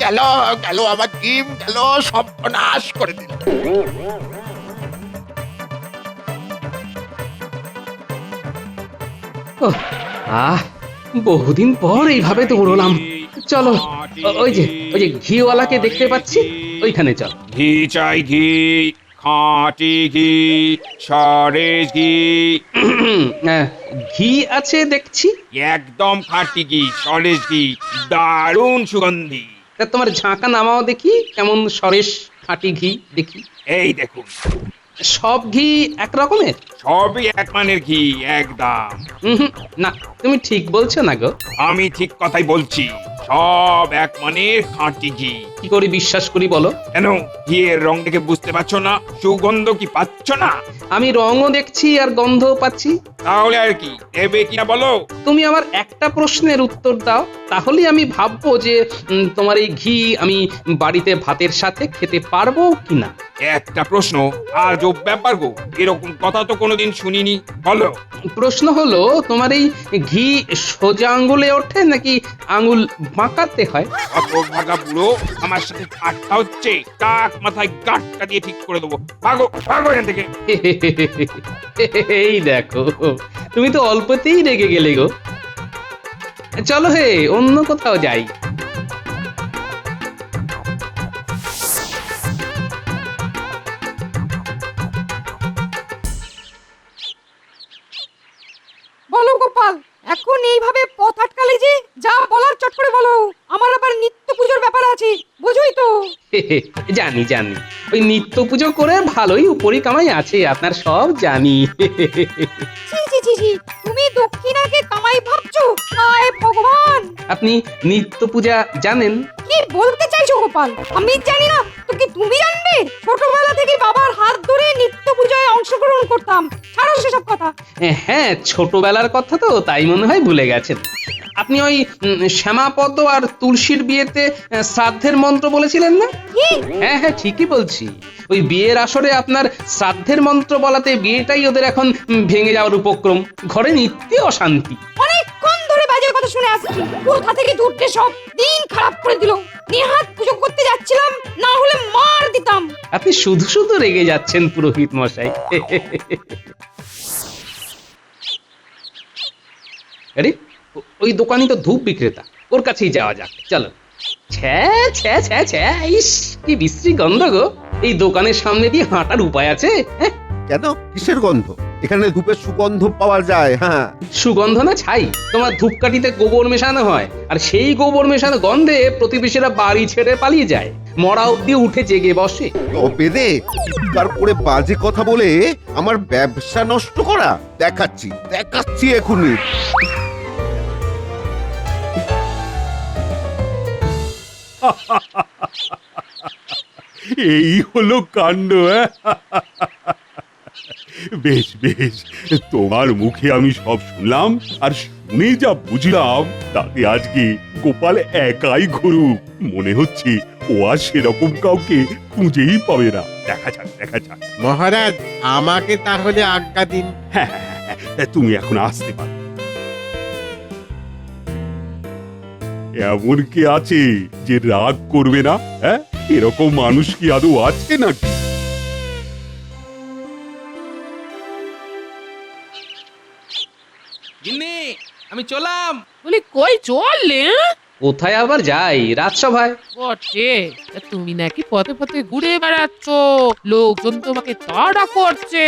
গেল গেল আবার ডিম গেল, সব নাশ করে দিল। বহুদিন পর এইভাবে দৌড়লাম। চলো, ওই যে ঘিওয়ালাকে দেখতে পাচ্ছি, ওইখানে চল। ঘি চাই, ঘি, খাঁটি ঘি, সরেস ঘি। ঘি আছে দেখছি। একদম খাঁটি ঘি, সরেস ঘি, দারুণ সুগন্ধি। তা তোমার ঝাঁকা নামাও দেখি, কেমন সরেস খাঁটি ঘি দেখি। এই দেখুন। সব ঘি এক রকমের? সবই এক মানের ঘি, একদম। না, তুমি ঠিক বলছো না গো। আমি ঠিক কথাই বলছি, সব এক মানের খাঁটি ঘি। কি করে বিশ্বাস করি বলো? কেন, ঘিয়ের রং দেখে বুঝতে পারছো না? সুগন্ধ কি পাচ্ছ না? আমি রঙও দেখছি আর গন্ধও পাচ্ছি। তাহলে আর কি, নেবে কিনা বলো? তুমি আমার একটা প্রশ্নের উত্তর দাও, তাহলেই আমি ভাববো যে তোমার এই ঘি আমি বাড়িতে ভাতের সাথে খেতে পারবো কিনা। একটা প্রশ্ন, আজব ব্যাপার গো, এরকম কথা তো কোনোদিন শুনিনি। বলো। প্রশ্ন হলো, তোমার এই ঘি সোজা আঙ্গুলে ওঠে নাকি আঙ্গুল বাঁকাতে হয়? অত ভাগা বুড়ো, আমার সাথে ঠাট্টা হচ্ছে? টাক মাথায় গাঁটটা দিয়ে ঠিক করে দেবো। ভাগো ভাগো এখান থেকে। এই দেখো, তুমি তো অল্পতেই রেগে গেলে গো। চলো হে, অন্য কোথাও যাই। বলো গোপাল, এখন এইভাবে পথ আটকালে যে, যা বলার চট করে বলো। আমার আবার নিত্য পুজোর ব্যাপার আছে, বুঝোই তো। জানি জানি, ওই নিত্য পুজো করে ভালোই উপরি কামাই আছে আপনার, সব জানি। ছি ছি ছি ছি, তুমি দক্ষিণাকে কামাই ভাবছো? হায় ভগবান! আপনি নিত্য পূজা জানেন? কি বলতে চাইছো গোপাল? আমি জানি না তো কি তুমি জানবে? ছোটবেলা থেকে বাবার হাত ধরে নিত্য পূজায় অংশগ্রহণ করতাম। ছাড়ো সেসব কথা। হ্যাঁ, ছোটবেলার কথা তো, তাই মনে হয় ভুলে গেছেন। আপনি ওই শ্যামাপদ আর তুলসীর বিয়েতে শ্রাদ্ধের মন্ত্র বলেছিলেন না? হ্যাঁ হ্যাঁ, ঠিকই বলছি। ওই বিয়ের আসরে আপনার শ্রাদ্ধের মন্ত্র বলাতে বিয়েটাই ওদের এখন ভেঙে যাওয়ার উপক্রম। ঘরে নিত্য অশান্তি। অনেকক্ষণ ধরে বাজে কথা শুনে আসছি, কোথা থেকে দূরতে সব দিন খারাপ করে দিল। নিহাত পুজো করতে যাচ্ছিলাম, না হলে মার দিতাম। আপনি শুধু শুধু রেগে যাচ্ছেন পুরোহিত মশাই। আরে, ওই দোকানি তো ধূপ বিক্রেতা, ওর কাছেই যাওয়া যাক, চলো। ছ্যা ছ্যা ছ্যা ছ্যা, ইস কি বিশ্রী গন্ধ গো। এই দোকানের সামনে দিয়ে হাঁটার উপায় আছে? কেন, কিসের গন্ধ? এখানে ধূপের সুগন্ধ পাওয়া যায়। হ্যাঁ, সুগন্ধ না ছাই? তোমার ধূপকাঠিতে গোবর মেশানো হয়, আর সেই গোবর মেশানো গন্ধে প্রতিবেশীরা বাড়ি ছেড়ে পালিয়ে যায়, মরা অব্দি উঠে জেগে বসে। তবে রে, তারপরে বাজে কথা বলে আমার ব্যবসা নষ্ট করা? দেখাচ্ছি দেখাচ্ছি এখনই। এই হলো কাণ্ড। বেশ বেশ, তোমার মুখে আমি সব শুনলাম, আর শুনে যা বুঝলাম তাতে আজকে গোপাল একাই ঘুরুক। মনে হচ্ছে ও আর সেরকম কাউকে খুঁজেই পাবে না। দেখা যাক দেখা যাক। মহারাজ, আমাকে তাহলে আজ্ঞা দিন। হ্যাঁ, তুমি এখন আসতে পারো। এমন কি আছে যে রাগ করবে না? হ্যাঁ, এরকম মানুষ কি আদৌ আছে নাকি? গিন্নি, আমি চলাম। বলি কই চললে? কোথায় আবার যাই? রাজসভায়। বটে, তা তুমি নাকি পথে পথে ঘুরে বেড়াচ্ছ, লোকজন তোমাকে তাড়া করছে,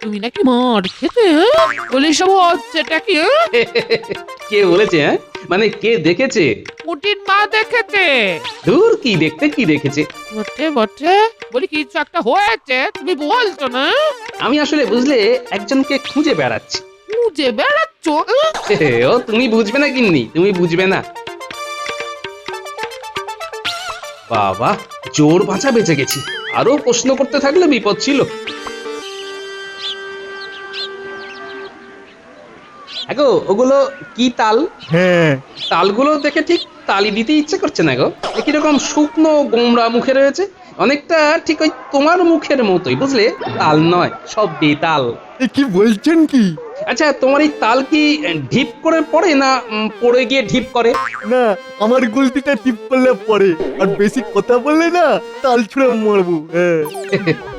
তুমি নাকি মার খেতে। বলি সব হচ্ছেটা কি? কে বলেছে? মানে কে দেখেছে? পুটির মা দেখেছে। দূর, কি দেখতে, কি দেখেছে? বটে বটে, বলি কিছু একটা হয়েছে, তুমি বলছো না? আমি আসলে বুঝলে একজনকে খুঁজে বেড়াচ্ছি। খুঁজে বেড়াচ্ছ ও তুমি বুঝবে না গিন্নি, তুমি বুঝবে না। বাবা, জোর বাঁচা বেঁচে গেছি, আরো প্রশ্ন করতে থাকলে বিপদ ছিল। গো ওগুলো কি তাল? হ্যাঁ, তালগুলো দেখে ঠিক তালি দিতে ইচ্ছে করছে না গো। কিরকম শুকনো গোমরা মুখে রয়েছে, অনেকটা ঠিক ওই তোমার মুখের মতোই, বুঝলে? তাল নয়, সব বেতাল। কি বলছেন কি? আচ্ছা, তোমার এই তাল কি ঢিপ করে পড়ে না পড়ে গিয়ে ঢিপ করে? না, আমার গুলতিটা টিপ করলে পরে, আর বেশি কথা বললে না তাল ছুঁড়ে মারবো।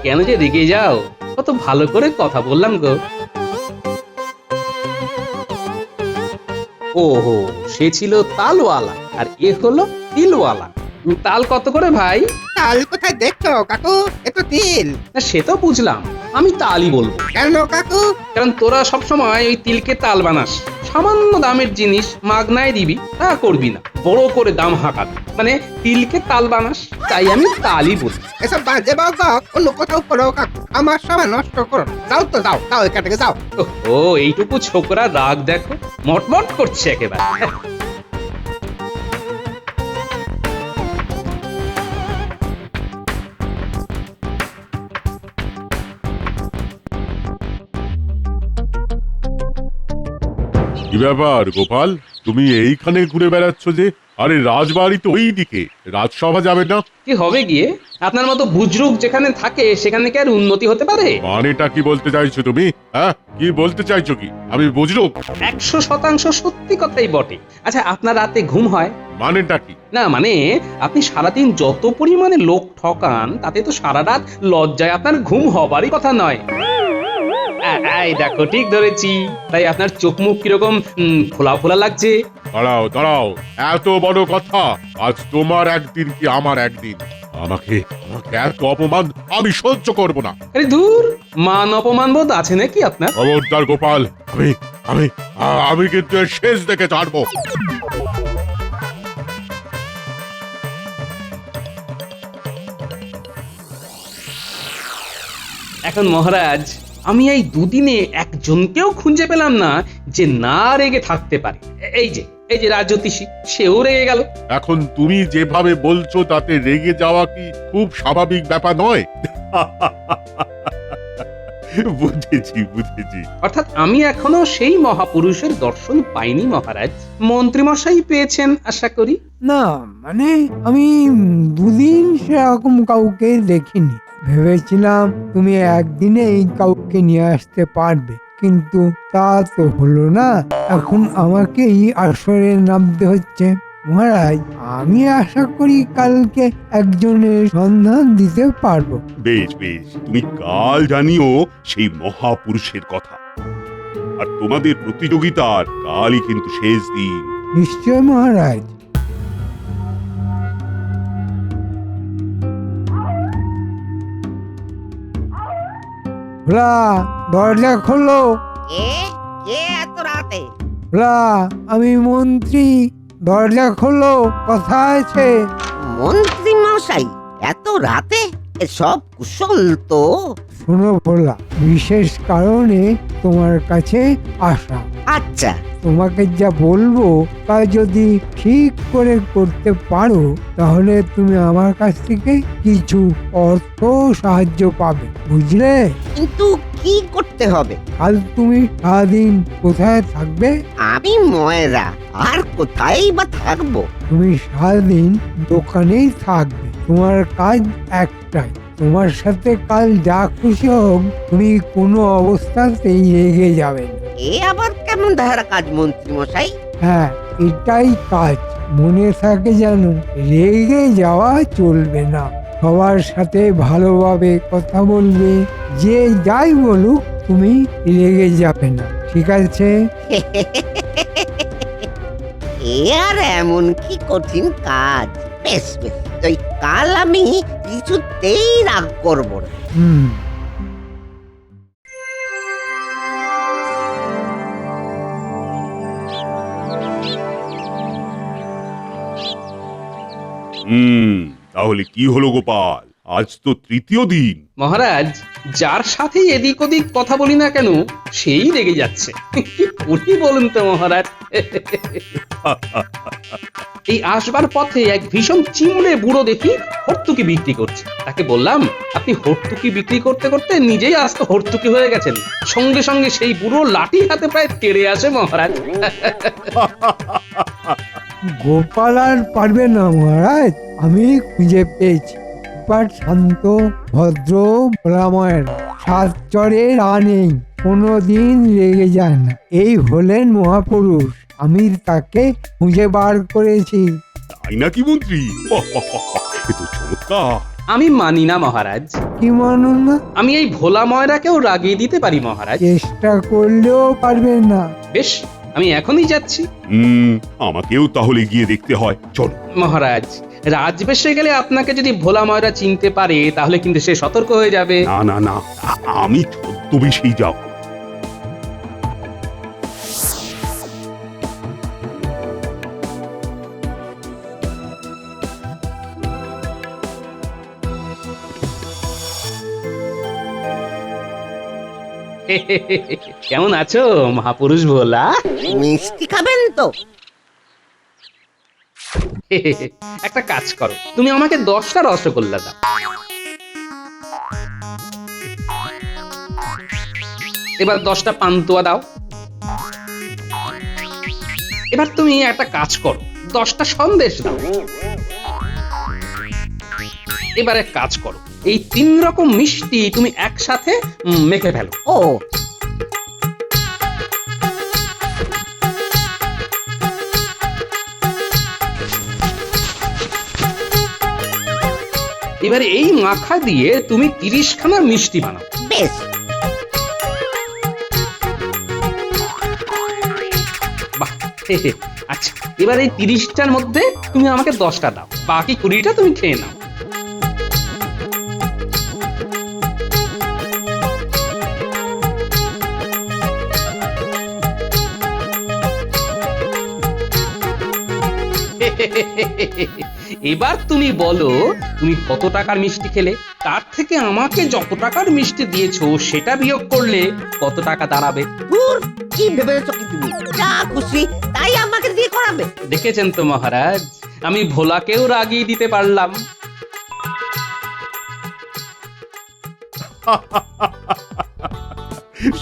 কেন যে রেগে যাও? কত ভালো করে কথা বললাম গো। ওহো, সে ছিল তালওয়ালা আর এ হলো তিলওয়ালা। তাল কত করে ভাই? তাল কোথায় দেখছো কাকু? এ তো তিল। না, সে তো বুঝলাম, আমি তালই বলবো। কেন কাকু? কারণ তোরা সবসময় ওই তিলকে তাল বানাস। সামান্য দামের জিনিস মাগনায় দিবি, তা করবি না, বড় করে দাম হাঁকাবি। মানে তিলকে তাল বানাস, তাই আমি তালই বলি। এসব বাজে বাবা অন্য কোথাও করো কাকু, আমার সময় নষ্ট করো। যাও তো, যাও যাও, এখান থেকে যাও। ও এইটুকু ছোকরা রাগ দেখো, মটমট করছে একেবারে। কি ব্যাপার গোপাল, তুমি এইখানে ঘুরে বেড়াচ্ছ যে? আরে রাজবাড়ি তো ওই দিকে, রাজসভা যাবে না? কি হবে গিয়ে? আপনার মতো বুজরুক যেখানে থাকে সেখানে কি আর উন্নতি হতে পারে? মানেটা কি বলতে চাইছো তুমি? হ্যাঁ, কি বলতে চাইছো কি? আমি বুঝলো 100% সত্যি কথাই বটে। আচ্ছা, আপনার রাতে ঘুম হয়? মানেটা কি? না মানে, আপনি সারাদিন যত পরিমাণে লোক ঠকান, তাতে তো সারা রাত লজ্জায় আপনার ঘুম হবারই কথা নয়। এই দেখো, ঠিক ধরেছি। তাই আপনার চোখ মুখ কিরকম ফোলা ফোলা লাগছে। দাঁড়াও দাঁড়াও, এত বড় কথা? আজ তোমার একদিন কি আমার একদিন? আমাকে আমাকে এত অপমান আমি সহ্য করব না। আরে দূর, মান অপমান বোধ আছে নাকি আপনার? খবরদার গোপাল, আমি আমি আমি কিন্তু এর শেষ দেখে ছাড়বো। এখন মহারাজ, আমি এই দুদিনে একজনকেও খুঁজে পেলাম না যে না রেগে থাকতে পারে। এই যে রাজজ্যোতিষী, সেও রেগে গেল। এখন তুমি যেভাবে বলছো তাতে রেগে যাওয়া কি খুব স্বাভাবিক ব্যাপার নয়? বুঝেছি বুঝেছি। অর্থাৎ আমি এখনো সেই মহাপুরুষের দর্শন পাইনি মহারাজ। মন্ত্রীমশাই পেয়েছেন আশা করি। না মানে, আমি দুদিন সেরকম কাউকে দেখিনি। ভেবেছিলাম তুমি একদিনেই কাউকে নিয়ে আসতে পারবে, কিন্তু তা তো হলো না। এখন আমাকেই আসরে নামতে হচ্ছে। মহারাজ, আমি আশা করি কালকে একজনের সন্ধান দিতে পারবো। বেশ বেশ, তুমি কাল জানিও সেই মহাপুরুষের কথা। আর তোমাদের প্রতিযোগিতার কালই কিন্তু শেষ দিন। নিশ্চয় মহারাজ। ভোলা, দরজা খোলো। কে কে এত রাতে? ভোলা, আমি মন্ত্রী, দরজা খোলো, কথা আছে। মন্ত্রী মশাই এত রাতে? সব কুশল তো? শোনো ভোলা, বিশেষ কারণে তোমার কাছে আসা। আচ্ছা, তোমাকে যা বলবো তা যদি ঠিক করে করতে পারো, তাহলে তুমি আমার কাছ থেকে কিছু অর্থ সাহায্য পাবে, বুঝলে? কিন্তু কি করতে হবে? কাল তুমি সারাদিন কোথায় থাকবে? আমি ময়রা, আর কোথায় বা থাকবো? তুমি সারাদিন দোকানেই থাকবে। তোমার কাজ একটাই, তোমার সাথে কাল যা খুশি হোক, তুমি কোনো অবস্থাতেই রেগে যাবে না। এ আবার কেমন ধারা কাজ মন্ত্রী মশাই? হ্যাঁ, এটাই কাজ। মনে থাকে জানো, রেগে যাওয়া চলবে না। সবার সাথে ভালোভাবে কথা বলবে, যে যাই বলুক তুমি রেগে যাবে না, ঠিক আছে? এ আর এমন কি কঠিন কাজ? বেশ বেশ, ওই কাল আমি কিছুতেই রাগ করবো না। হুম। তাহলে কি হলো গোপাল? আজ তো তৃতীয় দিন। মহারাজ, যার সাথে এদিক ওদিক কথা বলি না কেন সেই রেগে যাচ্ছে। কি করি বলুন তো মহারাজ। এই আসবার পথে এক ভীষণ চিমড়ে বুড়ো দেখি হর্তুকি বিক্রি করছে। তাকে বললাম, আপনি হর্তুকি বিক্রি করতে করতে নিজেই আস্ত হর্তুকি হয়ে গেছেন। সঙ্গে সঙ্গে সেই বুড়ো লাঠি হাতে প্রায় তেড়ে আসে মহারাজ। গোপাল আর পারবে না মহারাজ, আমি খুঁজে পেয়েছি। গোপাল শান্ত, ভদ্র, ভোলাময়ের, সাত চরে রা নেই, কোনোদিন রেগে যায় না। এই হলেন মহাপুরুষ, আমি তাকে খুঁজে বার করেছি। তাই নাকি মন্ত্রী? এ তো চমৎকার। আমি মানি না মহারাজ। কি মানুন না? আমি এই ভোলা ময়রাকেও রাগিয়ে দিতে পারি মহারাজ। চেষ্টা করলেও পারবেন না। বেশ, আমি এখনই যাচ্ছি। আমাকেও তাহলে গিয়ে দেখতে হয়, চলো। মহারাজ, রাজবেশে গেলে আপনাকে যদি ভোলা ময়রা চিনতে পারে তাহলে কিন্তু সে সতর্ক হয়ে যাবে। না না না, আমি ছদ্মবেশেই যাব। কেমন আছো মহাপুরুষ ভোলা? মিষ্টি খাবেন তো? একটা কাজ করো, তুমি আমাকে 10টা রসগোল্লা দাও। এবার 10টা পান্তুয়া দাও। এবার তুমি একটা কাজ করো, 10টা সন্দেশ দাও। এবার এক কাজ করো, এই 3 রকম মিষ্টি তুমি একসাথে মেখে ফেলো। ও, এবারে এই মাখা দিয়ে তুমি 30খানা মিষ্টি বানাও। বেশ। বাহ, আচ্ছা, এবার এই 30টার মধ্যে তুমি আমাকে 10টা দাও, বাকি 20টা তুমি খেয়ে নাও। এবার তুমি বলো, তুমি কত টাকার মিষ্টি খেলে? তার থেকে আমাকে যত টাকার মিষ্টি দিয়েছো সেটা বিয়োগ করলে কত টাকা দাঁড়াবে? দূর, কি ভেবেছো কি তুমি? যা খুশি তাই আমাকে দিয়ে করাবে। দেখেছেন তো মহারাজ, আমি ভোলাকেও রাগিয়ে দিতে পারলাম।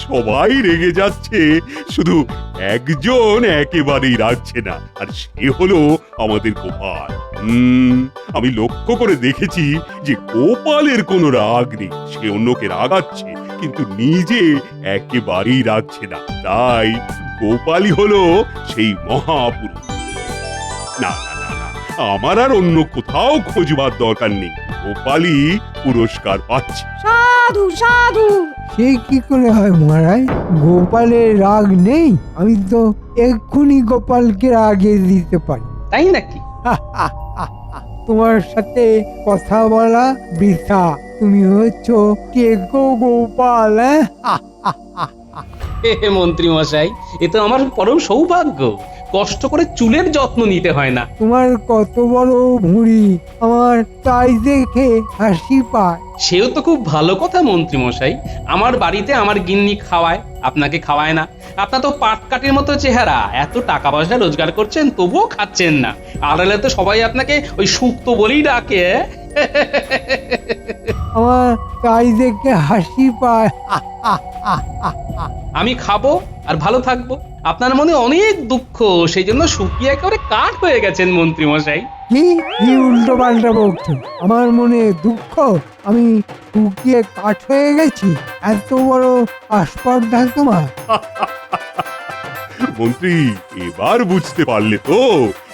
সবাই রেগে যাচ্ছে, শুধু একজন একেবারেই রাগছে না, আর সে হলো আমাদের গোপাল। আমি লক্ষ্য করে দেখেছি যে গোপালের কোনো রাগ নেই। সে অন্যকে রাগাচ্ছে কিন্তু নিজে একেবারেই রাগছে না। তাই গোপালই হলো সেই মহাপুরুষ। না না না না, আমার আর অন্য কোথাও খোঁজবার দরকার নেই। গোপালই পুরস্কার পাচ্ছে। সাধু সাধু। সে কি করে হয় মহারাজ? গোপালের রাগ নেই? আমি তো এক্ষুনি গোপালকে রাগিয়ে দিতে পারি। তাই নাকি? তোমার সাথে কথা বলা বৃথা। তুমি হচ্ছ টেকো গোপাল। মন্ত্রী মশাই, এ তো আমার পরম সৌভাগ্য। কষ্ট করে চুলের যত্ন নিতে হয় না। তোমার কত বড় ভুঁড়ি, আমার তাই দেখে হাসি পায়। সেও তো খুব ভালো কথা মন্ত্রী মশাই। আমার বাড়িতে আমার গিন্নি খাওয়ায়, আপনাকে খাওয়ায় না। আপনার তো পাটকাঠির মতো চেহারা, এত টাকা পয়সা রোজগার করছেন তবুও খাচ্ছেন না। আড়ালে তো সবাই আপনাকে ওই শুক্তো বলেই ডাকে। আমার তাই দেখে হাসি পায়। আমি খাবো আর ভালো থাকবো। আপনার মনে অনেক দুঃখ, সেই জন্য শুকিয়ে একেবারে কাঠ হয়ে গেছেন মন্ত্রী মশাই। কি উল্টো পাল্টা বলছো? আমার মনে দুঃখ? আমি শুকিয়ে কাঠ হয়ে গেছি? এত বড় আস্পর্ধা তোমার? মন্ত্রী, এবার বুঝতে পারলে তো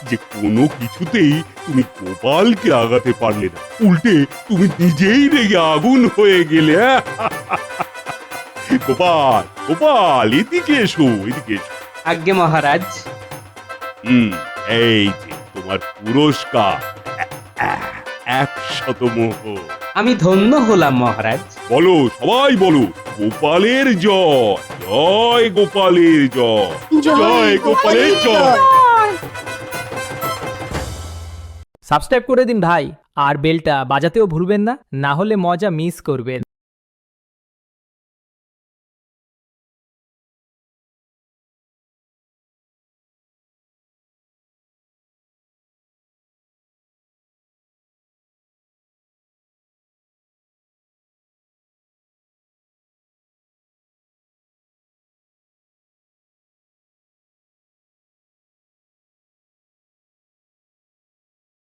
যে কোনো কিছুতেই তুমি গোপালকে আগাতে পারলে না, উল্টে তুমি নিজেই রেগে আগুন হয়ে গেলে। গোপাল, গোপাল, এদিকে এসো, এদিকে এসো। আজ্ঞে মহারাজ। এই যে তোমার পুরস্কার, 100 মোহর। আমি ধন্য হলাম মহারাজ। বলো, সবাই বলো, গোপালের জয়, জয় গোপালের জয়, জয় গোপালের জয়। সাবস্ক্রাইব করে দিন ভাই, আর বেলটা বাজাতেও ভুলবেন না, না হলে মজা মিস করবেন।